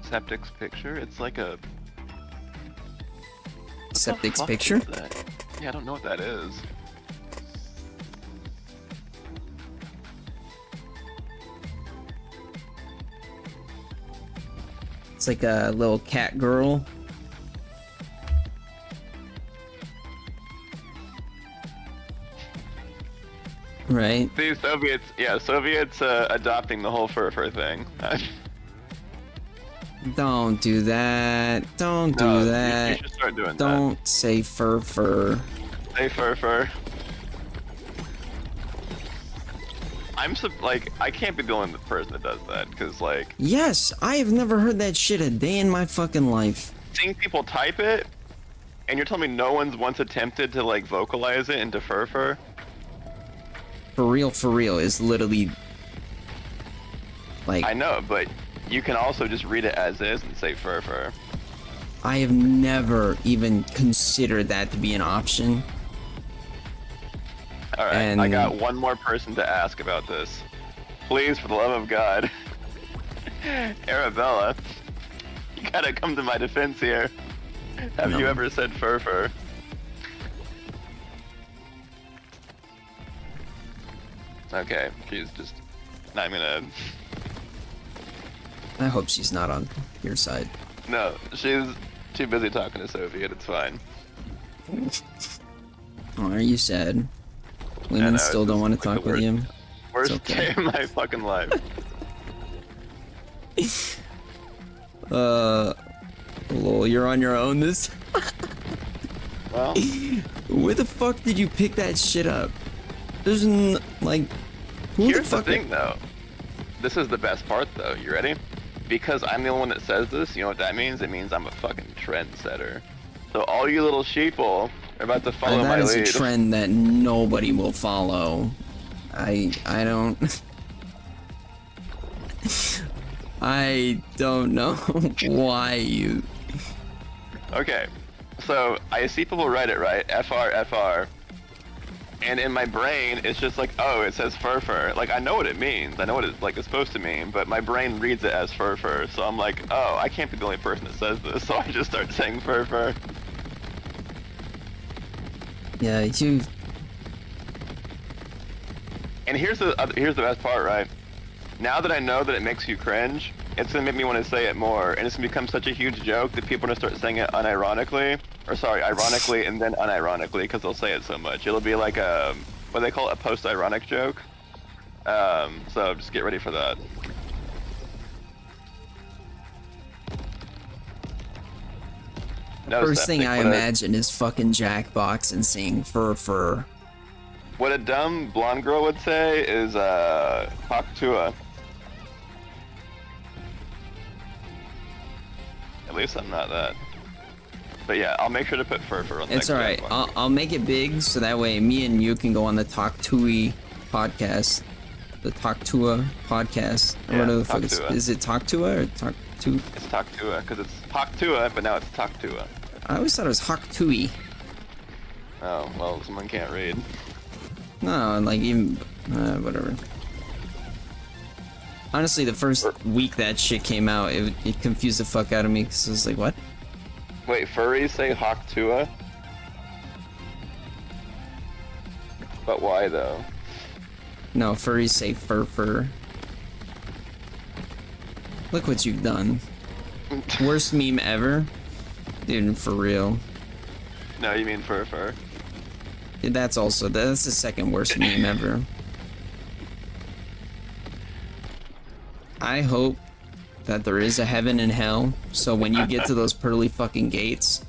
Septic's picture? It's like a... What the Septic's fuck picture? is that? Yeah, I don't know what that is. It's like a little cat girl. Right? See, Soviets, yeah, Soviets adopting the whole fur thing. Don't do that. Don't do No, you that. should start doing Don't say fur. that. Say fur. Like, I can't be the only person that does that, because, like, Yes, I have never heard that shit a day in my fucking life. seeing people type it, and you're telling me no one's once attempted to, like, vocalize it into fur. For real, is literally like I know, but you can also just read it as is and say fur. I have never even considered that to be an option. Alright, I And- got one more person to ask about this. Please, for the love of God. Arabella, you gotta come to my defense here. Have No. you ever said fur? Okay, she's just not gonna... I hope she's not on your side. No, she's too busy talking to Soviet, it's fine. Oh, are you sad? I Women know, still it's don't just want to like talk the with you. Worst okay. day of my fucking life. Lol, you're on your own this. Well, Where the fuck did you pick that shit up? There's like, who here's the fuck? thing though. This is the best part though, you ready? Because I'm the only one that says this, you know what that means? It means I'm a fucking trendsetter. So all you little sheeple are about to follow That my is lead. a trend that nobody will follow. I don't. I don't know why you. Okay, so I see people write it right, FR, and in my brain it's just like, oh, it says fur. Like I know what it means, I know what it's supposed to mean, but my brain reads it as fur. So I'm like, oh, I can't be the only person that says this, so I just start saying fur. Yeah, you. And here's the best part, right? Now that I know that it makes you cringe, it's gonna make me want to say it more, and it's gonna become such a huge joke that people are gonna start saying it ironically, and then unironically, because they'll say it so much. It'll be like a, what do they call it, a post-ironic joke. So just get ready for that. No First thing septic. I imagine is fucking Jackbox and saying fur. What a dumb blonde girl would say is, Paktua. At least I'm not that. But yeah, I'll make sure to put fur on the It's next alright. one. I'll make it big so that way me and you can go on the Talk Tui podcast. The Talk Tua podcast. Or Yeah, whatever the fuck Talk Tua. is it Talk Tua or Talk Tu. It's Taktua, because it's Haktua, but now it's Taktua. I always thought it was Haktui. Oh, well, someone can't read. No, like even whatever. Honestly, the first week that shit came out, it confused the fuck out of me because it was like, what? Wait, furries say Haktua? But why though? No, furries say fur. Look what you've done. Worst meme ever? Dude, for real. No, you mean fur. That's the second worst meme ever. I hope that there is a heaven and hell, so when you get to those pearly fucking gates,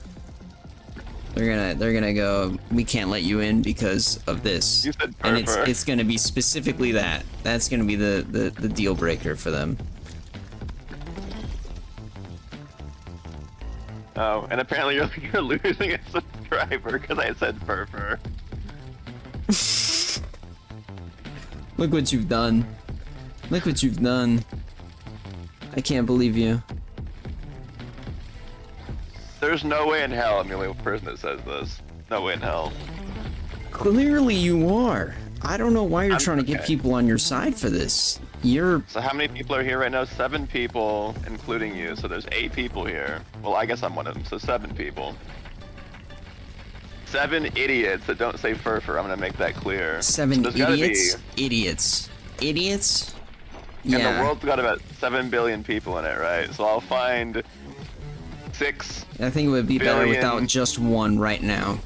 they're gonna go, we can't let you in because of this. You said and fur. it's gonna be specifically that. That's gonna be the deal breaker for them. Oh, and apparently you're losing a subscriber because I said fur. Look what you've done. Look what you've done. I can't believe you. There's no way in hell I'm the only person that says this. No way in hell. Clearly you are. I don't know why you're I'm trying to get okay. people on your side for this. You're... So how many people are here right now? 7 people, including you. So there's 8 people here. Well, I guess I'm one of them, so 7 people. 7 idiots that don't say fur. I'm gonna make that clear. 7 There's gotta idiots? be- Idiots. Idiots? And the Yeah. world's got about 7 billion people in it, right? So I'll find 6 I think it would be better billion- without just one right now.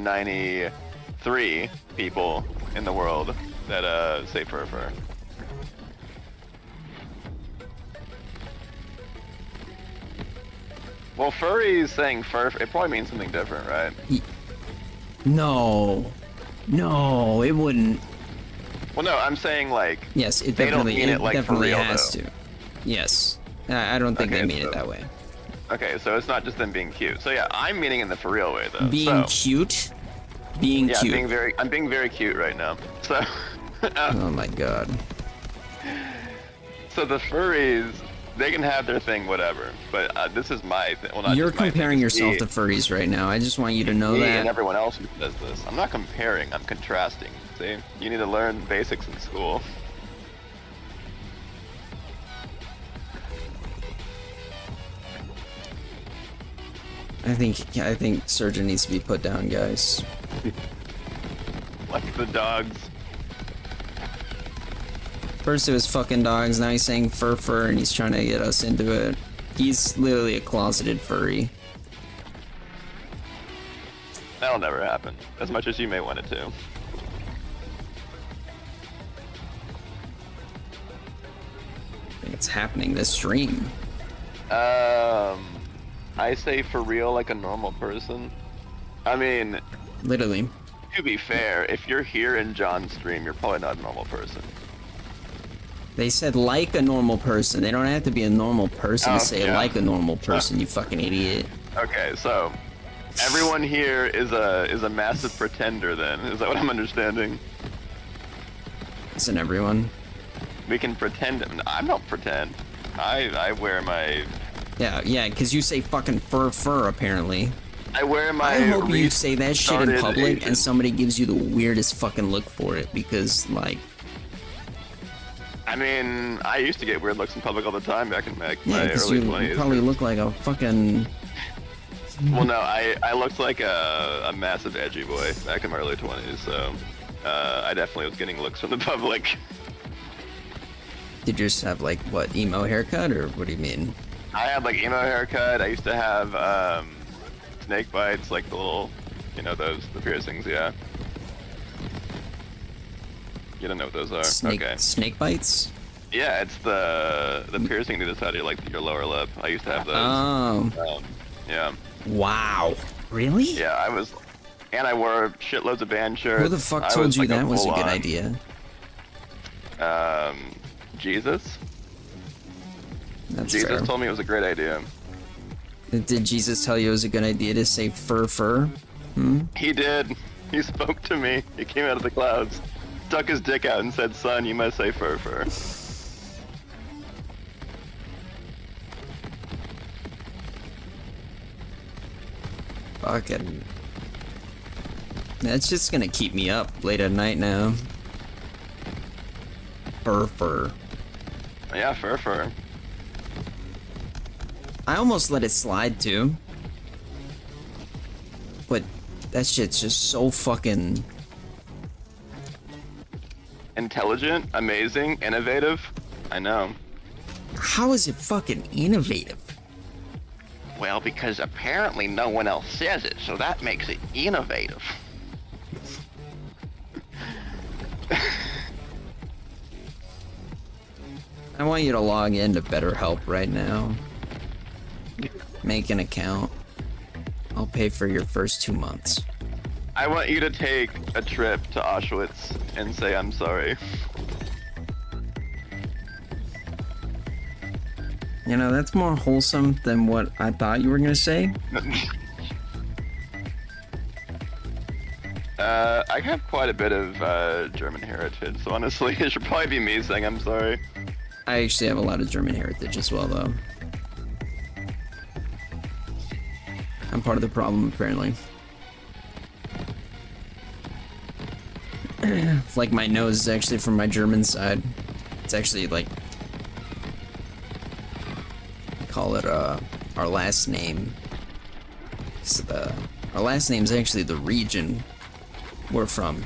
999,999,993 people in the world that say fur. Well, furries saying fur, it probably means something different, right? No. No, it wouldn't. Well, no, I'm saying like, Yes, it They don't definitely, mean it, like, for definitely real, has though. to. Yes. I don't think Okay, they mean so- it that way. okay, so it's not just them being cute. So yeah, I'm meaning in the for real way though. Being so, cute? Being yeah, cute. I'm being very cute right now. So, Oh my god. so the furries, they can have their thing, whatever. But this is my thing. Well, not You're just my thing, comparing it's yourself me- to furries right now. I just want you to know me that. and everyone else who does this. I'm not comparing. I'm contrasting. See, you need to learn basics in school. I think Surgeon needs to be put down, guys. Like the dogs. First it was fucking dogs, now he's saying fur, and he's trying to get us into it. He's literally a closeted furry. That'll never happen. As much as you may want it to. I think it's happening this stream. I say for real like a normal person. I mean, Literally. to be fair, if you're here in John's stream, you're probably not a normal person. They said like a normal person. They don't have to be a normal person Oh, to say yeah. like a normal person, you fucking idiot. Okay, so everyone here is a massive pretender then. Is that what I'm understanding? Isn't everyone? We can pretend. I don't pretend. I wear my Yeah, because you say fucking fur apparently. I wear my I hope you say that shit in restarted public and agent. somebody gives you the weirdest fucking look for it because, like, I mean, I used to get weird looks in public all the time back in my yeah, because early you 20s. probably look like a fucking. Well, no, I looked like a massive edgy boy back in my early 20s, so I definitely was getting looks from the public. Did you just have, like, what, emo haircut, or what do you mean? I had like emo haircut. I used to have snake bites, like the little, you know, the piercings. Yeah. You don't know what those are. Okay. Snake bites? Yeah, it's the piercing that is out of like your lower lip. I used to have those. Oh, Yeah. wow. Really? Yeah, I was, and I wore shitloads of band shirts. Who the fuck I told was, you like, that was a good full-on, idea? Jesus. That's Jesus fair. told me it was a great idea. Did Jesus tell you it was a good idea to say fur? Hmm? He did. He spoke to me. He came out of the clouds. stuck his dick out and said, "Son, you must say fur fur." Fucking. That's just gonna keep me up late at night now. Fur. Yeah, fur fur. I almost let it slide too. But that shit's just so fucking. Intelligent, amazing, innovative. I know. How is it fucking innovative? Well, because apparently no one else says it, so that makes it innovative. I want you to log into BetterHelp right now. Make an account. I'll pay for your first 2 months. I want you to take a trip to Auschwitz and say I'm sorry. You know, that's more wholesome than what I thought you were gonna say. I have quite a bit of German heritage, so honestly, it should probably be me saying I'm sorry. I actually have a lot of German heritage as well, though. I'm part of the problem, apparently. Like, my nose is actually from my German side. It's actually, like... Call it, our last name. So our last name's actually the region we're from.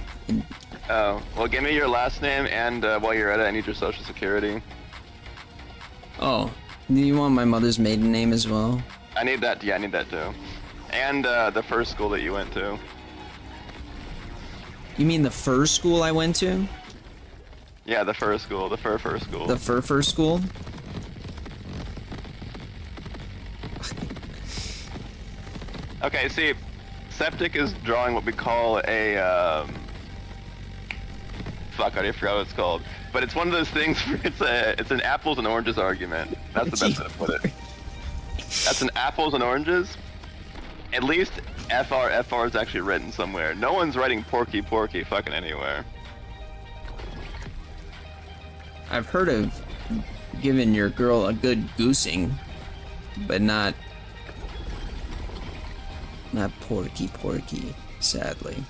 Oh, well, give me your last name, and while you're at it, I need your social security. Oh, do you want my mother's maiden name as well? I need that. Yeah, I need that too. And the first school that you went to. You mean the fur school I went to? Yeah, the first school, the fur school. The fur school? Okay, see, Septic is drawing what we call a fuck, I already forgot what it's called. But it's one of those things where it's an apples and oranges argument. That's the best way to put it. That's an apples and oranges. At least FR is actually written somewhere. No one's writing porky fucking anywhere. I've heard of giving your girl a good goosing, but not porky, sadly.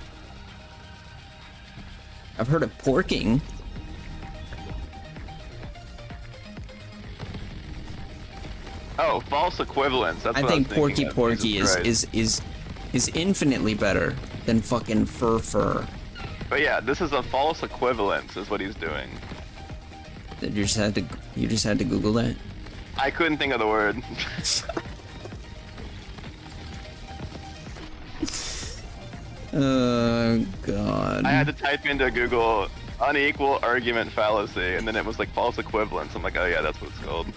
I've heard of porking. Oh, false equivalence. That's I what think I was thinking porky of. Jesus Christ. is infinitely better than fucking fur. But yeah, this is a false equivalence, is what he's doing. You just had to Google that. I couldn't think of the word. Oh god. I had to type into Google unequal argument fallacy, and then it was like false equivalence. I'm like, oh yeah, that's what it's called.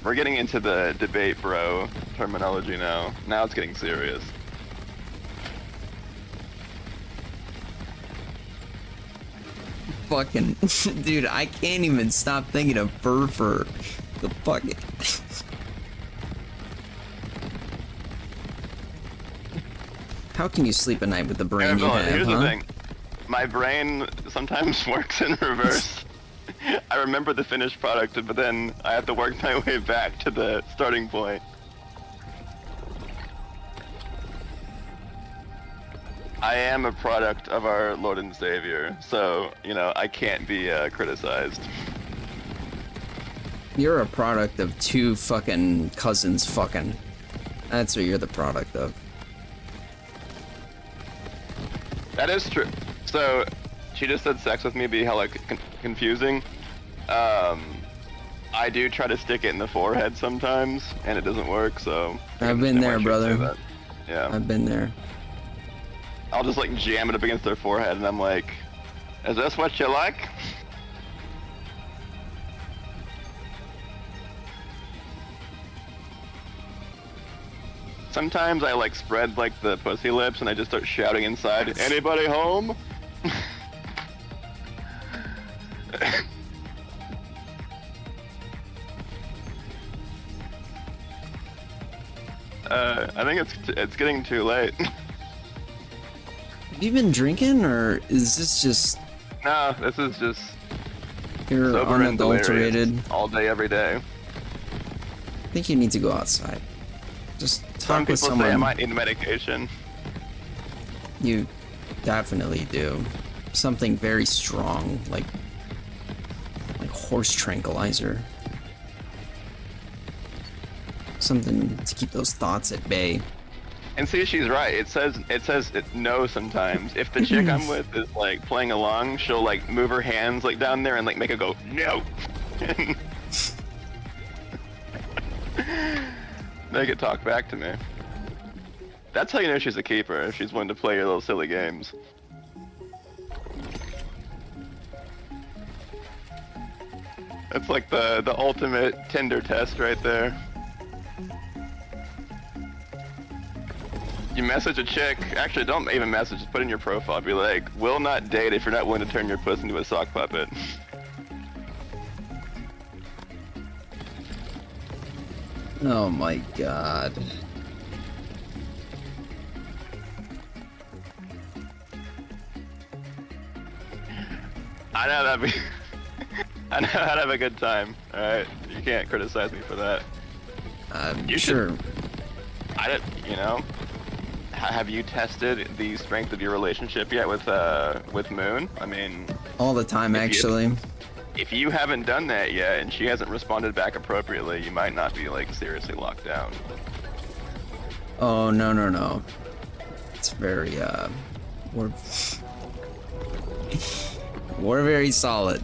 We're getting into the debate bro terminology now. Now it's getting serious. Fucking dude, I can't even stop thinking of fur. The fucking How can you sleep at night with the brain you have, Here's huh? the thing. My brain sometimes works in reverse. I remember the finished product, but then I have to work my way back to the starting point. I am a product of our Lord and Savior, so, you know, I can't be criticized. You're a product of two fucking cousins fucking. That's what you're the product of. That is true. So, she just said sex with me be hella confusing. I do try to stick it in the forehead sometimes, and it doesn't work, so... I've been there, brother. Yeah. I've been there. I'll just, like, jam it up against their forehead, and I'm like, is this what you like? Sometimes I, like, spread, like, the pussy lips, and I just start shouting inside, anybody home? I think it's getting too late. Have you been drinking, or is this just No, this is just you're sober and delirious unadulterated? all day, every day. I think you need to go outside. Just Some talk with people say I someone. might need medication. You definitely do. Something very strong, like horse tranquilizer. Something to keep those thoughts at bay. And see, she's right. It says no sometimes. If the chick I'm with is like playing along, she'll like move her hands like down there and like make it go no. Make it talk back to me. That's how you know she's a keeper, if she's willing to play your little silly games. That's like the ultimate Tinder test right there. You message a chick, actually don't even message, just put in your profile, be like, will not date if you're not willing to turn your puss into a sock puppet. Oh my god. I know that'd be, I know I'd have a good time, alright? You can't criticize me for that. You Sure. I don't, you know, have you tested the strength of your relationship yet with Moon? I mean, All the time, If you- actually. if you haven't done that yet and she hasn't responded back appropriately, you might not be like seriously locked down. Oh, no, no, no. It's very, we're... we're very solid.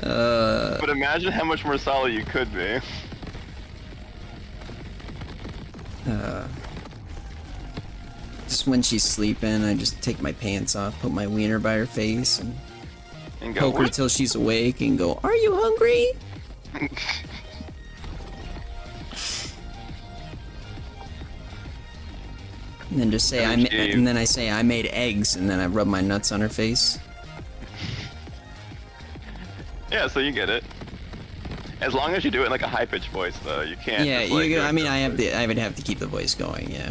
But imagine how much more solid you could be. Just when she's sleeping, I just take my pants off, put my wiener by her face, and And go, poke her "What?" till she's awake, and go, "Are you hungry?" And then just say, and then I say, "I made eggs," and then I rub my nuts on her face. Yeah, so you get it. As long as you do it in like a high-pitched voice, though, you can't. Yeah, just, like, you, do I it mean, naturally. I would have to keep the voice going. Yeah,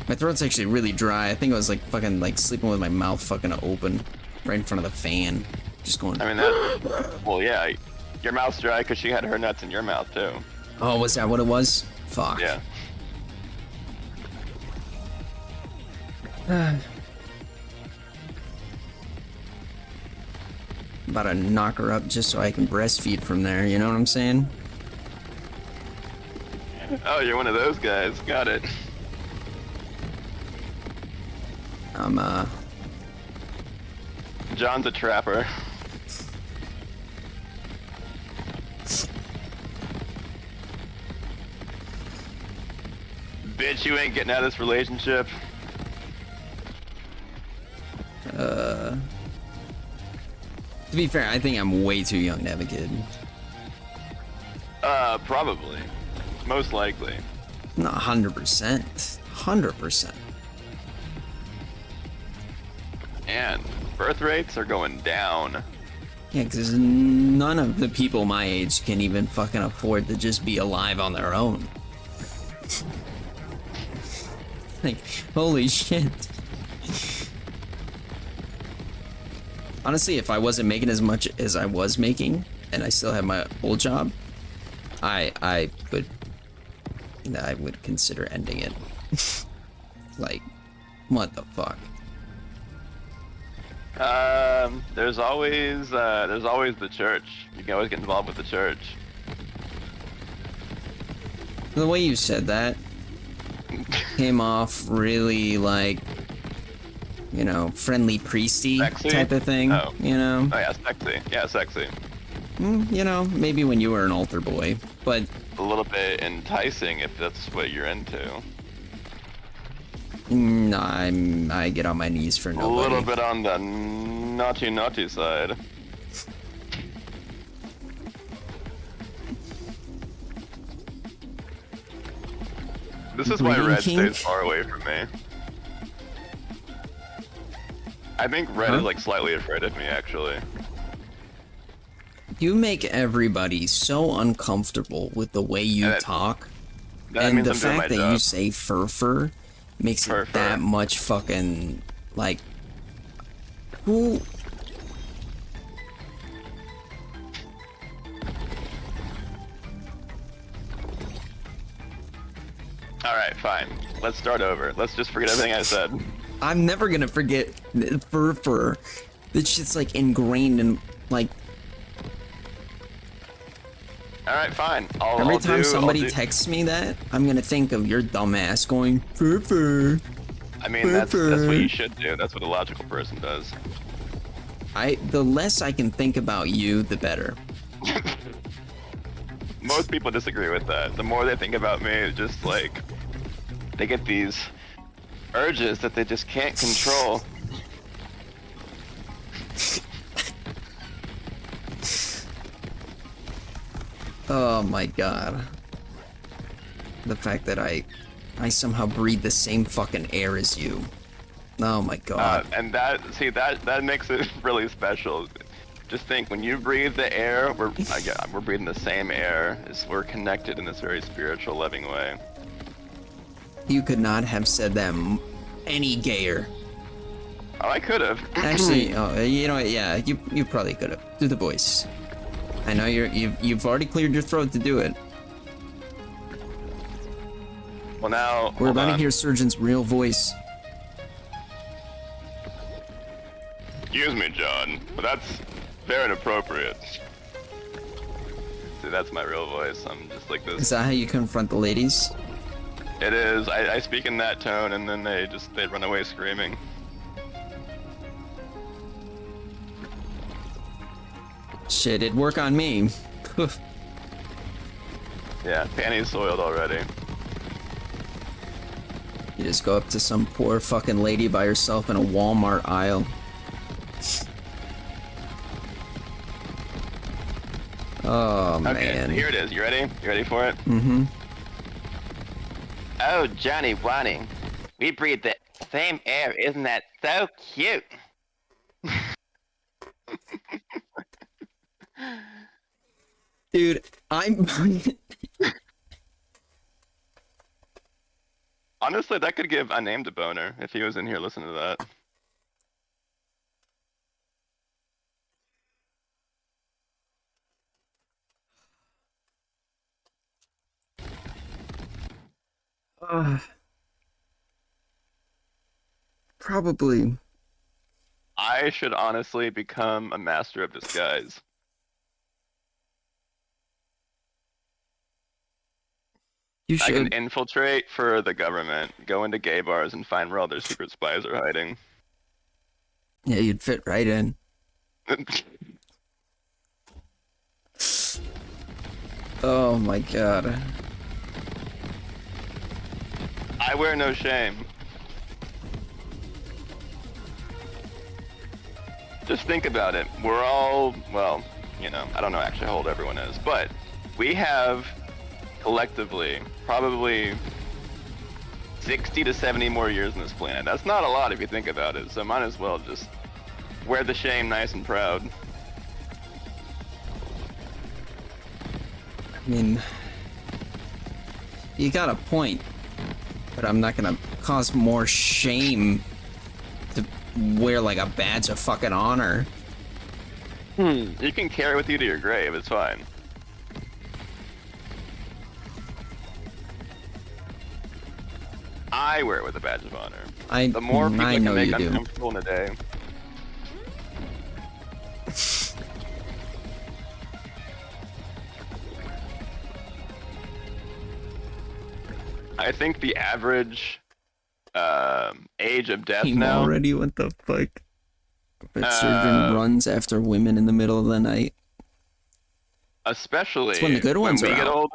my throat's actually really dry. I think I was like fucking like sleeping with my mouth fucking open, right in front of the fan, just going. I mean that. Well, yeah, your mouth's dry because she had her nuts in your mouth too. Oh, was that what it was? Fuck. Yeah. About to knock her up just so I can breastfeed from there. You know what I'm saying? Oh, you're one of those guys. Got it. I'm John's a trapper. Bitch, you ain't getting out of this relationship. To be fair, I think I'm way too young to have a kid. Probably. Most likely. Not 100%. 100%. And birth rates are going down. Yeah, because none of the people my age can even fucking afford to just be alive on their own. Like, holy shit. Honestly, if I wasn't making as much as I was making, and I still have my old job, I would consider ending it. Like, what the fuck? There's always the church. You can always get involved with the church. The way you said that came off really like, you know, friendly priesty Sexy? type of thing. Oh. You know, Oh yeah, sexy. Yeah, sexy. You know, maybe when you were an altar boy, but A little bit enticing if that's what you're into. I get on my knees for A nobody. little bit on the naughty side. This is why Breeding Red kink? stays far away from me. I think Red Huh? is like slightly afraid of me, actually. You make everybody so uncomfortable with the way you And talk, That and means the I'm doing my fact that job. you say fur makes Fur. it that much fucking like. Who? All right, fine. Let's start over. Let's just forget everything I said. I'm never gonna forget fur. That shit's like ingrained in like. All right, fine. Every time I'll somebody do- texts me that, I'm gonna think of your dumbass going fur. I mean, that's what you should do. That's what a logical person does. The less I can think about you, the better. Most people disagree with that. The more they think about me, it's just like they get these urges that they just can't control. Oh my god. The fact that I somehow breathe the same fucking air as you. Oh my god. And that makes it really special. Just think, when you breathe the air, we're breathing the same air. We're connected in this very spiritual, loving way. You could not have said that any gayer. Oh, I could have. Actually, you know what? Yeah, you probably could have. Do the voice. I know you've already cleared your throat to do it. Well, now We're hold about to on. hear Surgeon's real voice. Excuse me, John, but that's very inappropriate. See, that's my real voice. I'm just like Is this. that how you confront the ladies? It is. I speak in that tone, and then they run away screaming. Shit, it'd work on me. Yeah, panties soiled already. You just go up to some poor fucking lady by herself in a Walmart aisle. Oh, Okay, man. here it is. You ready? You ready for it? Mm-hmm. Oh, Johnny Wanny, we breathe the same air. Isn't that so cute? Dude, I'm... Honestly, that could give Unnamed a boner if he was in here listening to that. Probably. I should honestly become a master of disguise. You I can should. infiltrate for the government, go into gay bars, and find where all their secret spies are hiding. Yeah, you'd fit right in. Oh my god. I wear no shame. Just think about it. We're all, well, you know, I don't know actually how old everyone is, but we have collectively probably 60 to 70 more years on this planet. That's not a lot if you think about it, so might as well just wear the shame nice and proud. I mean, you got a point, but I'm not gonna cause more shame to wear like a badge of fucking honor. You can carry it with you to your grave, it's fine. I wear it with a badge of honor. The more people I I can know make you do. uncomfortable in a day. I think the average age of death Team now. already, what the fuck? But Surgeon runs after women in the middle of the night. Especially It's when the good ones we are get out. old.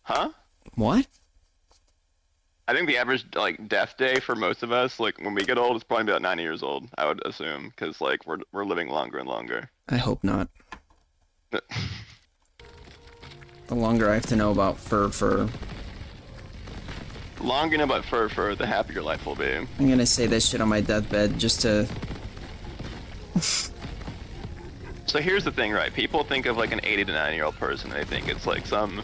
Huh? What? I think the average like death day for most of us, like when we get old, is probably about 90 years old. I would assume, because like we're living longer and longer. I hope not. The longer I have to know about fur. Long enough about fur, the happier life will be. I'm gonna say that shit on my deathbed just to So here's the thing, right? People think of like an 80 to 90-year-old person, and they think it's like some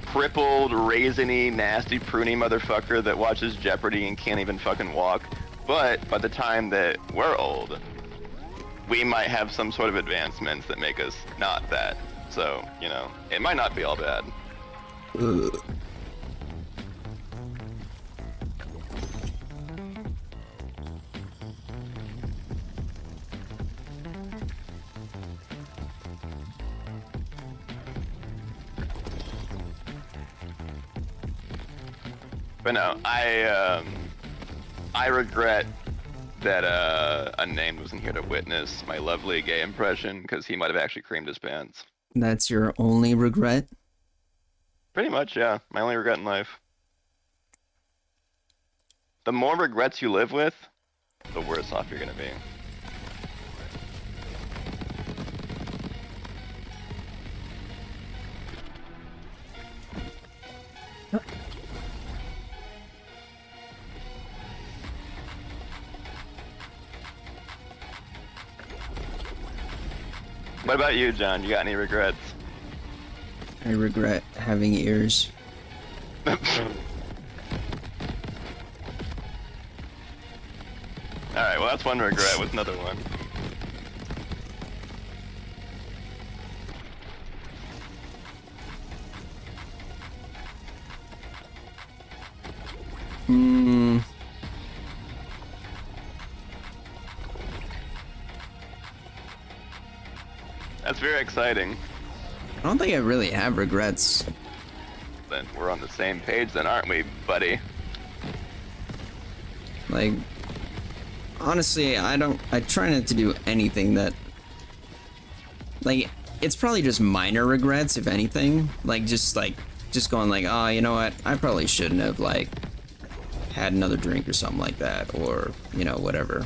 crippled, raisiny, nasty, pruny motherfucker that watches Jeopardy and can't even fucking walk. But by the time that we're old, we might have some sort of advancements that make us not that. So, you know, it might not be all bad. Ugh. But no, I regret that Unnamed wasn't here to witness my lovely gay impression, because he might have actually creamed his pants. That's your only regret? Pretty much, yeah. My only regret in life. The more regrets you live with, the worse off you're gonna be. What about you, John? You got any regrets? I regret having ears. Alright, well that's one regret with another one. Hmm. That's very exciting. I don't think I really have regrets. Then we're on the same page then, aren't we, buddy? Like, honestly, I try not to do anything that, like, it's probably just minor regrets, if anything. Like, just going like, oh, you know what, I probably shouldn't have, like, had another drink or something like that, or, you know, whatever.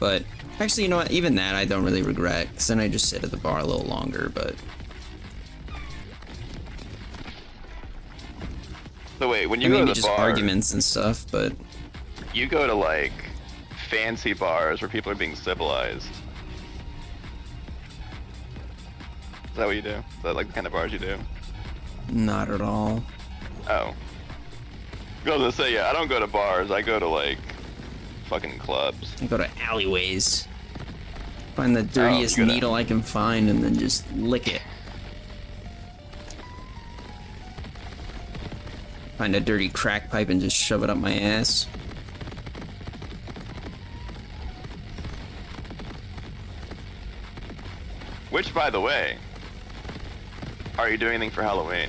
But, actually, you know what, even that I don't really regret, because then I just sit at the bar a little longer, but... So wait, when you I mean, go to the just bar, arguments and stuff, but... you go to like fancy bars where people are being civilized. Is that what you do? Is that like the kind of bars you do? Not at all. Oh. I was gonna say, yeah, I don't go to bars, I go to like fucking clubs. I go to alleyways. Find the dirtiest you gotta- needle I can find and then just lick it. Find a dirty crack pipe and just shove it up my ass. Which, by the way, are you doing anything for Halloween?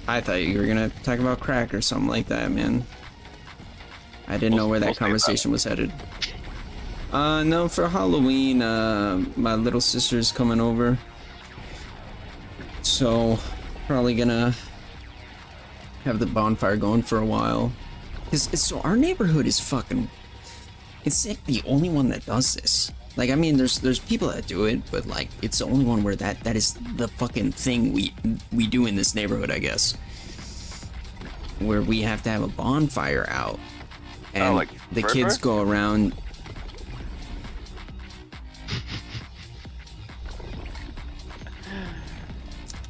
I thought you were gonna talk about crack or something like that, man. I didn't know where we'll that save that. conversation was headed. No, for Halloween, my little sister's coming over. So, probably gonna have the bonfire going for a while. So our neighborhood is fucking... It's like the only one that does this. Like, I mean, there's people that do it, but like, it's the only one where that is the fucking thing we do in this neighborhood, I guess. Where we have to have a bonfire out. And like the Fur kids Fur? go around...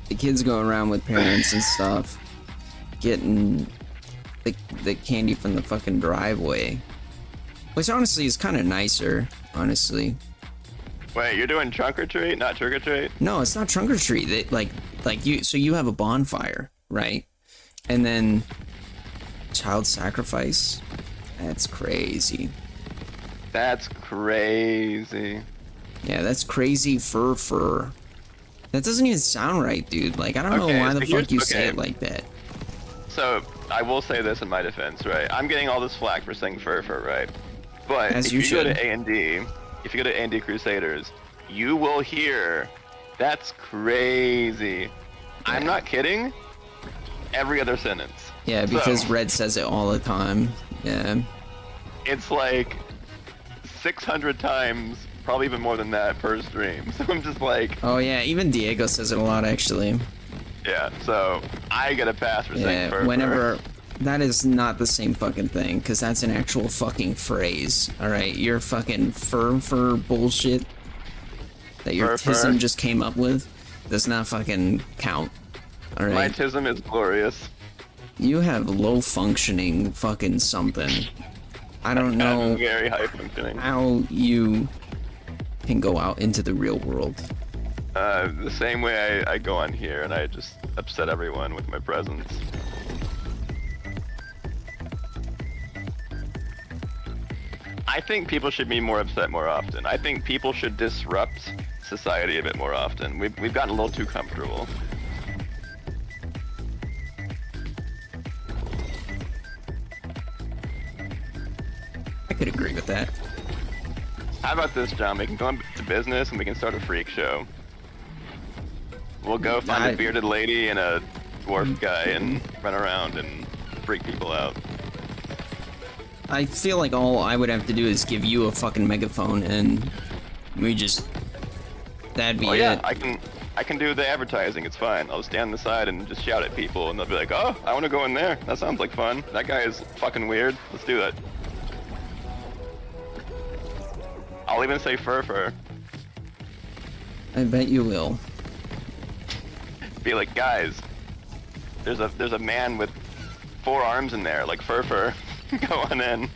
The kids go around with parents and stuff, getting the candy from the fucking driveway. Which honestly is kind of nicer, honestly. Wait, you're doing trunk or treat, not trick or treat? No, it's not trunk or treat. They, like you have a bonfire, right? And then child sacrifice. That's crazy. That's crazy. Yeah, that's crazy fur. That doesn't even sound right, dude. Like, I don't know Okay, why so the here's- fuck you say okay. it like that. So, I will say this in my defense, right? I'm getting all this flack for saying fur, right? But As if you you go should. to A&D, if you go to A&D Crusaders, you will hear, that's crazy. I'm not kidding. Every other sentence. Yeah, because So, Red says it all the time. Yeah. it's like 600 times, probably even more than that per stream. So I'm just like, Oh yeah, even Diego says it a lot, actually. yeah, so I get a pass for saying Yeah, fur. whenever... That is not the same fucking thing, because that's an actual fucking phrase, alright? Your fucking fur bullshit. that your Fur. tism just came up with does not fucking count. All My right, tism is glorious. you have low functioning fucking something. I don't know I'm very high functioning. how you can go out into the real world. The same way I go on here and I just upset everyone with my presence. I think people should be more upset more often. I think people should disrupt society a bit more often. We've gotten a little too comfortable. I could agree with that. How about this, John? We can go into business and we can start a freak show. We'll go find I- a bearded lady and a dwarf guy and run around and freak people out. I feel like all I would have to do is give you a fucking megaphone and we just... That'd be Oh yeah, it. I can do the advertising. It's fine. I'll stand on the side and just shout at people, and they'll be like, "Oh, I want to go in there. That sounds like fun. That guy is fucking weird. Let's do it." I'll even say fur. I bet you will. Be like, guys, there's a man with 4 arms in there, like fur. Go on in.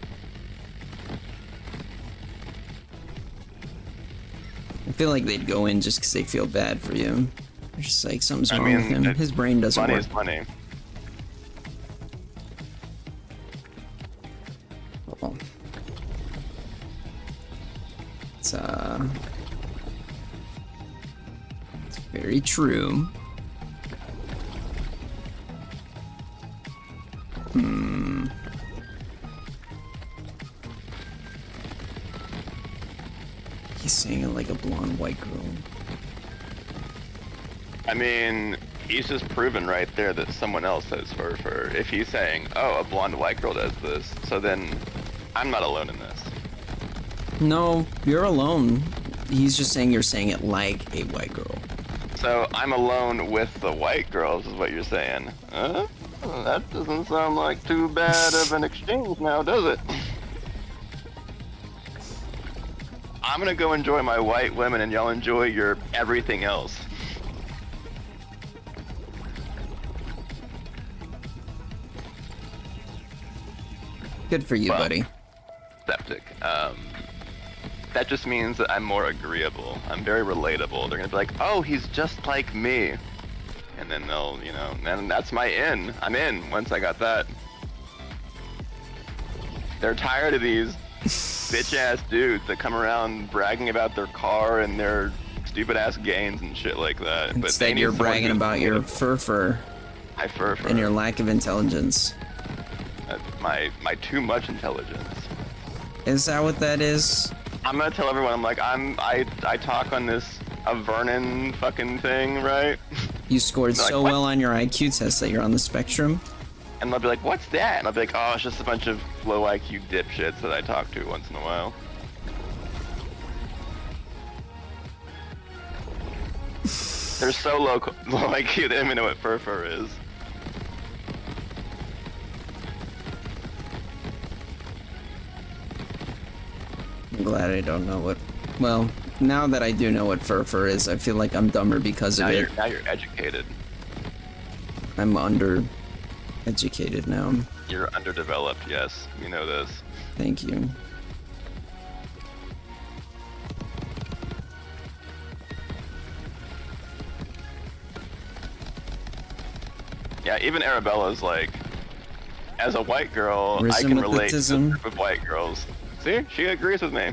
I feel like they'd go in just because they feel bad for you. They're just like, something's I wrong with mean, him. His brain doesn't Money work. is money. Oh. It's very true. He's saying it like a blonde white girl. I mean, he's just proven right there that someone else has fur. If he's saying, "Oh, a blonde white girl does this," so then I'm not alone in this. No, you're alone. He's just saying you're saying it like a white girl. So I'm alone with the white girls, is what you're saying? Huh? That doesn't sound like too bad of an exchange now, does it? I'm gonna go enjoy my white women and y'all enjoy your everything else. Good for you, Well, buddy. Septic. That just means that I'm more agreeable. I'm very relatable. They're gonna be like, "Oh, he's just like me," and then they'll, and that's my in. I'm in once I got that. They're tired of these bitch ass dudes that come around bragging about their car and their stupid ass gains and shit like that. But they Instead, need you're someone bragging who's- about your fur my fur and your lack of intelligence. my too much intelligence. Is that what that is? I'm gonna tell everyone I talk on this a Vernon fucking thing, right? You scored They're like, so "What?" well on your IQ test that you're on the spectrum. And they'll be like, "What's that?" And I'll be like, "Oh, it's just a bunch of low IQ dipshits that I talk to once in a while." They're so low IQ, they don't even know what fur is. I'm glad I don't know what. Well, now that I do know what fur is, I feel like I'm dumber because of it. Now you're educated. I'm educated now. You're underdeveloped, yes. You know this. Thank you. Yeah, even Arabella's like, as a white girl, I can relate to a group of white girls. See, she agrees with me.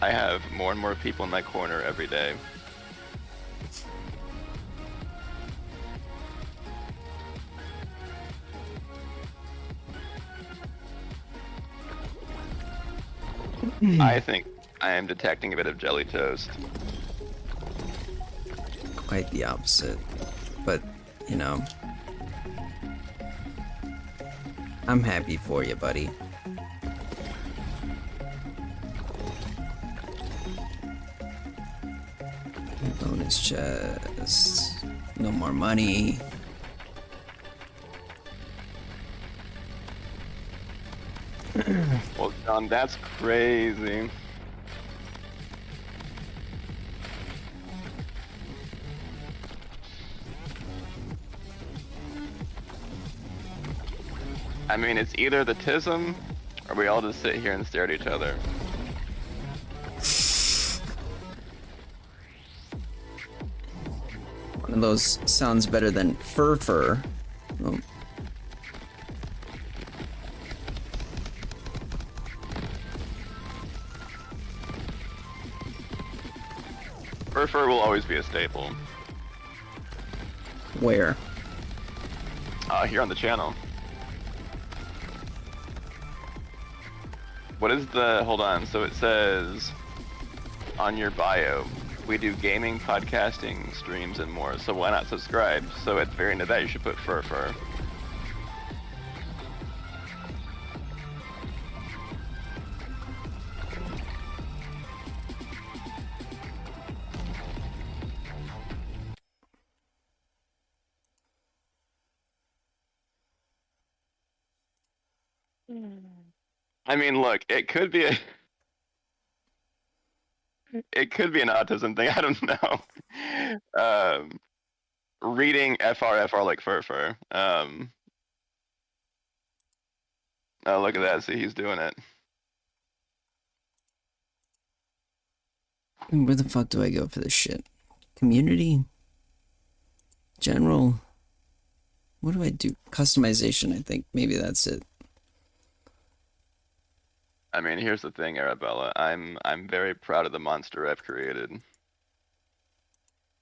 I have more and more people in my corner every day. I think I am detecting a bit of jelly toast. Quite the opposite. But, you know. I'm happy for you, buddy. Bonus chest. No more money. Well, John, that's crazy. I mean, it's either the TISM, or we all just sit here and stare at each other. One of those sounds better than fur. Oh. Fur will always be a staple. Where? Here on the channel. What is the, hold on, so it says on your bio, we do gaming, podcasting, streams, and more, so why not subscribe? So at the very end of that, you should put fur. I mean, look, it could be it could be an autism thing. I don't know. Reading FR like fur. Oh, look at that. See, he's doing it. Where the fuck do I go for this shit? Community? General? What do I do? Customization, I think. Maybe that's it. I mean, here's the thing, Arabella. I'm very proud of the monster I've created.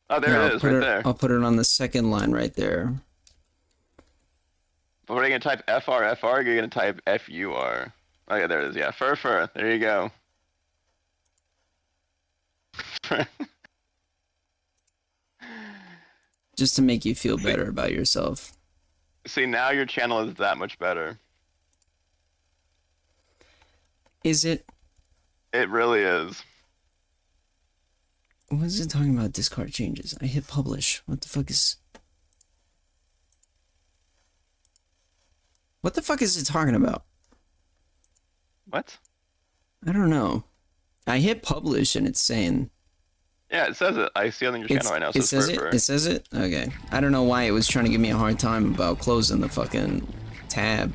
Oh, there it is, right there. I'll put it on the second line right there. But what are you gonna type FR? Or are you gonna type FUR? Oh yeah, there it is. Yeah, fur. There you go. Just to make you feel better about yourself. See, now your channel is that much better. Is it? It really is. What is it talking about? Discard changes. I hit publish. What the fuck is... What the fuck is it talking about? What? I don't know. I hit publish and it's saying... Yeah, it says it. I see it on your channel right now. It says it? It says it? Okay. I don't know why it was trying to give me a hard time about closing the fucking tab.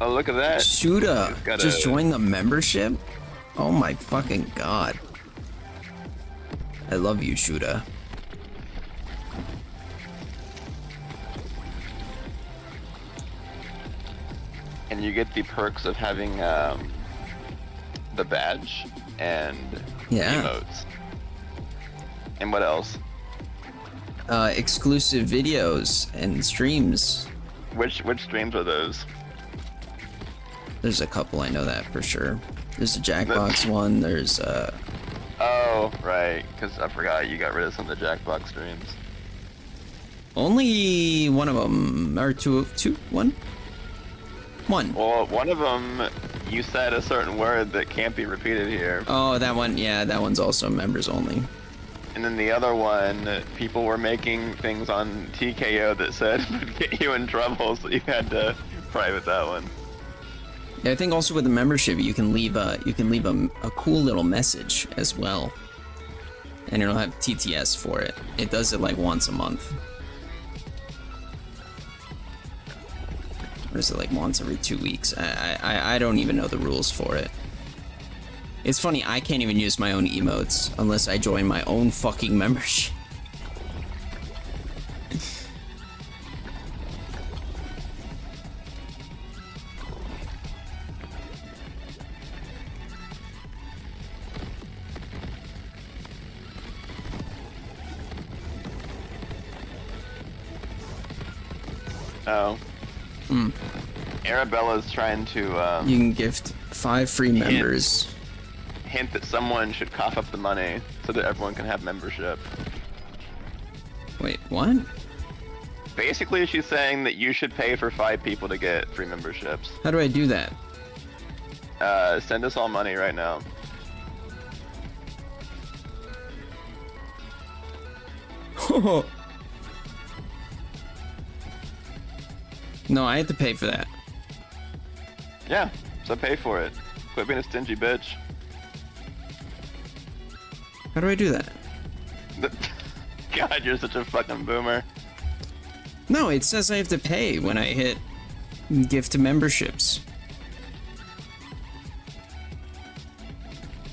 Oh, look at that. Shuda just joined the membership? Oh my fucking god. I love you, Shuda. And you get the perks of having the badge and emotes. And what else? Exclusive videos and streams. Which streams are those? There's a couple, I know that for sure. There's a Jackbox one, there's Oh, right, because I forgot you got rid of some of the Jackbox streams. only one of them, or one? One. Well, one of them, you said a certain word that can't be repeated here. Oh, that one, yeah, that one's also members only. And then the other one, people were making things on TKO that said would get you in trouble, so you had to private that one. Yeah, I think also with the membership, you can leave a cool little message as well, and it'll have TTS for it. It does it like once a month, or is it like once every 2 weeks? I don't even know the rules for it. It's funny, I can't even use my own emotes unless I join my own fucking membership. Oh. Arabella's trying to You can gift 5 free members. Hint that someone should cough up the money so that everyone can have membership. Wait, what? Basically, she's saying that you should pay for 5 people to get free memberships. How do I do that? Send us all money right now. No, I had to pay for that. Yeah, so pay for it. Quit being a stingy bitch. How do I do that? God, you're such a fucking boomer. No, it says I have to pay when I hit gift memberships.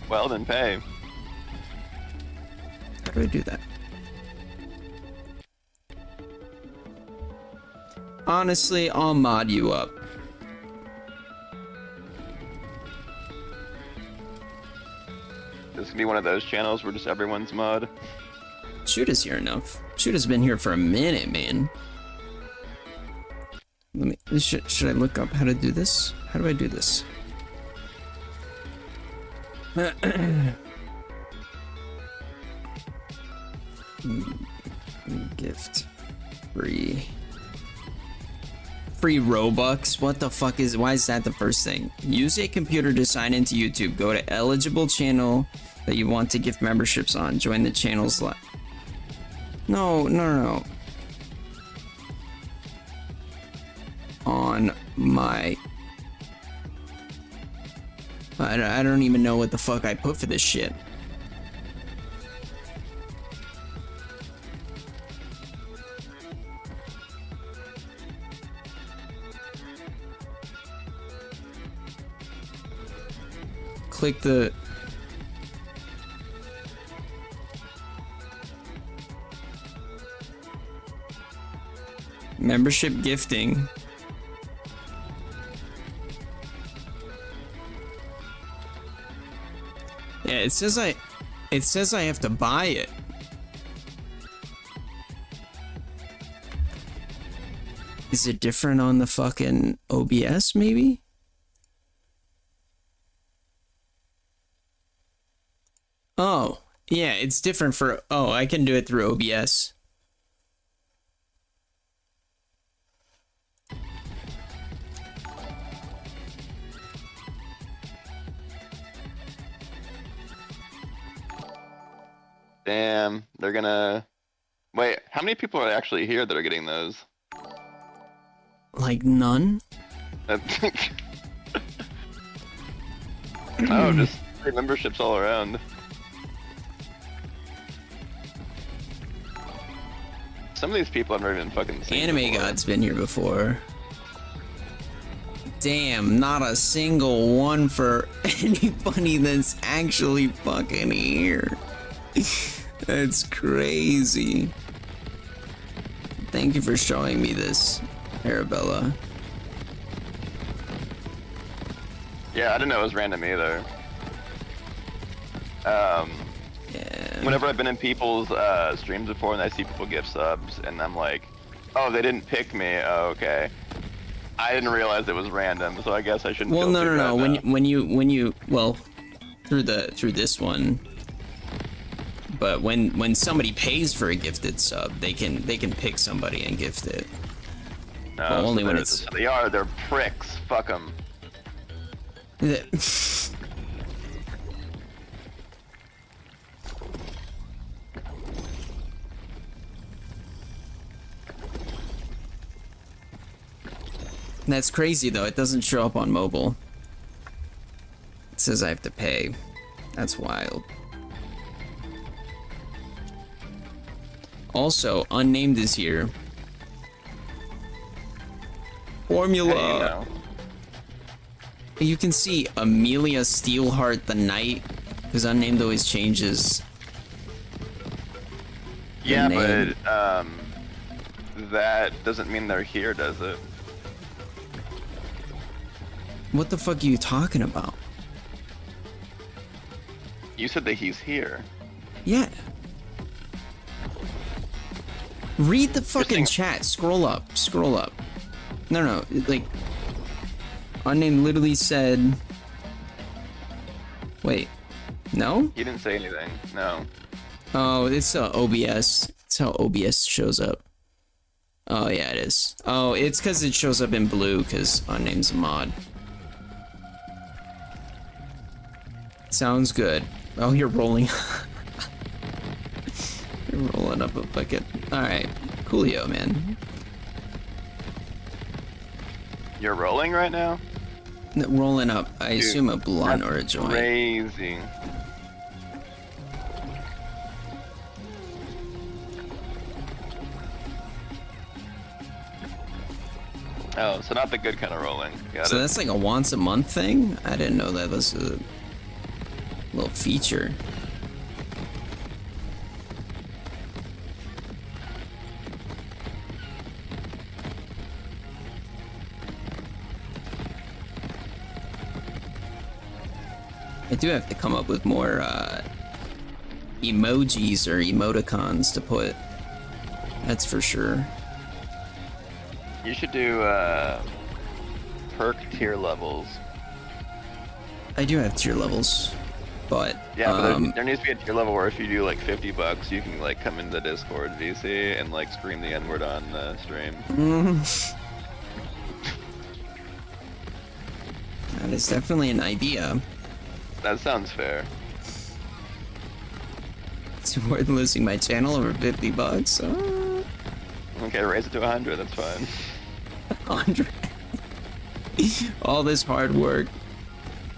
Well, then pay. How do I do that? Honestly, I'll mod you up. This could be one of those channels where just everyone's mod. Shoota's here enough. Shoota's been here for a minute, man. Let me. Should I look up how to do this? How do I do this? Gift free Robux. What the fuck is? Why is that the first thing? Use a computer to sign into YouTube. Go to eligible channel that you want to gift memberships on. Join the channel's live. No. On my. I don't even know what the fuck I put for this shit. Click the membership gifting. Yeah, it says I have to buy it. Is it different on the fucking OBS maybe? Oh, yeah, it's different for... Oh, I can do it through OBS. Damn, they're gonna... Wait, how many people are actually here that are getting those? Like none? Oh, just free memberships all around. Some of these people I've never even fucking seen Anime before. God's been here before. Damn, not a single one for anybody that's actually fucking here. That's crazy. Thank you for showing me this, Arabella. Yeah, I didn't know it was random either. Yeah. Whenever I've been in people's streams before and I see people give subs and I'm like, oh, they didn't pick me. Oh, okay. I didn't realize it was random, so I guess I shouldn't. Well, feel no. too bad now. When you well, through this one. But when somebody pays for a gifted sub, they can pick somebody and gift it. No, Well, only when they're pricks. Fuck them. That's crazy though. It doesn't show up on mobile. It says I have to pay. That's wild. Also, Unnamed is here. Formula. Hey, you know. You can see Amelia Steelheart the Knight, because Unnamed always changes. Yeah, name. but that doesn't mean they're here, does it? What the fuck are you talking about? You said that he's here. Yeah. Read the fucking saying- chat. Scroll up. No, like... Unnamed literally said... Wait. No? He didn't say anything. No. Oh, it's OBS. It's how OBS shows up. Oh, yeah, it is. Oh, it's because it shows up in blue, because Unnamed's a mod. Sounds good. Oh, you're rolling. You're rolling up a bucket. Alright. Coolio, man. You're rolling right now? Rolling up, I Dude, assume a blunt that's or a joint. Crazy. Oh, so not the good kind of rolling. Got So it. that's like a once a month thing? I didn't know that was a little feature. I do have to come up with more emojis or emoticons to put. That's for sure. You should do perk tier levels. I do have tier levels, but Yeah, but there needs to be a tier level where if you do like $50, you can like come into Discord VC and like scream the N-word on stream. that is definitely an idea. That sounds fair. It's worth losing my channel over $50. Okay, raise it to 100. That's fine. 100. All this hard work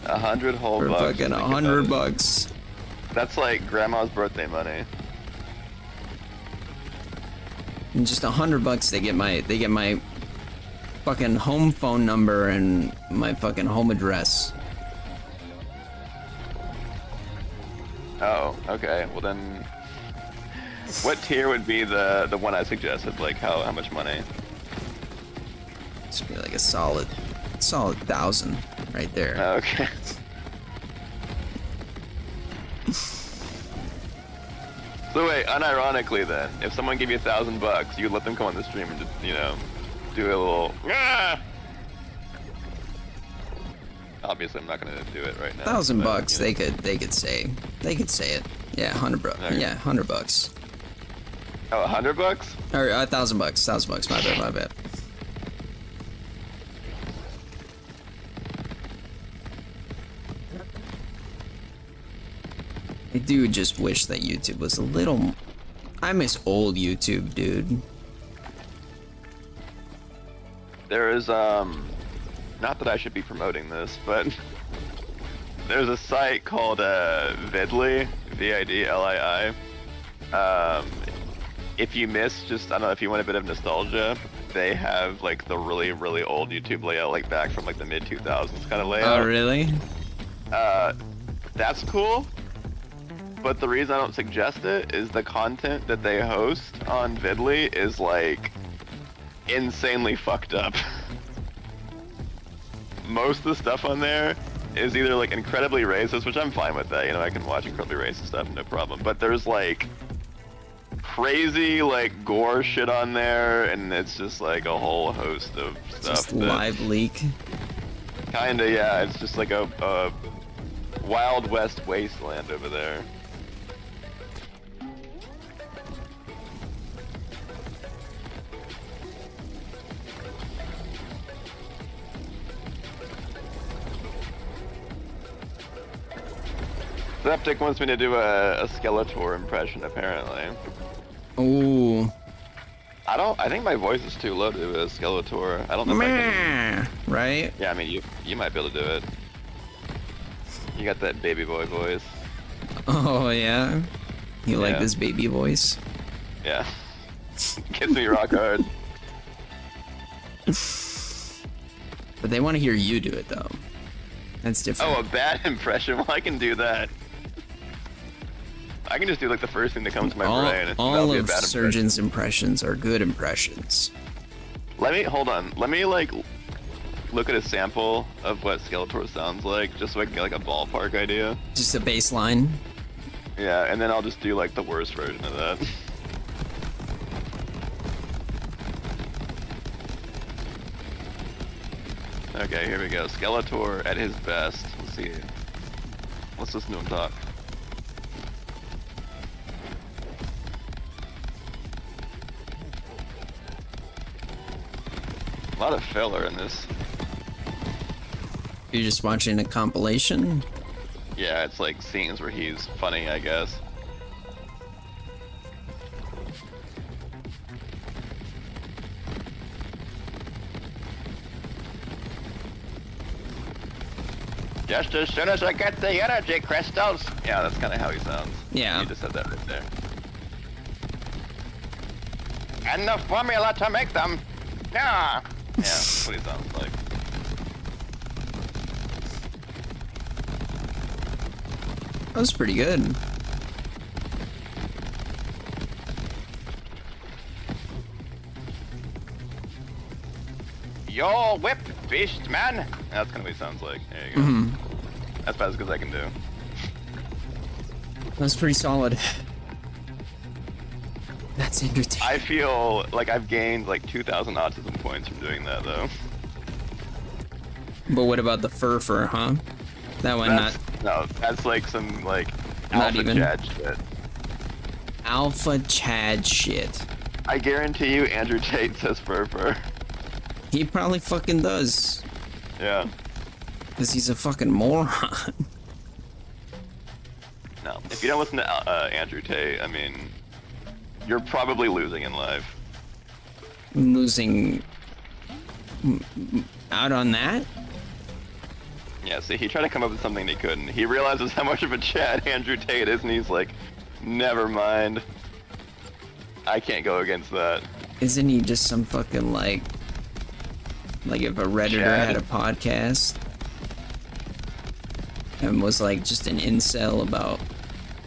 100 whole for bucks. fucking Think about it. $100. That's like grandma's birthday money. And just $100, they get my fucking home phone number and my fucking home address. Oh, okay. Well then, what tier would be the one I suggested? Like how much money? It's be like a solid 1,000 right there. Okay. So wait, unironically then, if someone gave you $1,000, you'd let them come on the stream and just, you know, do a little. Ah! Obviously, I'm not gonna do it right now. $1,000 but, bucks, you know. they could say it. Yeah, Okay. Yeah, $100. Oh, $100? Or $1,000. My bad. I do just wish that YouTube was a little. I miss old YouTube, dude. There is not that I should be promoting this, but there's a site called Vidly, Vidlii. If you miss, just I don't know if you want a bit of nostalgia, they have like the really really old YouTube layout, like back from like the mid 2000s kind of layout. Oh, really? That's cool. But the reason I don't suggest it is the content that they host on Vidly is like insanely fucked up. Most of the stuff on there is either like incredibly racist, which I'm fine with that, you know, I can watch incredibly racist stuff, no problem. But there's like crazy like gore shit on there, and it's just like a whole host of stuff. Just live leak. Kinda, yeah. It's just like a Wild West wasteland over there. Septic wants me to do a Skeletor impression, apparently. Ooh. I think my voice is too low to do a Skeletor. I don't know if I can. Meh, right? Yeah, I mean, you might be able to do it. You got that baby boy voice. Oh, yeah? You like Yeah. this baby voice? Yeah. Gets me rock hard. But they want to hear you do it, though. That's different. Oh, a bad impression? Well, I can do that. I can just do like the first thing that comes to my brain. and all that'll be a of bad Surgeon's impressions are good impressions. Hold on. Let me like look at a sample of what Skeletor sounds like, just so I can get like a ballpark idea. Just a baseline. Yeah, and then I'll just do like the worst version of that. Okay, here we go. Skeletor at his best. Let's see. Let's listen to him talk. A lot of filler in this. You're just watching a compilation? Yeah, it's like scenes where he's funny, I guess. Just as soon as I get the energy crystals. Yeah, that's kind of how he sounds. Yeah. You just said that right there. And the formula to make them. Yeah. Yeah, that's what he sounds like. That was pretty good. Your whip, beast man. That's kind of what he sounds like. There you go. That's about as good as I can do. That was pretty solid. That's entertaining. I feel like I've gained like 2,000 autism points from doing that, though. But what about the fur, huh? That one No, that's like some like Not alpha even. Chad shit. alpha Chad shit. I guarantee you, Andrew Tate says fur. He probably fucking does. Yeah. Because he's a fucking moron. No, if you don't listen to Andrew Tate, I mean, you're probably losing in life. Losing out on that? Yeah, see, he tried to come up with something he couldn't. He realizes how much of a Chad Andrew Tate is, and he's like, never mind. I can't go against that. Isn't he just some fucking like if a Redditor Chad. had a podcast and was like just an incel about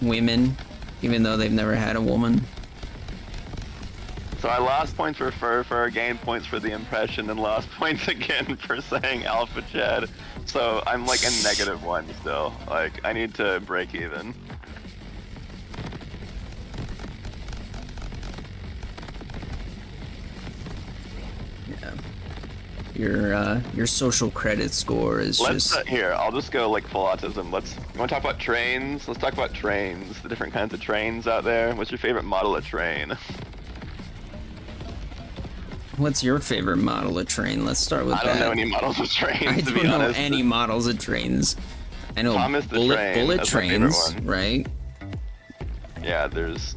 women, even though they've never had a woman? So I lost points for fur, gained points for the impression, and lost points again for saying alpha Chad. So I'm like a -1 still. Like, I need to break even. Yeah. Your social credit score is Let's just here. I'll just go like full autism. You want to talk about trains? Let's talk about trains. The different kinds of trains out there. What's your favorite model of train? What's your favorite model of train? Let's start with I that. don't know any models of trains. I to don't be know honest. any models of trains. I know Thomas the bullet Train, that's my favorite trains, one. right? Yeah, there's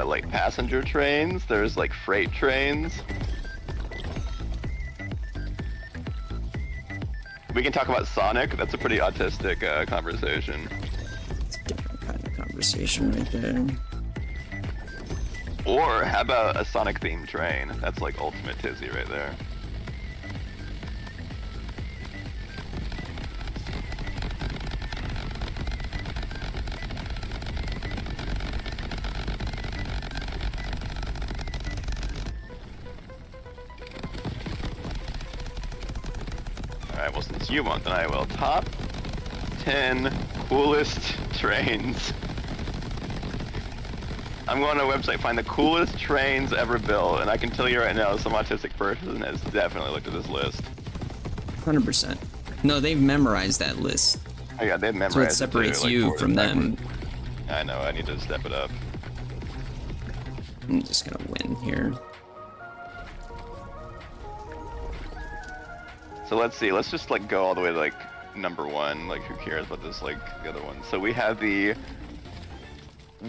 like passenger trains. There's like freight trains. We can talk about Sonic. That's a pretty autistic conversation. It's a different kind of conversation right there. Or how about a Sonic themed train? That's like ultimate tizzy right there. Alright, well since you want, then I will. Top 10 coolest trains. I'm going to a website, find the coolest trains ever built, and I can tell you right now, some autistic person has definitely looked at this list. 100%. No, they've memorized that list. Oh yeah, they've memorized So it it too, separates like, you forward from and them. backward. I know, I need to step it up. I'm just gonna win here. So let's see, let's just like go all the way to like #1, like who cares about this, like the other one. So we have the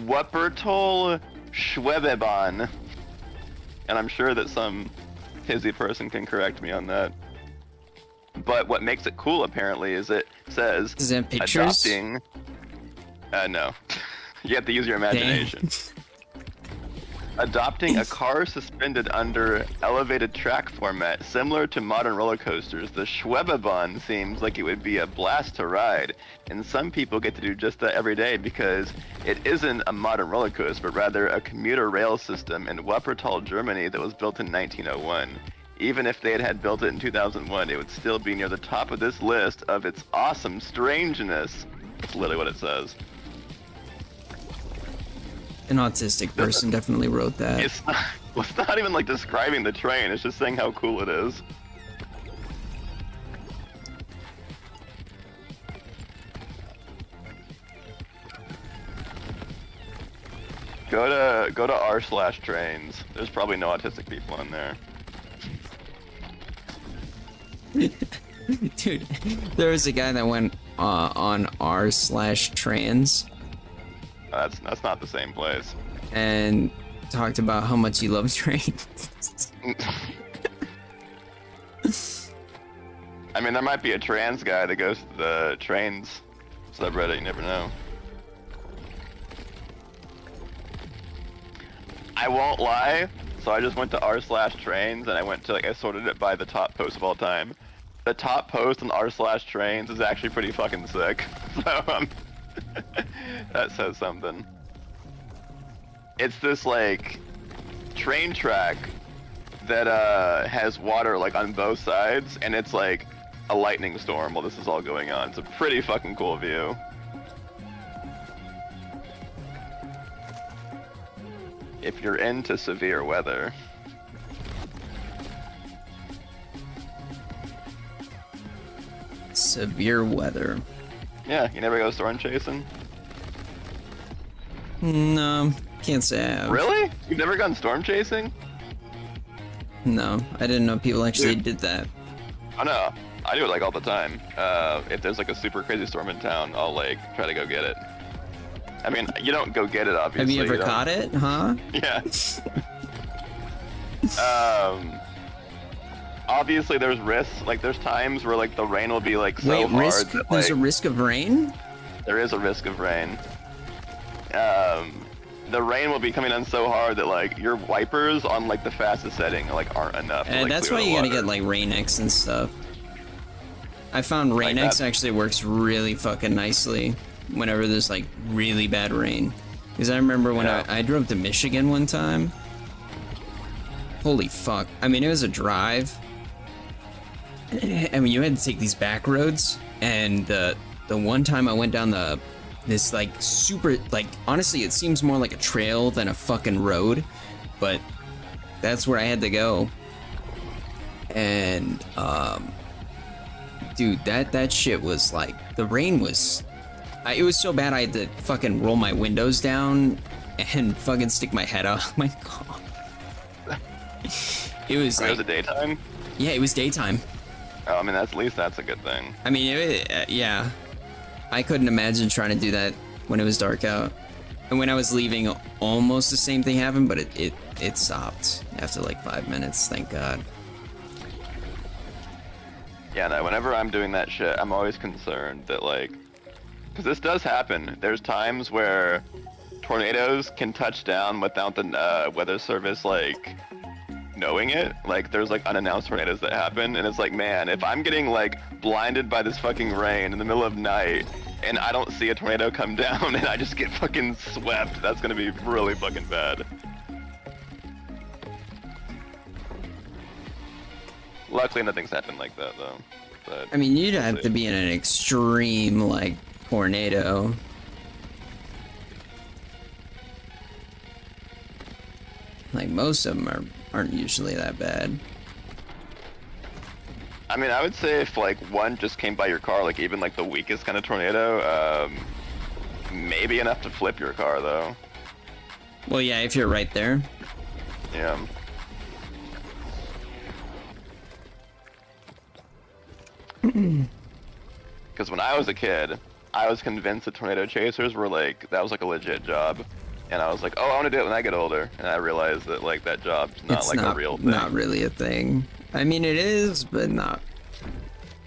Wuppertal Schwebebahn, and I'm sure that some hizzy person can correct me on that. But what makes it cool apparently is it says Does it have pictures? adopting. No, you have to use your imagination. Adopting a car suspended under elevated track format similar to modern roller coasters, the Schwebebahn seems like it would be a blast to ride, and some people get to do just that every day because it isn't a modern roller coaster, but rather a commuter rail system in Wuppertal, Germany that was built in 1901. Even if they had built it in 2001, it would still be near the top of this list of its awesome strangeness. That's literally what it says. An autistic person definitely wrote that. It's not even like describing the train, it's just saying how cool it is. Go to r/trains. There's probably no autistic people in there. Dude, there was a guy that went on r/trans That's not the same place. and talked about how much he loves trains. I mean, there might be a trans guy that goes to the trains subreddit. You never know. I won't lie. So I just went to r/trains and I went to I sorted it by the top post of all time. The top post on r/trains is actually pretty fucking sick. So that says something. It's this like train track that has water like on both sides, and it's like a lightning storm while this is all going on. It's a pretty fucking cool view. If you're into severe weather. Severe weather. Yeah, you never go storm chasing? No, can't say I have. Really? You've never gone storm chasing? No, I didn't know people actually did that. Oh no, I do it like all the time. If there's like a super crazy storm in town, I'll like try to go get it. I mean, you don't go get it, obviously. Have you ever don't- caught it, huh? Yeah. Obviously there's risks. Like there's times where like the rain will be like so Wait, hard risk? that, There's a like, risk of rain? there is a risk of rain. The rain will be coming on so hard that like your wipers on like the fastest setting like aren't enough. To, And like, that's clear why the you gotta water. get like Rain-X and stuff. I found Like Rain-X that. actually works really fucking nicely whenever there's like really bad rain. Because I remember when Yeah. I drove to Michigan one time. Holy fuck. I mean, it was a drive. I mean, you had to take these back roads, and the one time I went down this like super, like, honestly it seems more like a trail than a fucking road, but that's where I had to go. And dude, that shit was like, the rain was, it was so bad I had to fucking roll my windows down and fucking stick my head out my car. It was It was like, a daytime. yeah, it was daytime. Oh, I mean, at least that's a good thing. I mean, yeah. I couldn't imagine trying to do that when it was dark out. And when I was leaving, almost the same thing happened, but it stopped after like 5 minutes, thank God. Yeah, no, whenever I'm doing that shit, I'm always concerned that, like, because this does happen. There's times where tornadoes can touch down without the weather service, like, knowing it. Like, there's, like, unannounced tornadoes that happen, and it's like, man, if I'm getting, like, blinded by this fucking rain in the middle of night, and I don't see a tornado come down, and I just get fucking swept, that's gonna be really fucking bad. Luckily, nothing's happened like that, though. But I mean, you'd have see. to be in an extreme, like, tornado. Like, most of them aren't usually that bad. I mean, I would say if like one just came by your car, like even like the weakest kind of tornado, maybe enough to flip your car though. Well, yeah, if you're right there. Yeah. Because when I was a kid, I was convinced that tornado chasers were like, that was like a legit job. And I was like, oh, I want to do it when I get older. And I realized that like that job's not It's like not, a real thing. not really a thing. I mean, it is, but not.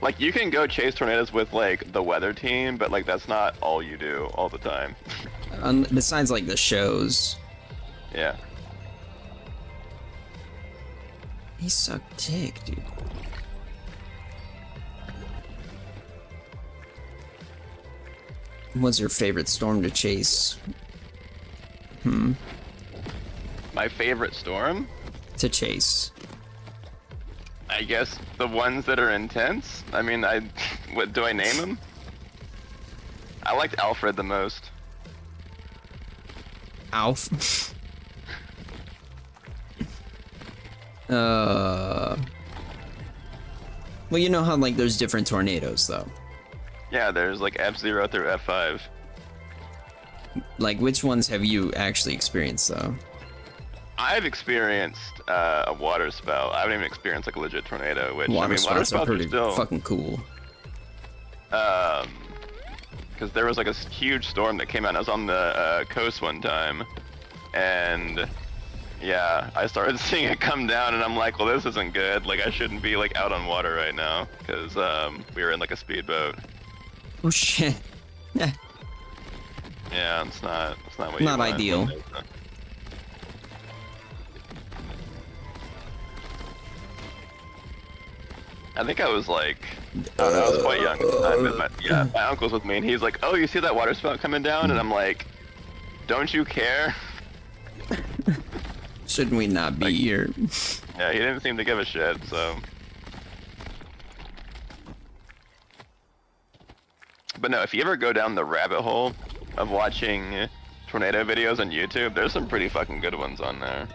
Like you can go chase tornadoes with like the weather team, but like that's not all you do all the time. Besides, like, the shows. Yeah. He sucked dick, dude. What's your favorite storm to chase? My favorite storm? To chase. I guess the ones that are intense. I mean, what do I name them? I liked Alfred the most. Alf. Well, you know how, like, there's different tornadoes, though. Yeah, there's like F0 through F5. Like, which ones have you actually experienced, though? I've experienced a water spout. I haven't even experienced like a legit tornado, which Water I mean, water spouts are spouts pretty are still fucking cool. because there was like a huge storm that came out. I was on the coast one time, and yeah, I started seeing it come down, and I'm like, well, this isn't good. Like, I shouldn't be like out on water right now, because we were in like a speedboat. Oh shit. Yeah. Yeah, it's not what you Not want. ideal. I think I was like, I don't know, I was quite young at the time. But my uncle's with me, and he's like, "Oh, you see that water spout coming down?" And I'm like, "Don't you care?" Shouldn't we not be here? Yeah, he didn't seem to give a shit. So, but no, if you ever go down the rabbit hole of watching tornado videos on YouTube, there's some pretty fucking good ones on there.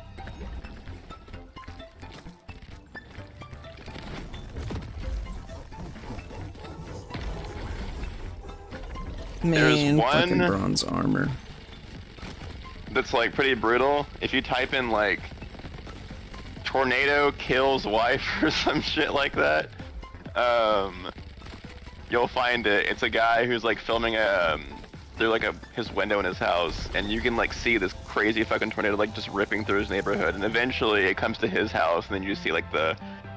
Man, one- fucking bronze armor. That's like pretty brutal. If you type in like tornado kills wife or some shit like that, you'll find it. It's a guy who's like filming through like his window in his house, and you can like see this crazy fucking tornado like just ripping through his neighborhood, and eventually it comes to his house, and then you see like the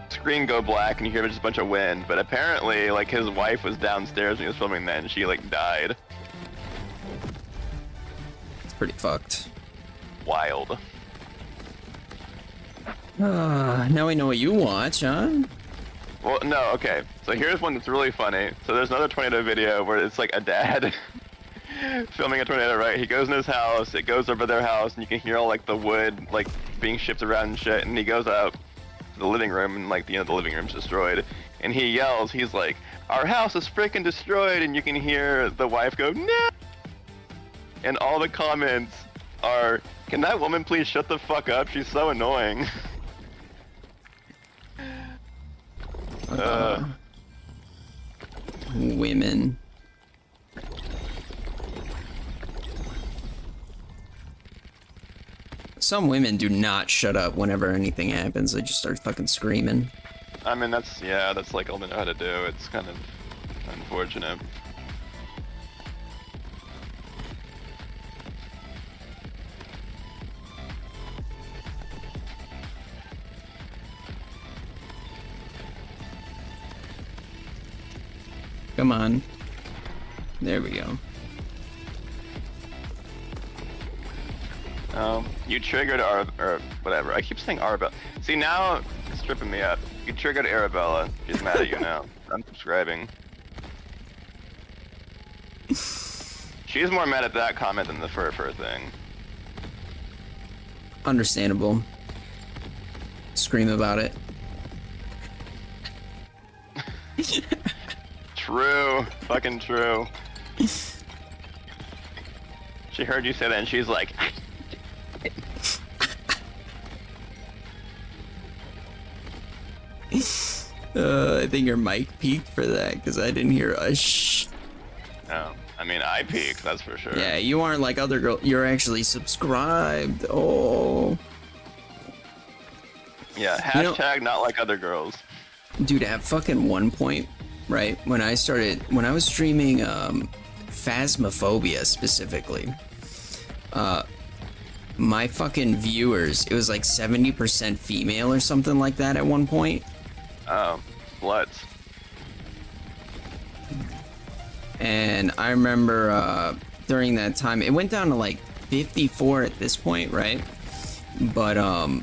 screen go black, and you hear just a bunch of wind. But apparently, like his wife was downstairs when he was filming that, and she like died. It's pretty fucked. Wild. Now we know what you watch, huh? Well, no, okay. So here's one that's really funny. So there's another tornado video where it's like a dad filming a tornado, right? He goes in his house, it goes over their house, and you can hear all like the wood like being shipped around and shit. And he goes out to the living room, and like the living room's destroyed. And he yells, he's like, "Our house is freaking destroyed!" And you can hear the wife go, "No!" And all the comments are, "Can that woman please shut the fuck up? She's so annoying." Women. Some women do not shut up whenever anything happens. They just start fucking screaming. I mean, that's like all they know how to do. It's kind of unfortunate. Come on. There we go. You triggered or whatever. I keep saying Arabella. See, now it's tripping me up. You triggered Arabella. She's mad at you now. I'm subscribing. She's more mad at that comment than the fur thing. Understandable. Scream about it. True. Fucking true. She heard you say that and she's like... I think your mic peaked for that because I didn't hear a shh. No. I mean, I peaked, that's for sure. Yeah, you aren't like other girls. You're actually subscribed. Oh. Yeah, hashtag not like other girls. Dude, at fucking one point, right, when I was streaming Phasmophobia specifically, my fucking viewers, it was like 70% female or something like that at one point. Oh, sluts. And I remember during that time, it went down to like 54 at this point, right? But I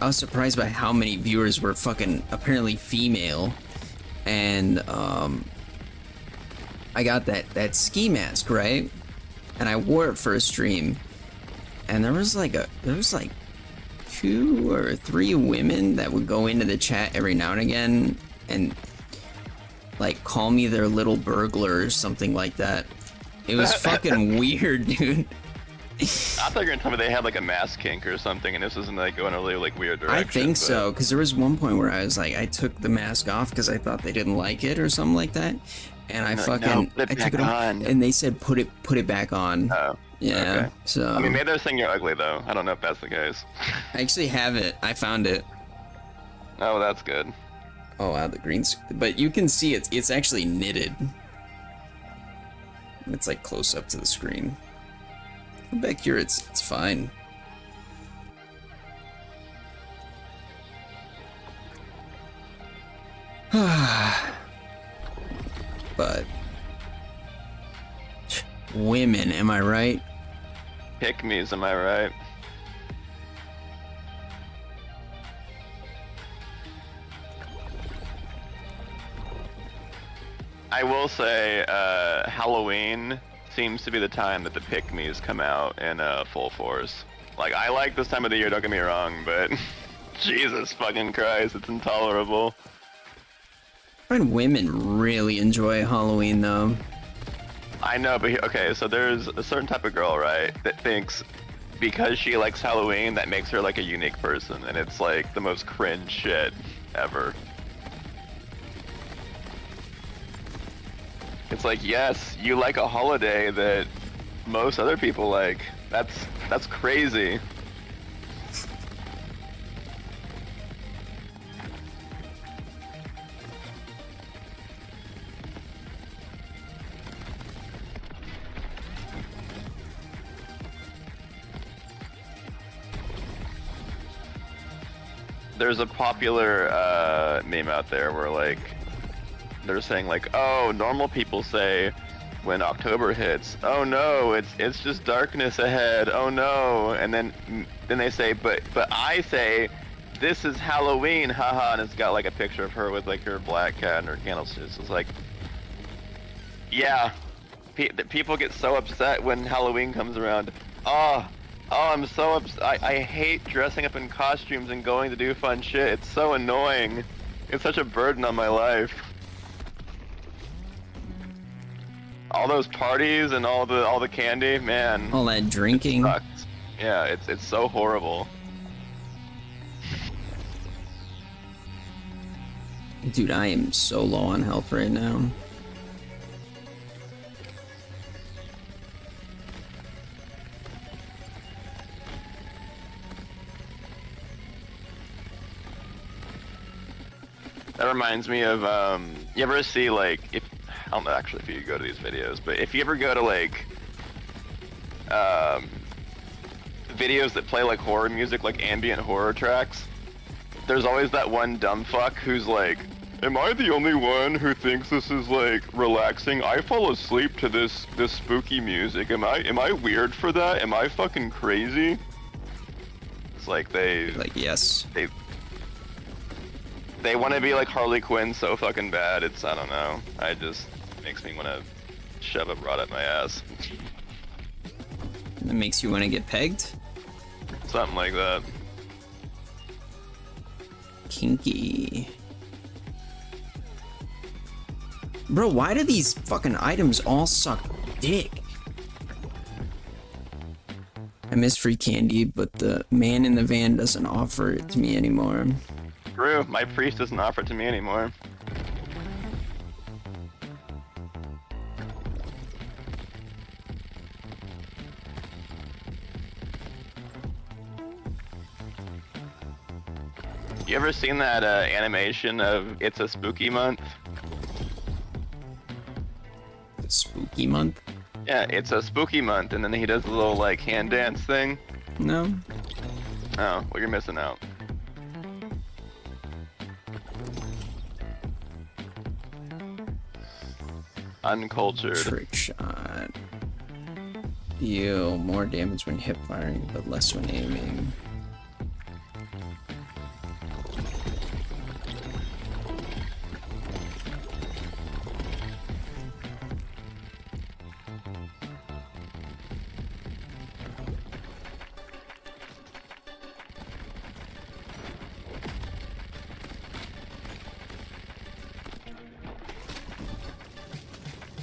was surprised by how many viewers were fucking apparently female. And I got that ski mask, right? And I wore it for a stream. And there was like 2 or 3 women that would go into the chat every now and again and like call me their little burglar or something like that. It was fucking weird, dude. I thought you were gonna tell me they had like a mask kink or something, and this isn't like going a really like weird direction. I think but... so, because there was one point where I was like, I took the mask off because I thought they didn't like it or something like that, and I fucking I took it off, and they said put it back on. Oh. Yeah. Okay. So. I mean, maybe they're saying you're ugly though. I don't know if that's the case. I actually have it. I found it. Oh, that's good. Oh wow, the green. But you can see it's actually knitted. It's like close up to the screen. Back here, it's fine. women, am I right? Pick me's, am I right? I will say, Halloween seems to be the time that the pick me's come out in full force. Like, I like this time of the year, don't get me wrong, but Jesus fucking Christ, it's intolerable. I find women really enjoy Halloween though. I know, but okay, so there's a certain type of girl, right, that thinks because she likes Halloween, that makes her like a unique person, and it's like the most cringe shit ever. It's like, yes, you like a holiday that most other people like. That's crazy. There's a popular meme out there where like they're saying like, oh, normal people say when October hits, oh no, it's just darkness ahead, oh no, and then they say, but I say this is Halloween, haha, and it's got like a picture of her with like her black cat and her candlesticks. It's like, yeah, people get so upset when Halloween comes around. Oh, I'm so I hate dressing up in costumes and going to do fun shit. It's so annoying. It's such a burden on my life. All those parties and all the candy, man. All that drinking. Sucks. Yeah, it's so horrible. Dude, I am so low on health right now. That reminds me of you ever see like, if I don't know actually if you go to these videos, but if you ever go to like videos that play like horror music, like ambient horror tracks, there's always that one dumb fuck who's like, am I the only one who thinks this is like relaxing? I fall asleep to this spooky music. Am I weird for that? Am I fucking crazy? It's like Like, yes. They want to be like Harley Quinn so fucking bad. It's, I don't know. Makes me want to shove a rod up my ass. That makes you want to get pegged? Something like that. Kinky. Bro, why do these fucking items all suck dick? I miss free candy, but the man in the van doesn't offer it to me anymore. True, my priest doesn't offer it to me anymore. You ever seen that animation of It's a Spooky Month? Spooky month? Yeah, it's a spooky month, and then he does the little like hand dance thing. No. Oh, well, you're missing out. Uncultured. Trick shot. Deal more damage when hip firing, but less when aiming.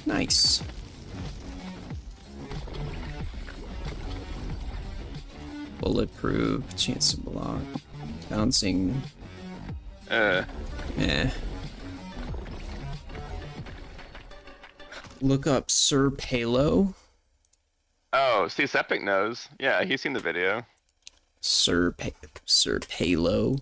Nice. Bulletproof, chance to block, bouncing. Eh. Look up Sir Palo. Oh, see, Septic knows. Yeah, he's seen the video. Sir Palo.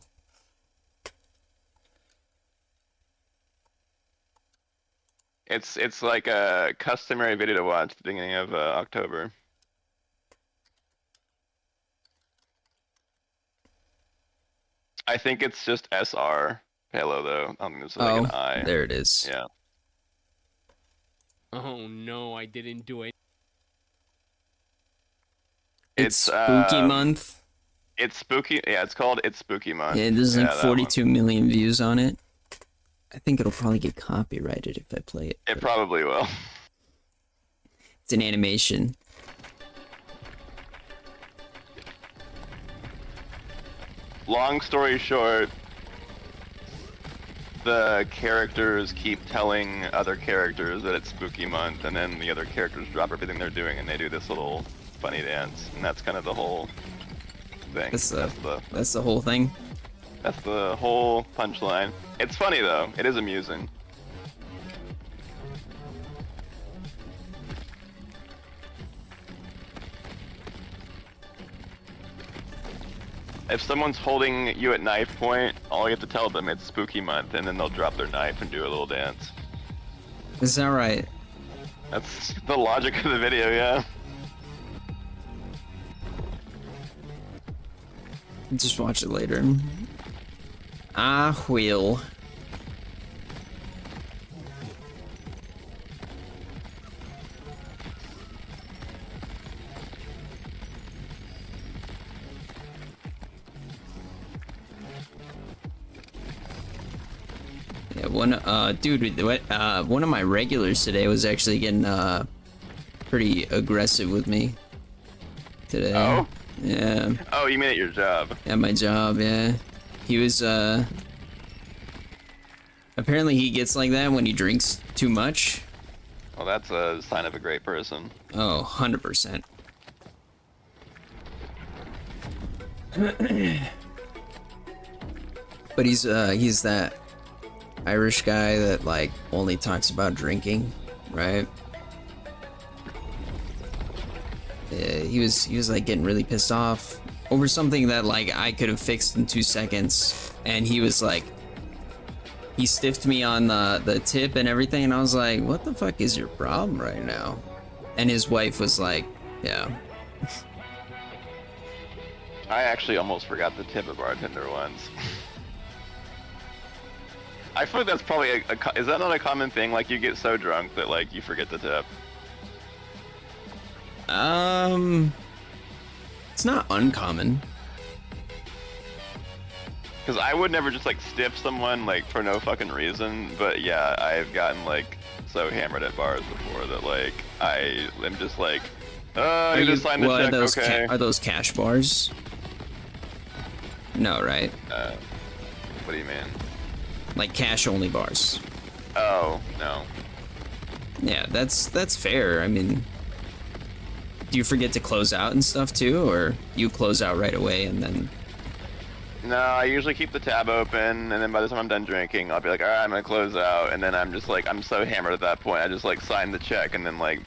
It's like a customary video to watch at the beginning of October. I think it's just SR Palo though. I don't think there's like an I. There it is. Yeah. Oh no, I didn't do it. It's spooky month. It's spooky. Yeah, it's called It's Spooky Month. Yeah, there's Yeah, like that one. 42 million views on it. I think it'll probably get copyrighted if I play it. It probably will. It's an animation. Long story short, the characters keep telling other characters that it's spooky month, and then the other characters drop everything they're doing and they do this little funny dance, and that's kind of the whole thing. That's the whole thing. That's the whole punchline. It's funny though. It is amusing. If someone's holding you at knife point, all you have to tell them it's spooky month, and then they'll drop their knife and do a little dance. Is that right? That's the logic of the video, yeah. Just watch it later. I will. Yeah, one of my regulars today was actually getting pretty aggressive with me today. Oh? Yeah. Oh, you mean at your job? At my job, yeah. He was apparently he gets like that when he drinks too much. Well, that's a sign of a great person. Oh, 100%. But he's that Irish guy that like only talks about drinking, right? Yeah, he was like getting really pissed off over something that like I could have fixed in 2 seconds, and he was like, he stiffed me on the tip and everything, and I was like, what the fuck is your problem right now? And his wife was like, yeah. I actually almost forgot to tip a bartender once. I feel like that's probably is that not a common thing? Like you get so drunk that like you forget to tip. It's not uncommon. Cause I would never just like stiff someone like for no fucking reason, but yeah, I've gotten like so hammered at bars before that like I am just like, I need to sign the check, okay. Are those cash bars? No, right? What do you mean? Like cash only bars. Oh, no. Yeah, that's fair. I mean, do you forget to close out and stuff too, or you close out right away and then? No, I usually keep the tab open, and then by the time I'm done drinking, I'll be like, all right, I'm gonna close out, and then I'm just like, I'm so hammered at that point, I just like sign the check, and then like,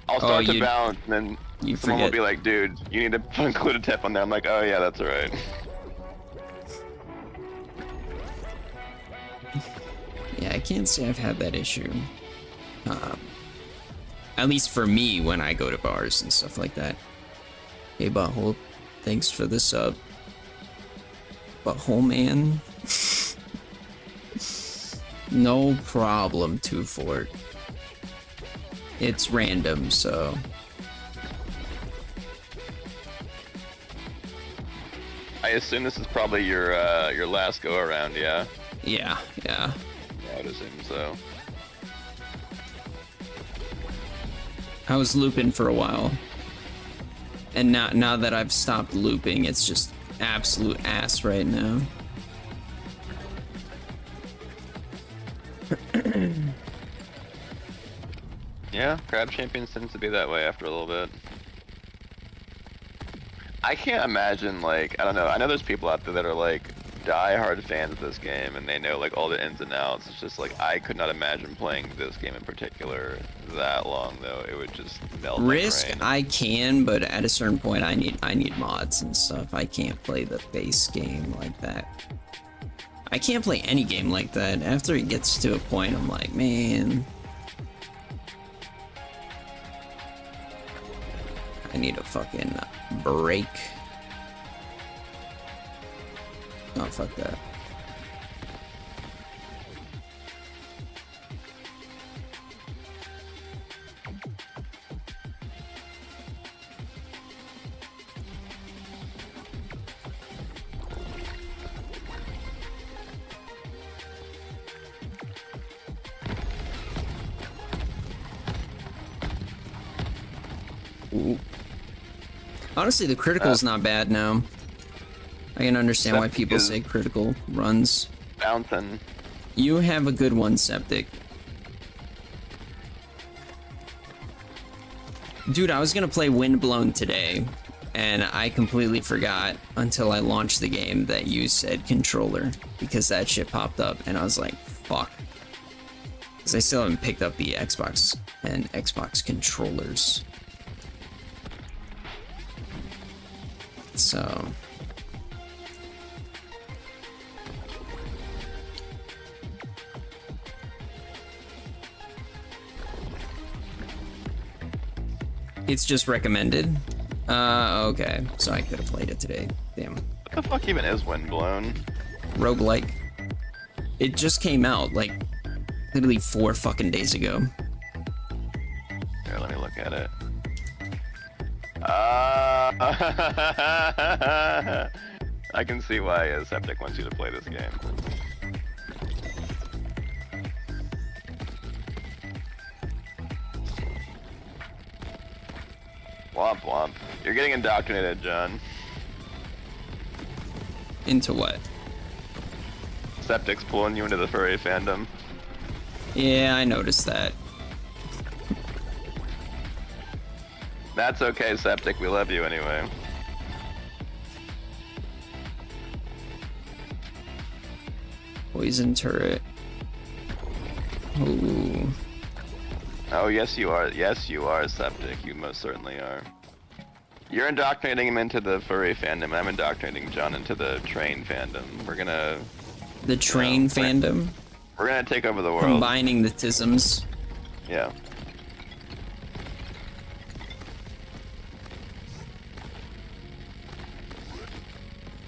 I'll start to bounce, and then someone will be like, dude, you need to include a tip on there. I'm like, oh yeah, that's alright. Yeah, I can't say I've had that issue. At least for me when I go to bars and stuff like that. Hey, Butthole, thanks for the sub. Butthole man. No problem, Two Fort. It's random, so. I assume this is probably your last go around, yeah? Yeah. Yeah, I would assume so. I was looping for a while. And now that I've stopped looping, it's just absolute ass right now. Yeah, Crab Champions tends to be that way after a little bit. I can't imagine, like, I don't know, I know there's people out there that are like die-hard fans of this game and they know like all the ins and outs. It's just like I could not imagine playing this game in particular that long though. It would just melt Risk, my brain. I can, but at a certain point I need mods and stuff. I can't play the base game like that. I can't play any game like that. After it gets to a point, I'm like, man, I need a fucking break. Oh, fuck that. Ooh. Honestly, the critical's not bad now. I can understand why people say critical runs. Bouncing. You have a good one, Septic. Dude, I was gonna play Windblown today, and I completely forgot until I launched the game that you said controller, because that shit popped up, and I was like, fuck. Because I still haven't picked up the Xbox and Xbox controllers. So... It's just recommended. Okay. So I could have played it today. Damn. What the fuck even is Windblown? Roguelike. It just came out, like, literally 4 fucking days ago. Here, let me look at it. I can see why Septic wants you to play this game. Womp womp. You're getting indoctrinated, John. Into what? Septic's pulling you into the furry fandom. Yeah, I noticed that. That's okay, Septic. We love you anyway. Poison turret. Ooh. Oh, yes you are. Yes, you are, Septic. You most certainly are. You're indoctrinating him into the furry fandom. I'm indoctrinating John into the train fandom. We're gonna... The train fandom? We're gonna take over the world. Combining the tisms. Yeah.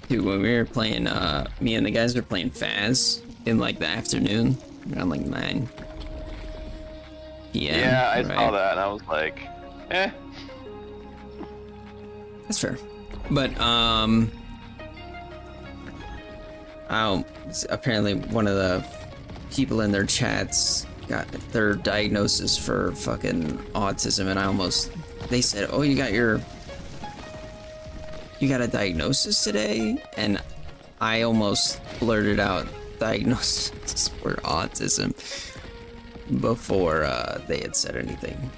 Dude, when we were playing, me and the guys were playing Faz in, like, the afternoon, around, like, 9 p.m. Yeah, I saw that, and I was like, eh. That's fair. But, apparently one of the people in their chats got their diagnosis for fucking autism, and they said, oh, you got a diagnosis today? And I almost blurted out diagnosis for autism before they had said anything.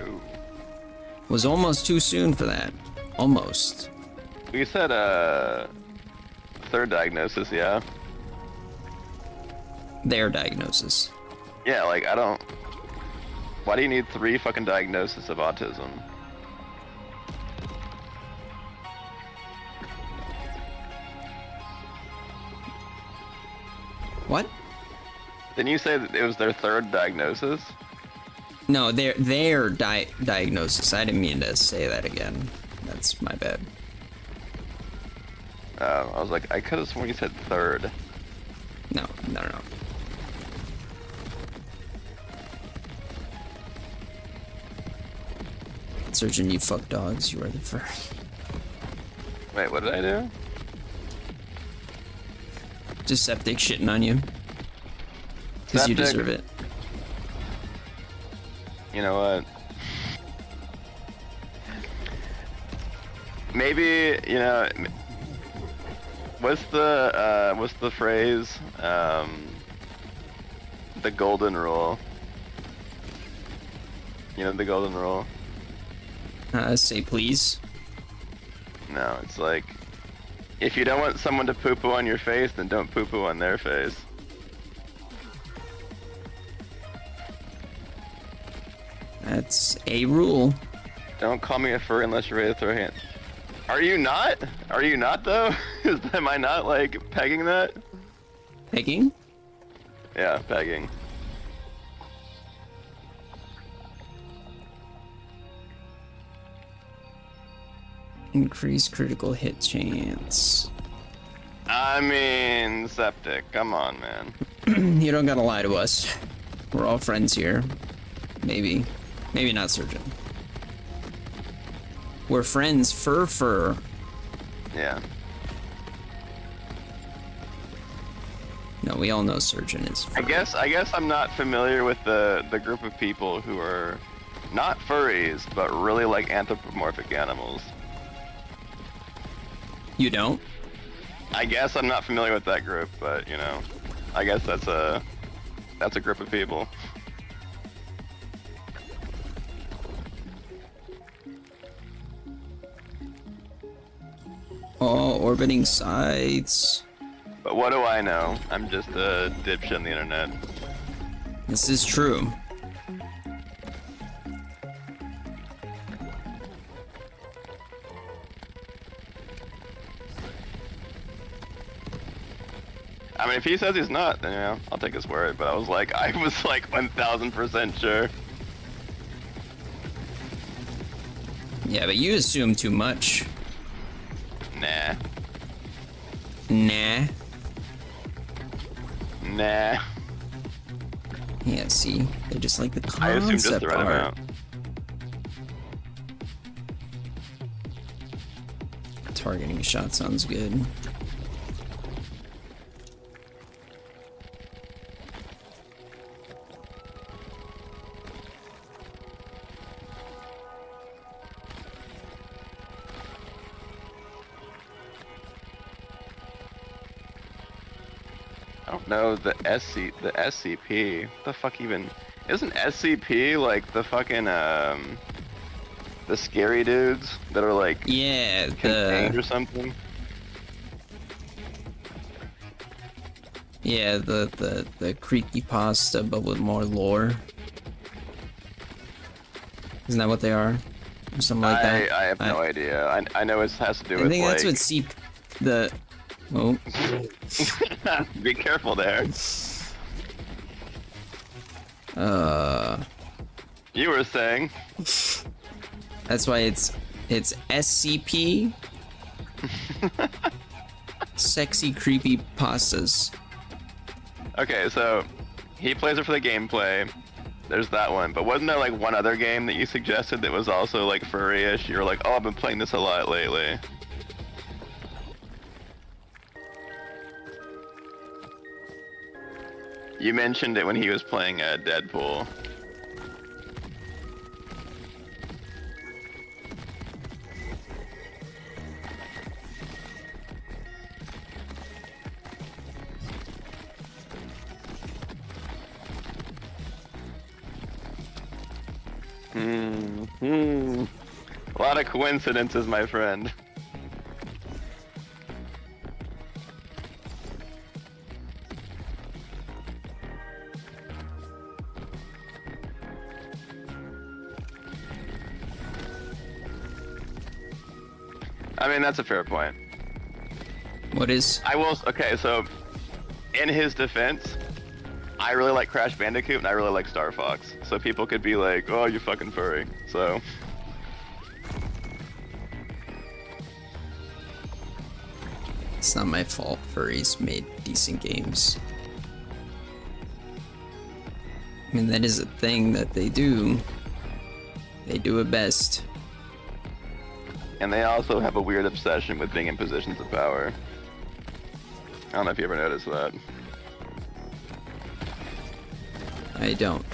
Ooh. Was almost too soon for that. Almost. You said, third diagnosis, yeah? Their diagnosis. Yeah, like, I don't... Why do you need 3 fucking diagnoses of autism? What? Didn't you say that it was their 3rd diagnosis? No, their diagnosis. I didn't mean to say that again. That's my bad. I was like, I could have sworn you said 3rd. No. Surgeon, you fuck dogs. You are the first. Wait, what did I do? Just Septic shitting on you. Because you Septic. deserve it. You know what? Maybe, you know, what's the phrase? The golden rule. You know the golden rule? Say please. No, it's like, if you don't want someone to poo-poo on your face, then don't poo-poo on their face. That's a rule. Don't call me a furry unless you're ready to throw hands. Are you not? Are you not though? Am I not like pegging that? Pegging? Yeah, pegging. Increase critical hit chance. I mean, Septic, come on, man. You don't gotta lie to us. We're all friends here. Maybe. Maybe not Surgeon. We're friends, fur. Yeah. No, we all know Surgeon is fur. I guess I'm not familiar with the group of people who are not furries, but really like anthropomorphic animals. You don't? I guess I'm not familiar with that group, but you know, I guess that's a group of people. Oh, orbiting sites. But what do I know? I'm just a dipshit on the internet. This is true. I mean, if he says he's not, then, you know, I'll take his word. But I was like 1000% sure. Yeah, but you assume too much. Nah. Nah. Nah. Yeah, see? They just like the I assume just concept the right art. amount. Targeting shot sounds good. I don't know the SCP. What the fuck even? Isn't SCP like the fucking the scary dudes that are like Yeah, contained or something? yeah, the creepypasta, but with more lore. Isn't that what they are? Or something like that. I have no idea. I know it has to do I with think like. that's what the. Oh, Be careful there. You were saying. that's why it's SCP. Sexy creepy pastas. Okay, so he plays it for the gameplay. There's that one, but wasn't there like one other game that you suggested that was also like furry-ish? You were like, oh, I've been playing this a lot lately. You mentioned it when he was playing Deadpool. A lot of coincidences, my friend. I mean, that's a fair point. What is? I will. Okay, so in his defense, I really like Crash Bandicoot and I really like Star Fox. So people could be like, "Oh, you fucking furry." So It's not my fault. Furries made decent games. I mean, that is a thing that they do. They do it best. and they also have a weird obsession with being in positions of power. I don't know if you ever noticed that. I don't.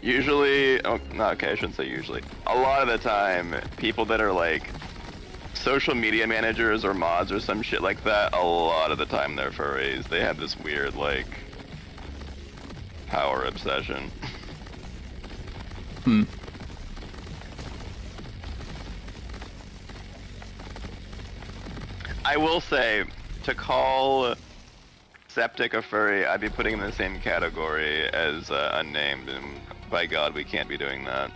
Usually, oh, no, okay, I shouldn't say usually. A lot of the time, people that are like social media managers or mods or some shit like that, a lot of the time they're furries. They have this weird, like, power obsession. Hmm. I will say, to call Septic a furry, I'd be putting him in the same category as Unnamed, and by God, we can't be doing that.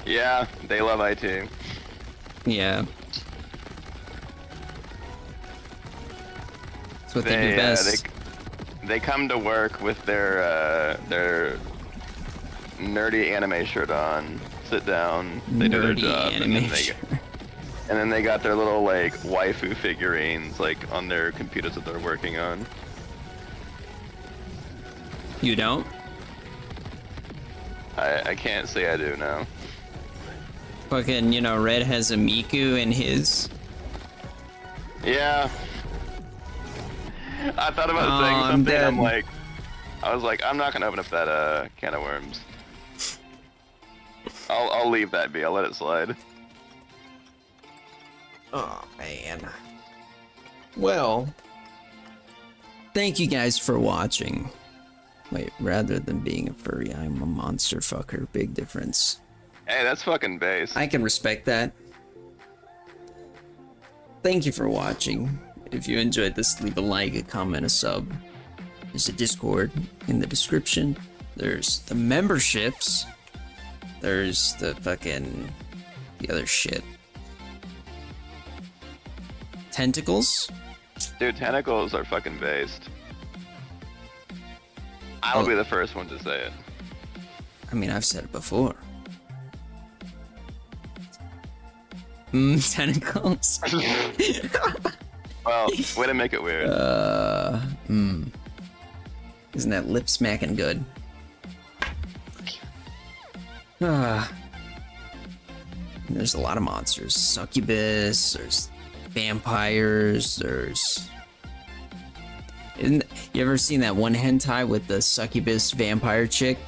Yeah, they love IT. Yeah. That's what they do best. They come to work with their nerdy anime shirt on, sit down, they do their Nerdy job, anime and then they got their little like waifu figurines like on their computers that they're working on. You don't? I can't say I do now. Fucking, you know, Red has a Miku in his. Yeah. I thought about Oh, saying I'm something. dead. I was like, I'm not gonna open up that can of worms. I'll leave that be. I'll let it slide. Oh man. Well, thank you guys for watching. Wait, rather than being a furry, I'm a monster fucker. Big difference. Hey, that's fucking base. I can respect that. Thank you for watching. If you enjoyed this, leave a like, a comment, a sub. There's a Discord in the description. There's the memberships. There's the other shit. Tentacles? Dude, tentacles are fucking based. I'll Oh. be the first one to say it. I mean, I've said it before. Tentacles. Well, way to make it weird. Isn't that lip smacking good? There's a lot of monsters. Succubus, there's vampires, there's... You ever seen that one hentai with the succubus vampire chick?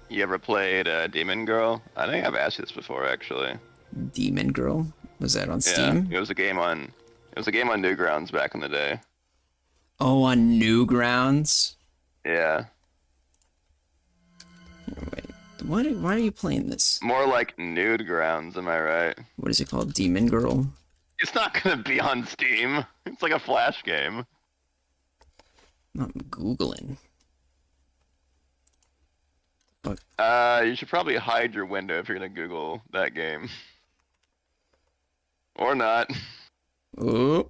You ever played Demon Girl? I think I've asked you this before, actually. Demon Girl? Was that on Yeah, Steam? it was a game on Newgrounds back in the day. Oh, on Newgrounds? Yeah, Wait, why are you playing this? more like Nude Grounds, am I right? What is it called? Demon Girl? It's not gonna be on Steam. It's like a Flash game. I'm Googling. You should probably hide your window if you're gonna Google that game. Or not. Oh.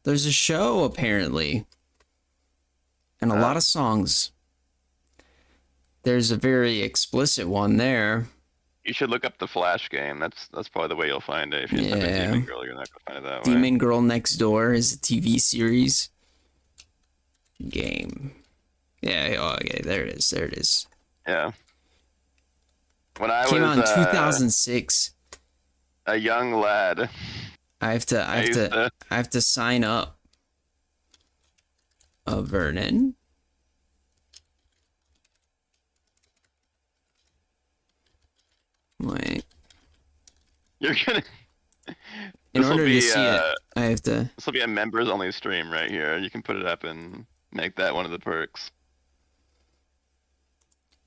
There's a show apparently, and a lot of songs. There's a very explicit one there. You should look up the Flash game. That's probably the way you'll find it. If you just type in Yeah. Demon Girl, you're not gonna find it that way. Demon Girl Next Door is a TV series. Game. Yeah, oh, okay, there it is. There it is. Yeah. When I Came was out in 2006. a young lad, I have to sign up. Vernon. Wait. you're gonna. In This'll order be, to see it, I have to. This will be a members only stream right here. You can put it up and make that one of the perks.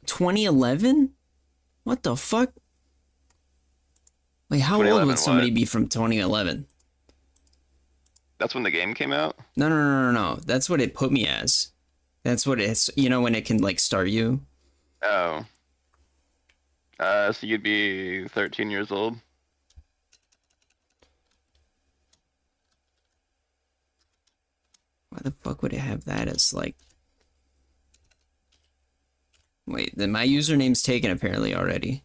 2011? What the fuck? Wait, how old 2011 would somebody what? be from 2011? That's when the game came out? No. That's what it put me as. That's what it's. You know when it can like start you. Oh. So you'd be 13 years old? Why the fuck would it have that as like? Wait, then my username's taken apparently already.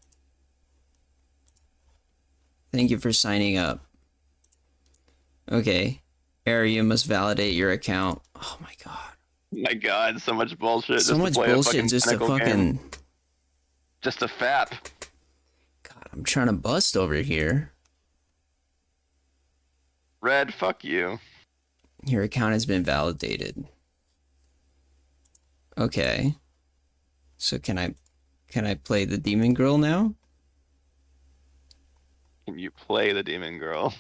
Thank you for signing up. Okay. Area must validate your account. Oh my god. My god, so much bullshit. So much to play bullshit a just to tentacle game. fucking... Just a fap. God, I'm trying to bust over here. Red, fuck you. Your account has been validated. Okay. So can I play the Demon Girl now? Can you play the Demon Girl?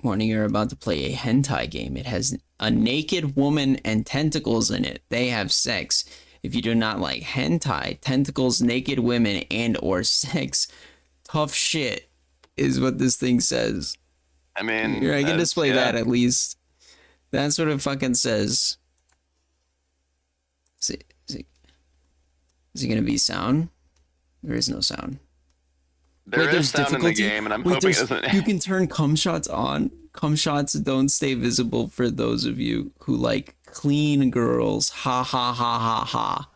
Warning, you're about to play a hentai game. It has a naked woman and tentacles in it. They have sex. If you do not like hentai, tentacles, naked women, and or sex, tough shit is what this thing says. I mean... Here, I can display yeah. that at least. That's what it fucking says. Is it gonna be sound? There is no sound. There is sound in the game, and I'm hoping it doesn't... You can turn cum shots on. Cum shots don't stay visible for those of you who like clean girls. Ha ha ha ha ha.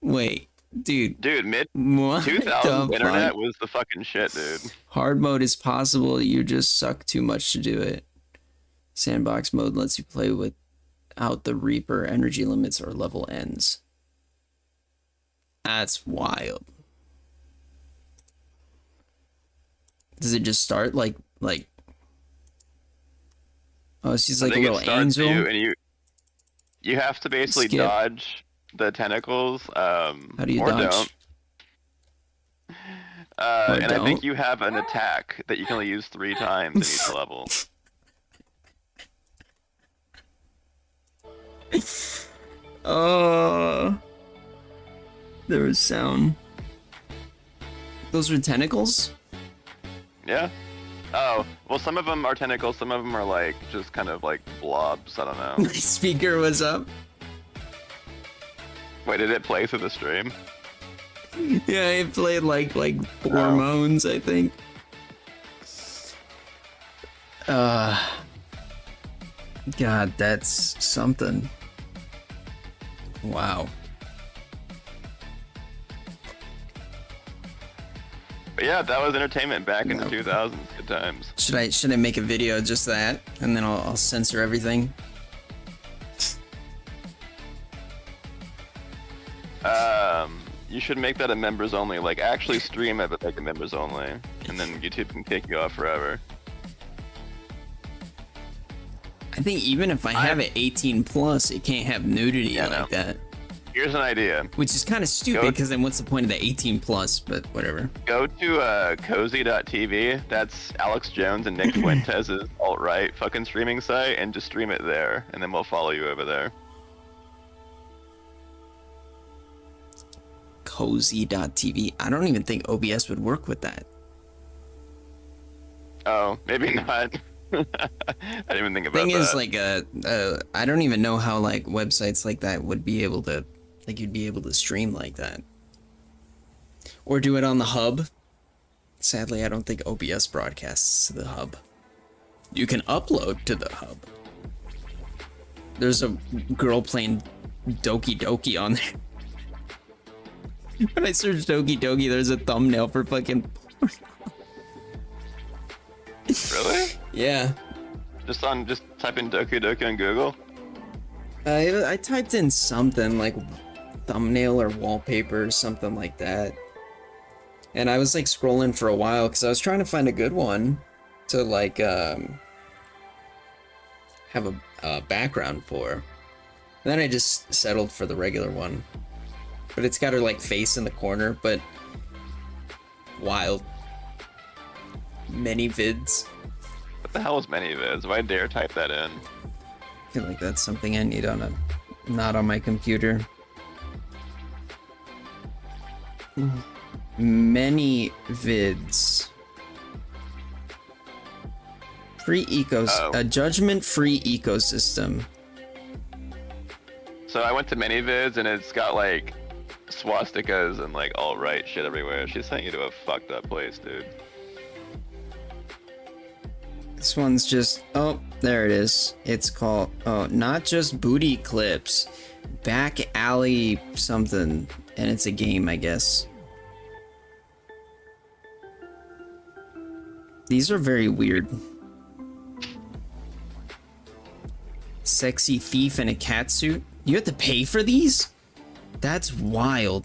Wait, dude. Dude, mid What 2000 the internet fuck? was the fucking shit, dude. Hard mode is possible. You just suck too much to do it. Sandbox mode lets you play without the Reaper energy limits or level ends. That's wild. Does it just start like? Oh, she's like a think it little starts angel. you, and you have to basically Skip. dodge the tentacles. How do you or dodge? don't. Or And I think don't? you have an attack that you can only use 3 times in each level. Oh, there was sound. Those were tentacles? Yeah. Oh, well, some of them are tentacles, some of them are like just kind of like blobs. I don't know. My speaker was up. Wait, did it play through the stream? Yeah, it played like hormones, I think. God, that's something. Wow. But yeah, that was entertainment back in the No. 2000s. Good times. Should I make a video just that, and then I'll censor everything? You should make that a members only. Like, actually stream it, but make it members only, and then YouTube can kick you off forever. I think even if I have it 18 plus, it can't have nudity Yeah, like no. that. Here's an idea. Which is kind of stupid, Go- because then what's the point of the 18 plus? But whatever. Go to cozy.tv. That's Alex Jones and Nick Fuentes' alt-right fucking streaming site, and just stream it there, and then we'll follow you over there. Cozy.tv. I don't even think OBS would work with that. Oh, maybe not. I didn't even think about Thing that. is, like, I don't even know how like websites like that would be able to, like, you'd be able to stream like that, or do it on the hub. Sadly, I don't think OBS broadcasts to the hub. You can upload to the hub. There's a girl playing Doki Doki on there. When I search Doki Doki, there's a thumbnail for fucking. Really? Yeah. Just type in Doku Doku on Google. I typed in something like thumbnail or wallpaper or something like that. And I was like scrolling for a while because I was trying to find a good one to like have a background for. And then I just settled for the regular one. But it's got her like face in the corner, but wild. Many vids. What the hell is ManyVids? Why dare type that in? I feel like that's something I need on not on my computer. Many vids. A judgment-free ecosystem. So I went to ManyVids, and it's got like swastikas and like alt-right shit everywhere. She sent you to a fucked up place, dude. This one's just, oh, there it is. It's called, oh, not just booty clips, back alley something, and it's a game, I guess. These are very weird. Sexy thief in a cat suit. You have to pay for these? That's wild.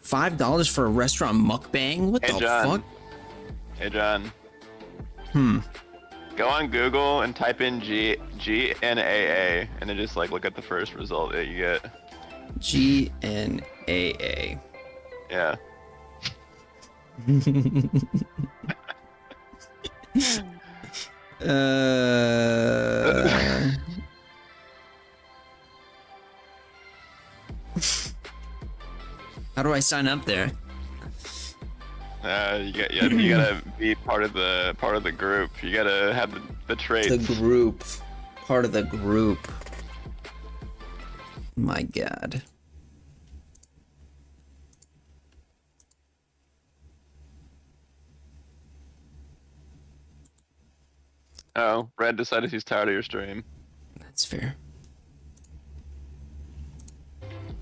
$5 for a restaurant mukbang? What Hey, the John. fuck? Hey, John. Go on Google and type in GNAA, and then just like look at the first result that you get. GNAA. Yeah. How do I sign up there? You gotta be part of the group. You gotta have the traits. The group. Part of the group. My god. Oh, Red decided he's tired of your stream. That's fair.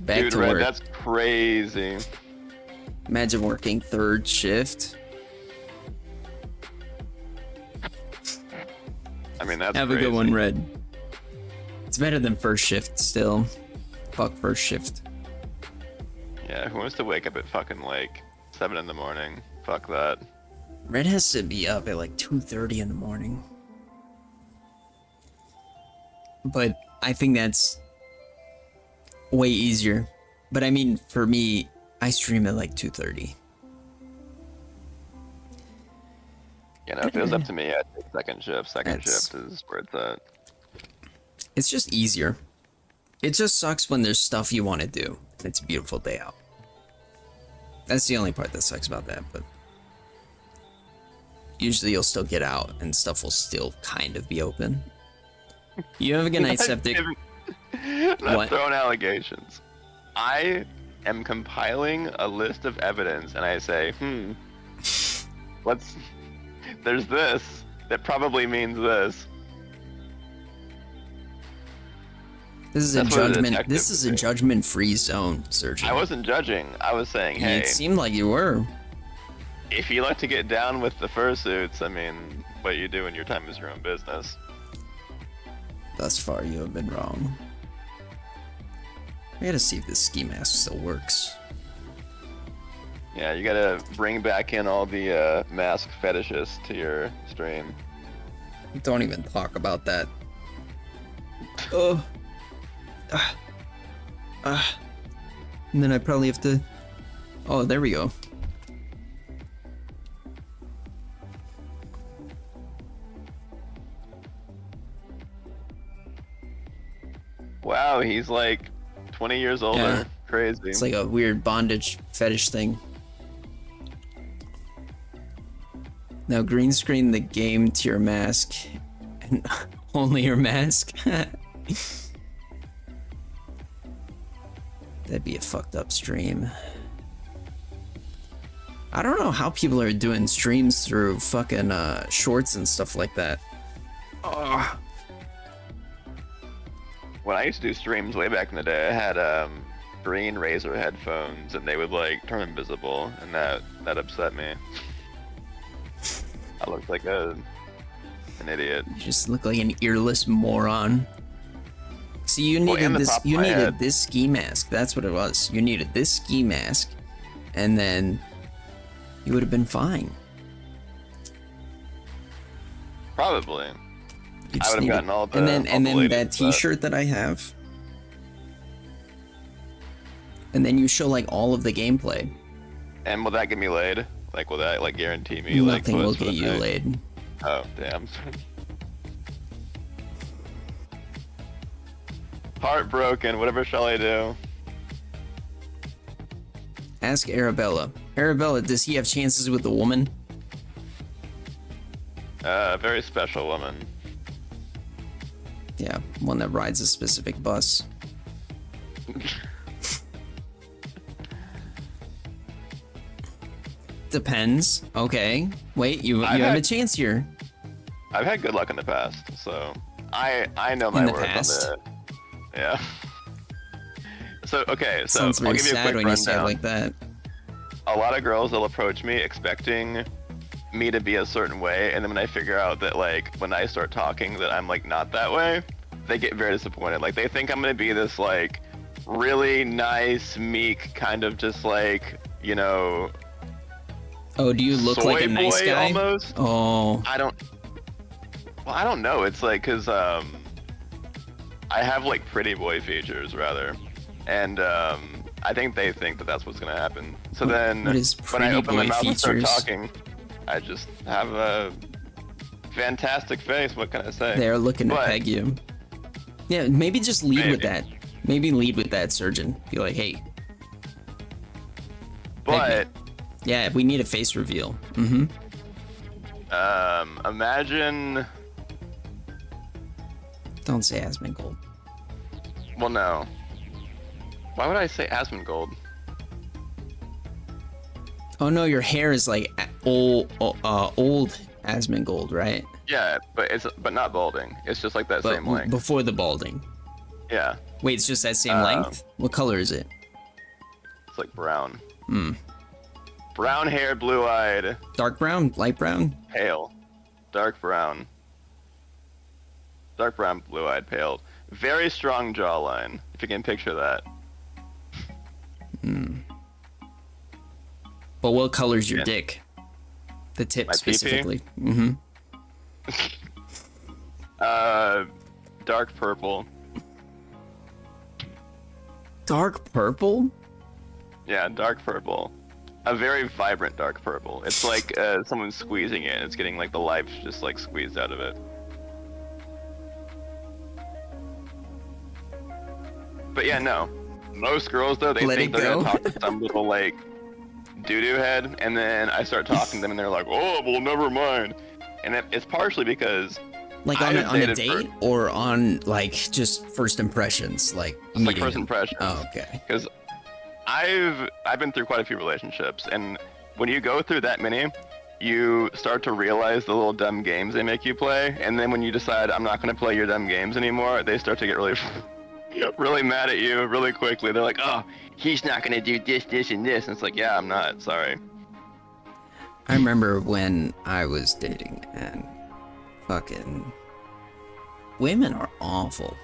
Back Dude, to Red, work. that's crazy. Imagine working third shift. I mean, that's Have crazy. a good one, Red. It's better than first shift still. Fuck first shift. Yeah, who wants to wake up at fucking like 7 in the morning? Fuck that. Red has to be up at like 2:30 in the morning. But I think that's way easier. But I mean, for me, I stream at like 2:30. You know, if it was up to me, I'd take second shift. Second That's- shift is where it's at. It's just easier. It just sucks when there's stuff you want to do. And it's a beautiful day out. That's the only part that sucks about that, but usually you'll still get out and stuff will still kind of be open. You have a good night, Septic. Not What? throwing allegations. I am compiling a list of evidence, and I say, there's this that probably means this. This is a That's what a judgment. detective This is a would do. judgment-free zone, Surgeon. I wasn't judging. I was saying, hey, It seemed like you were. if you like to get down with the fursuits, I mean, what you do in your time is your own business. Thus far, you have been wrong. I gotta see if this ski mask still works. Yeah, you gotta bring back in all the mask fetishists to your stream. Don't even talk about that. Oh. And then I probably have to. Oh, there we go. Wow, he's like 20 years older. Yeah. Crazy. It's like a weird bondage fetish thing. Now green screen the game to your mask and only your mask. That'd be a fucked up stream. I don't know how people are doing streams through fucking shorts and stuff like that. Oh. When I used to do streams way back in the day, I had green Razer headphones, and they would like turn invisible, and that upset me. I looked like an idiot. You just look like an earless moron. See, you Well, needed and the this. top of You my needed head. this ski mask. That's what it was. You needed this ski mask, and then you would have been fine. Probably. You I just would have needed- gotten all the and then all the ladies, that but- T-shirt that I have, and then you show like all of the gameplay. And will that get me laid? Like, will that like guarantee me like Nothing will puss for get the you night? laid. Oh damn. Heartbroken. Whatever shall I do? Ask Arabella. Arabella, does he have chances with the woman? A very special woman. Yeah, one that rides a specific bus. Depends. Okay. Wait, you I've have a had- chance here. I've had good luck in the past, so I know my the worth past? on the. Yeah. So okay, so Sounds very I'll give you a sad quick when you say it rundown. like that. A lot of girls will approach me expecting me to be a certain way, and then when I figure out that like when I start talking that I'm like not that way, they get very disappointed. Like they think I'm gonna be this like really nice, meek kind of just like, you know, Oh, do you look soy like a nice boy guy? almost. Oh, Well, I don't know. It's like cause I have like pretty boy features rather, and I think they think that that's what's gonna happen. So then what is when I pretty open my boy mouth and start features? talking, I just have a fantastic face. What can I say? they're looking to But- peg you. Yeah, maybe just lead with Maybe. that. Maybe lead with that, surgeon. Be like, hey, But yeah, we need a face reveal. Mm-hmm. imagine. Don't say Asmongold. Well, no. Why would I say Asmongold? Oh no, your hair is like old Asmongold, right? Yeah, but not balding. It's just like that But same length. before the balding. Yeah, Wait, it's just that same length? What color is it? it's like brown. Hmm. Brown hair, blue-eyed, Dark brown? Light brown? pale, dark brown. Dark brown, blue-eyed, pale. Very strong jawline. If you can picture that. But what color's your Yeah. dick? The tip My pee-pee? specifically. Mm-hmm. Dark purple. Dark purple? Yeah, dark purple. A very vibrant dark purple. It's like someone's squeezing it. It's getting like the life just like squeezed out of it. But yeah, no. Most girls though, they Let think it they're gonna go. talk to some little like doo-doo head, and then I start talking to them, and they're like, "Oh, well, never mind." And it's partially because Like on, I've on a dated date or on like just first impressions, like it's like meeting first him? impressions. Oh, okay. Because I've been through quite a few relationships, and when you go through that many, you start to realize the little dumb games they make you play, and then when you decide I'm not going to play your dumb games anymore, they start to get really really mad at you really quickly. They're like, "Oh, he's not going to do this, this, and this," and it's like, "Yeah, I'm not. Sorry." I remember when I was dating and fucking women are awful.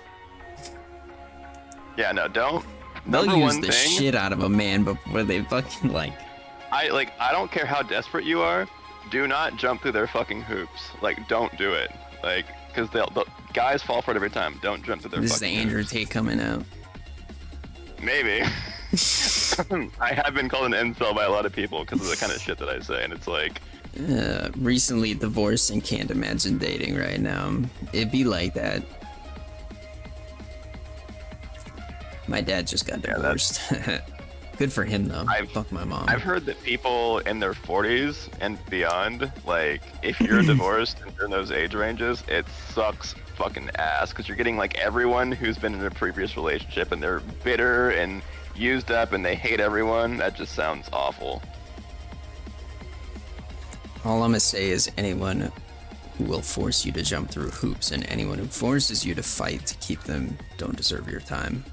Yeah, no, don't. They'll Number use one the thing, shit out of a man before they fucking like. I don't care how desperate you are. Do not jump through their fucking hoops. Like, don't do it. Like, because they'll guys fall for it every time. Don't jump through their This is the fucking Andrew hoops. Tate coming out. Maybe. I have been called an incel by a lot of people because of the kind of shit that I say, and it's like, Recently divorced and can't imagine dating right now. It'd be like that. My dad just got Yeah, divorced. Good for him though. Fuck my mom. I've heard that people in their 40s and beyond, like, if you're divorced and you're in those age ranges, it sucks fucking ass because you're getting like everyone who's been in a previous relationship and they're bitter and used up and they hate everyone. That just sounds awful. All I'm gonna say is anyone who will force you to jump through hoops and anyone who forces you to fight to keep them don't deserve your time.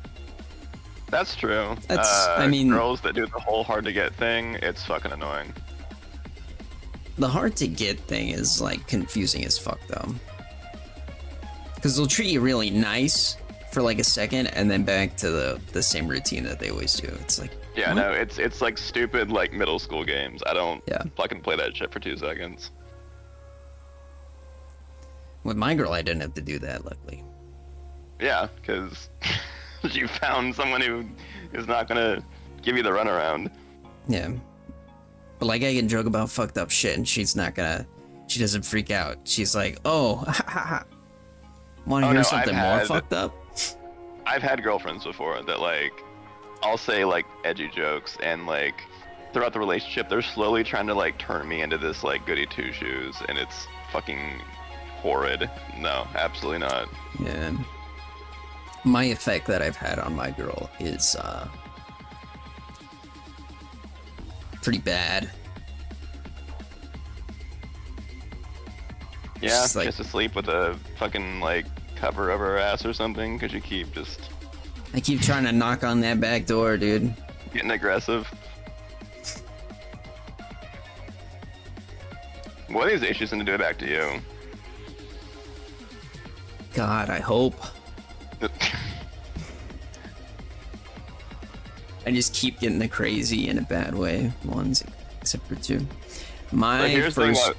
That's true. I mean- girls that do the whole hard to get thing, it's fucking annoying. The hard to get thing is like confusing as fuck though. Because they'll treat you really nice for like a second and then back to the same routine that they always do. It's like, Yeah, what? no, it's like stupid like middle school games. I don't Yeah. fucking play that shit for 2 seconds. With my girl, I didn't have to do that, luckily. Yeah, because you found someone who is not gonna give you the runaround. Yeah. But like I can joke about fucked up shit and she doesn't freak out. She's like, oh, ha ha ha. Wanna Oh, hear no, something I've more had- fucked up? I've had girlfriends before that like I'll say like edgy jokes and like throughout the relationship they're slowly trying to like turn me into this like goody two shoes and it's fucking horrid. No, absolutely not. Yeah. My effect that I've had on my girl is pretty bad. Yeah, Just, like- just to sleep with a fucking like cover over her ass or something because you keep just I keep trying to knock on that back door, dude. getting aggressive. One of these days she's gonna do it back to you. God, I hope. I just keep getting the crazy in a bad way. Ones except for two. But My here's the thing first about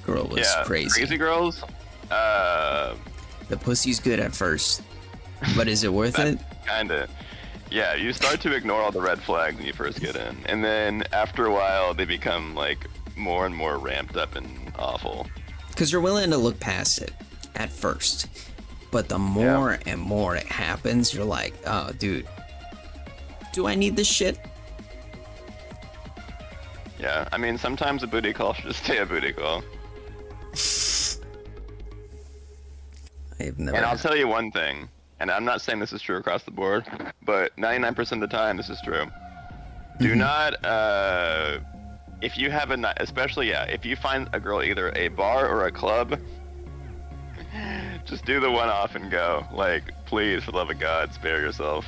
girl was crazy. girls. The pussy's good at first, but is it worth it? Kinda. Yeah, you start to ignore all the red flags when you first get in, and then after a while they become like more and more ramped up and awful. Because you're willing to look past it at first, but the more and more it happens, you're like, oh, dude, do I need this shit? Yeah, I mean sometimes a booty call should just stay a booty call. I've never. And I'll tell you one thing, and I'm not saying this is true across the board, but 99% of the time this is true. Do not, if you have a night, especially, if you find a girl either a bar or a club, just do the one off and go. Like, please, for the love of God, spare yourself.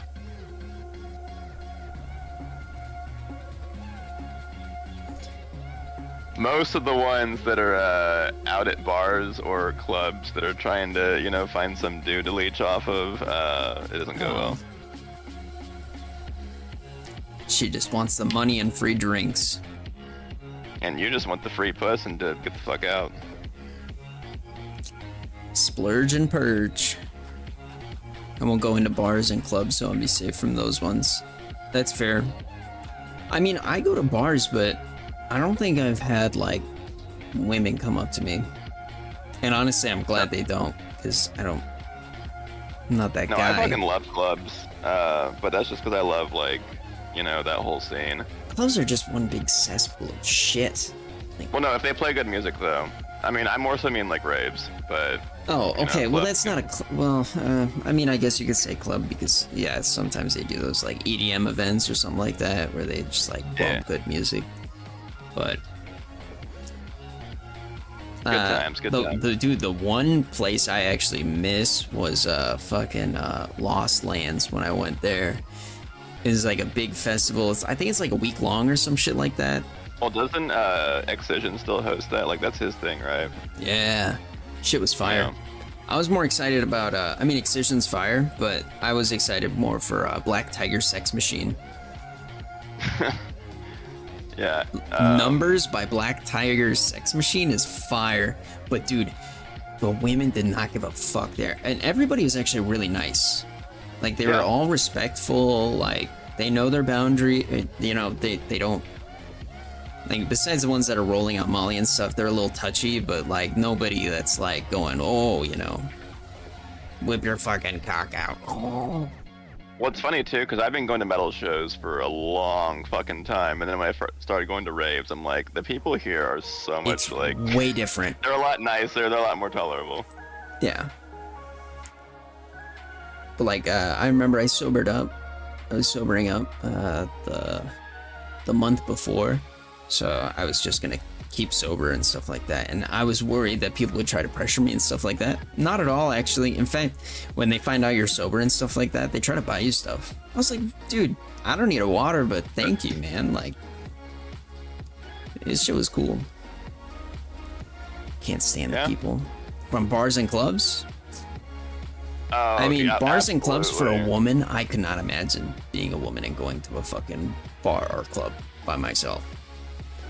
Most of the ones that are out at bars or clubs that are trying to, find some dude to leech off of, it doesn't go well. She just wants the money and free drinks. And you just want the free puss and to get the fuck out. Splurge and purge. I won't go into bars and clubs, so I'll be safe from those ones. That's fair. I mean, I go to bars, but I don't think I've had, like, women come up to me. And honestly, I'm glad they don't, because I'm not that No, guy. I fucking love clubs, but that's just because I love, like, you know, that whole scene. Clubs are just one big cesspool of shit. Like, Well, no, if they play good music, though. I mean, I more so mean, like, raves, but... oh, okay, well, club- that's not a well, I mean, I guess you could say club, because, yeah, sometimes they do those, like, EDM events or something like that, where they just, like, bump Yeah. good music. But... Good times, good times. The one place I actually miss was fucking Lost Lands when I went there. It's like a big festival. I think it's like a week long or some shit like that. Well, doesn't Excision still host that? Like, that's his thing, right? Yeah, shit was fire. Yeah. I was more excited about. I mean, Excision's fire, but I was excited more for Black Tiger Sex Machine. Yeah. Numbers by Black Tiger Sex Machine is fire, but dude, the women did not give a fuck there, and everybody was actually really nice. Like they were Yeah. all respectful. Like they know their boundary. You know, they don't. Like besides the ones that are rolling out Molly and stuff, they're a little touchy, but like nobody that's like going, oh, you know, whip your fucking cock out. Oh. Well, it's funny too, because I've been going to metal shows for a long fucking time, and then when I first started going to raves, I'm like, the people here are so much It's like way different. they're a lot nicer, they're a lot more tolerable. Yeah. But like, I remember I sobered up. I was sobering up the month before, so I was just gonna keep sober and stuff like that. And I was worried that people would try to pressure me and stuff like that. Not at all, actually. In fact, when they find out you're sober and stuff like that, they try to buy you stuff. I was like, dude, I don't need a water, but thank you, man. Like, this shit was cool. Can't stand the people from bars and clubs. Oh, I mean, yeah, bars and clubs for a absolutely. woman, I could not imagine being a woman and going to a fucking bar or club by myself.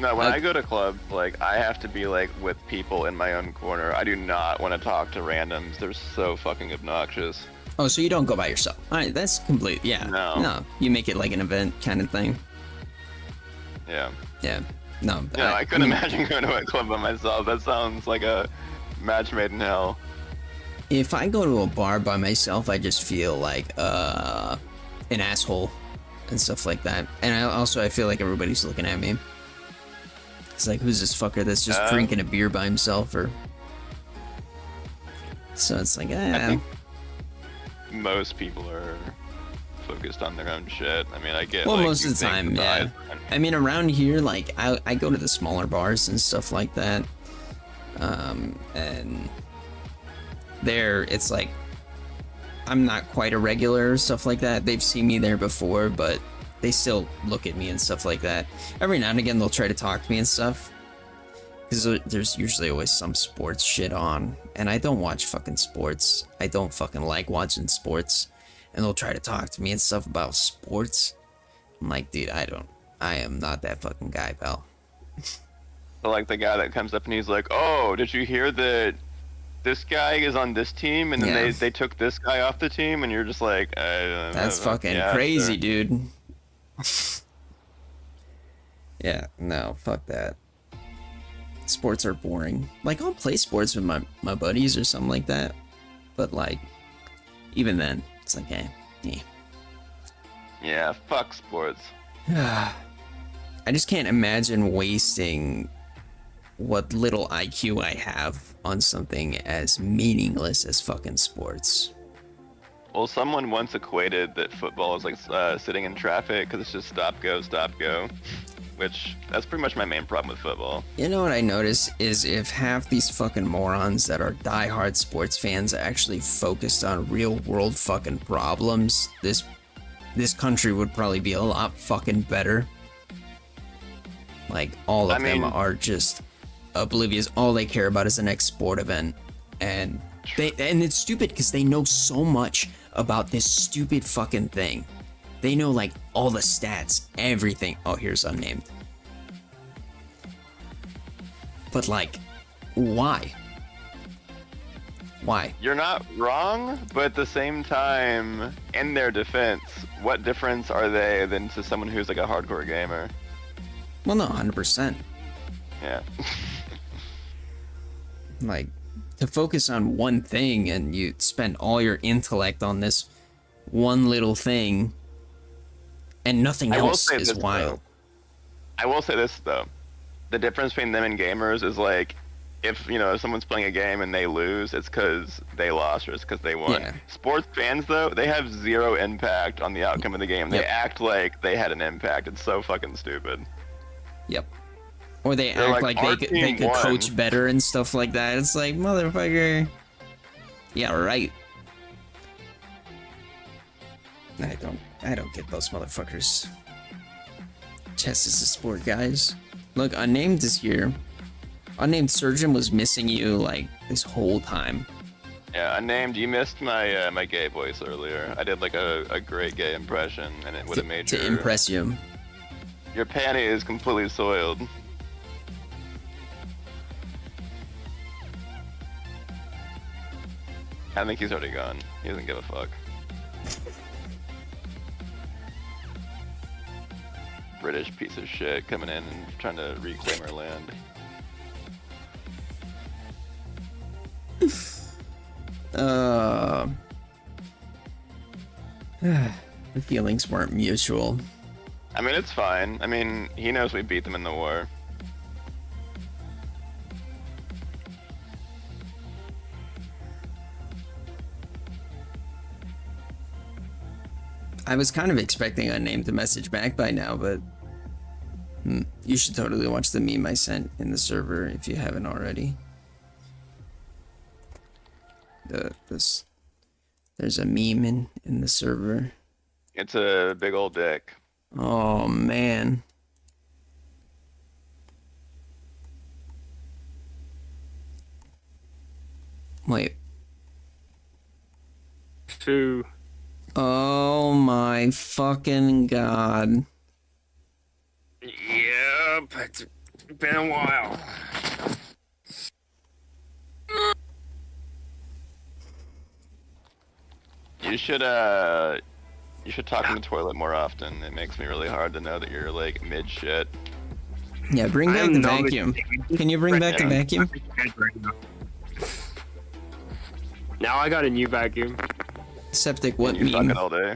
No, when I- I go to club, like I have to be like with people in my own corner. I do not want to talk to randoms. They're so fucking obnoxious. Oh, so you don't go by yourself? All right, that's complete. Yeah. No. You make it like an event kind of thing. Yeah. Yeah. No. No, I couldn't mean, imagine going to a club by myself. That sounds like a match made in hell. If I go to a bar by myself, I just feel like an asshole and stuff like that. And I feel like everybody's looking at me. It's like, who's this fucker that's just drinking a beer by himself? Or so it's like, I think most people are focused on their own shit. I mean, I get. well, like, most you of the think time, the yeah. eyes- I mean, around here, like, I go to the smaller bars and stuff like that. And there, it's like, I'm not quite a regular, stuff like that. They've seen me there before, but they still look at me and stuff like that. Every now and again, they'll try to talk to me and stuff. Because there's usually always some sports shit on. And I don't watch fucking sports. I don't fucking like watching sports. And they'll try to talk to me and stuff about sports. I'm like, dude, I am not that fucking guy, pal. So, like the guy that comes up and he's like, "Oh, did you hear that this guy is on this team, and then Yeah. they took this guy off the team?" And you're just like, That's fucking yeah, crazy, sure. dude. Yeah, no, fuck that. Sports are boring. Like, I'll play sports with my buddies or something like that. But, like, even then, it's like, eh. Yeah, fuck sports. I just can't imagine wasting what little IQ I have on something as meaningless as fucking sports. Well, someone once equated that football is like sitting in traffic because it's just stop go, which that's pretty much my main problem with football. You know what I notice is if half these fucking morons that are diehard sports fans actually focused on real world fucking problems, this country would probably be a lot fucking better. Like, all of them mean- are just oblivious. All they care about is the next sport event. And it's stupid because they know so much about this stupid fucking thing. They know, like, all the stats, everything. Oh, here's unnamed. But like, why? Why? You're not wrong, but at the same time, in their defense, what difference are they than to someone who's like a hardcore gamer? Well, no, 100%. Yeah. Like, to focus on one thing and you spend all your intellect on this one little thing and nothing I will else say is this, wild. though. I will say this though. The difference between them and gamers is like, if if someone's playing a game and they lose, it's because they lost or it's because they won. Yeah. Sports fans though, they have zero impact on the outcome of the game. They Yep. act like they had an impact. It's so fucking stupid. Yep. Or they They're act like, like "Our they team could won." coach better and stuff like that. It's like, motherfucker. Yeah, right. I don't get those motherfuckers. Chess is a sport, guys. Look, Unnamed is here. Unnamed Surgeon was missing you like this whole time. Yeah, Unnamed, you missed my my gay voice earlier. I did like a great gay impression, and it would have made To impress you. your panty is completely soiled. I think he's already gone. He doesn't give a fuck. British piece of shit coming in and trying to reclaim our land. The feelings weren't mutual. I mean, it's fine. I mean, he knows we beat them in the war. I was kind of expecting Unnamed to message back by now, but you should totally watch the meme I sent in the server if you haven't already. There's a meme in the server. It's a big old dick. Oh man. Wait. Two. Oh my fucking god. Yep, it's been a while. You should talk in the toilet more often. It makes me really hard to know that you're like mid shit. Yeah, bring back the vacuum. Can you bring back the vacuum? Now I got a new vacuum. Septic, what You fuck meme? it all day.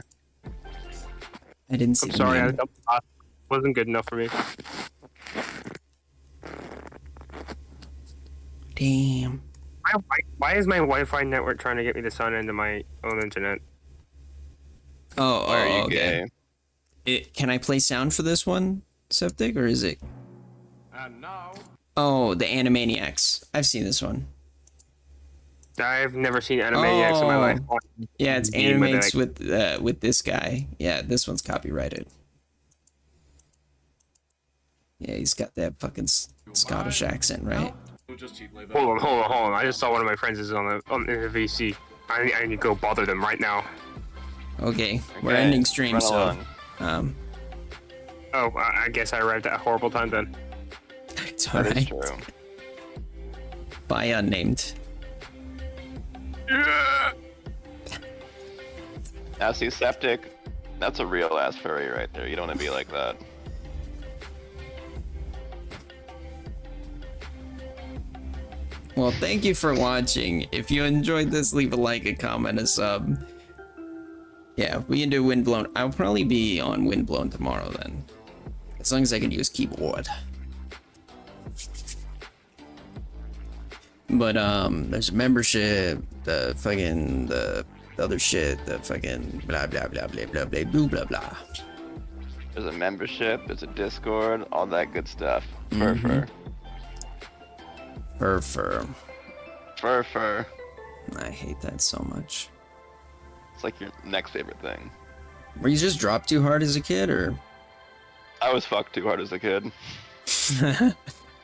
I didn't see I'm the sorry, meme. I wasn't good enough for me. Damn. Why is my Wi-Fi network trying to get me to sign into my own internet? Why are you okay. gay? Can I play sound for this one, Septic, or is it? And now, Oh, the Animaniacs. I've seen this one. I've never seen Animaniacs in my life. Yeah, it's Game with Animaniacs with this guy. Yeah, this one's copyrighted. Yeah, he's got that fucking Scottish accent, right? we'll just cheat way back. Hold on. I just saw one of my friends is on the VC. I need to go bother them right now. Okay, we're Okay, ending stream, run so along. Oh, I guess I arrived at a horrible time then. it's That is alright. true. Bye, Unnamed. Now see, Septic, that's a real ass furry right there. You don't want to be like that. Well, thank you for watching. If you enjoyed this, leave a like, a comment, a sub. Yeah, we can do Windblown. I'll probably be on Windblown tomorrow then. As long as I can use keyboard. But there's a membership, the other shit, the fucking blah blah blah blah blah blah blah blah blah. There's a membership, there's a Discord, all that good stuff. Fur. Fur. I hate that so much. It's like your next favorite thing. Were you just dropped too hard as a kid, or? I was fucked too hard as a kid.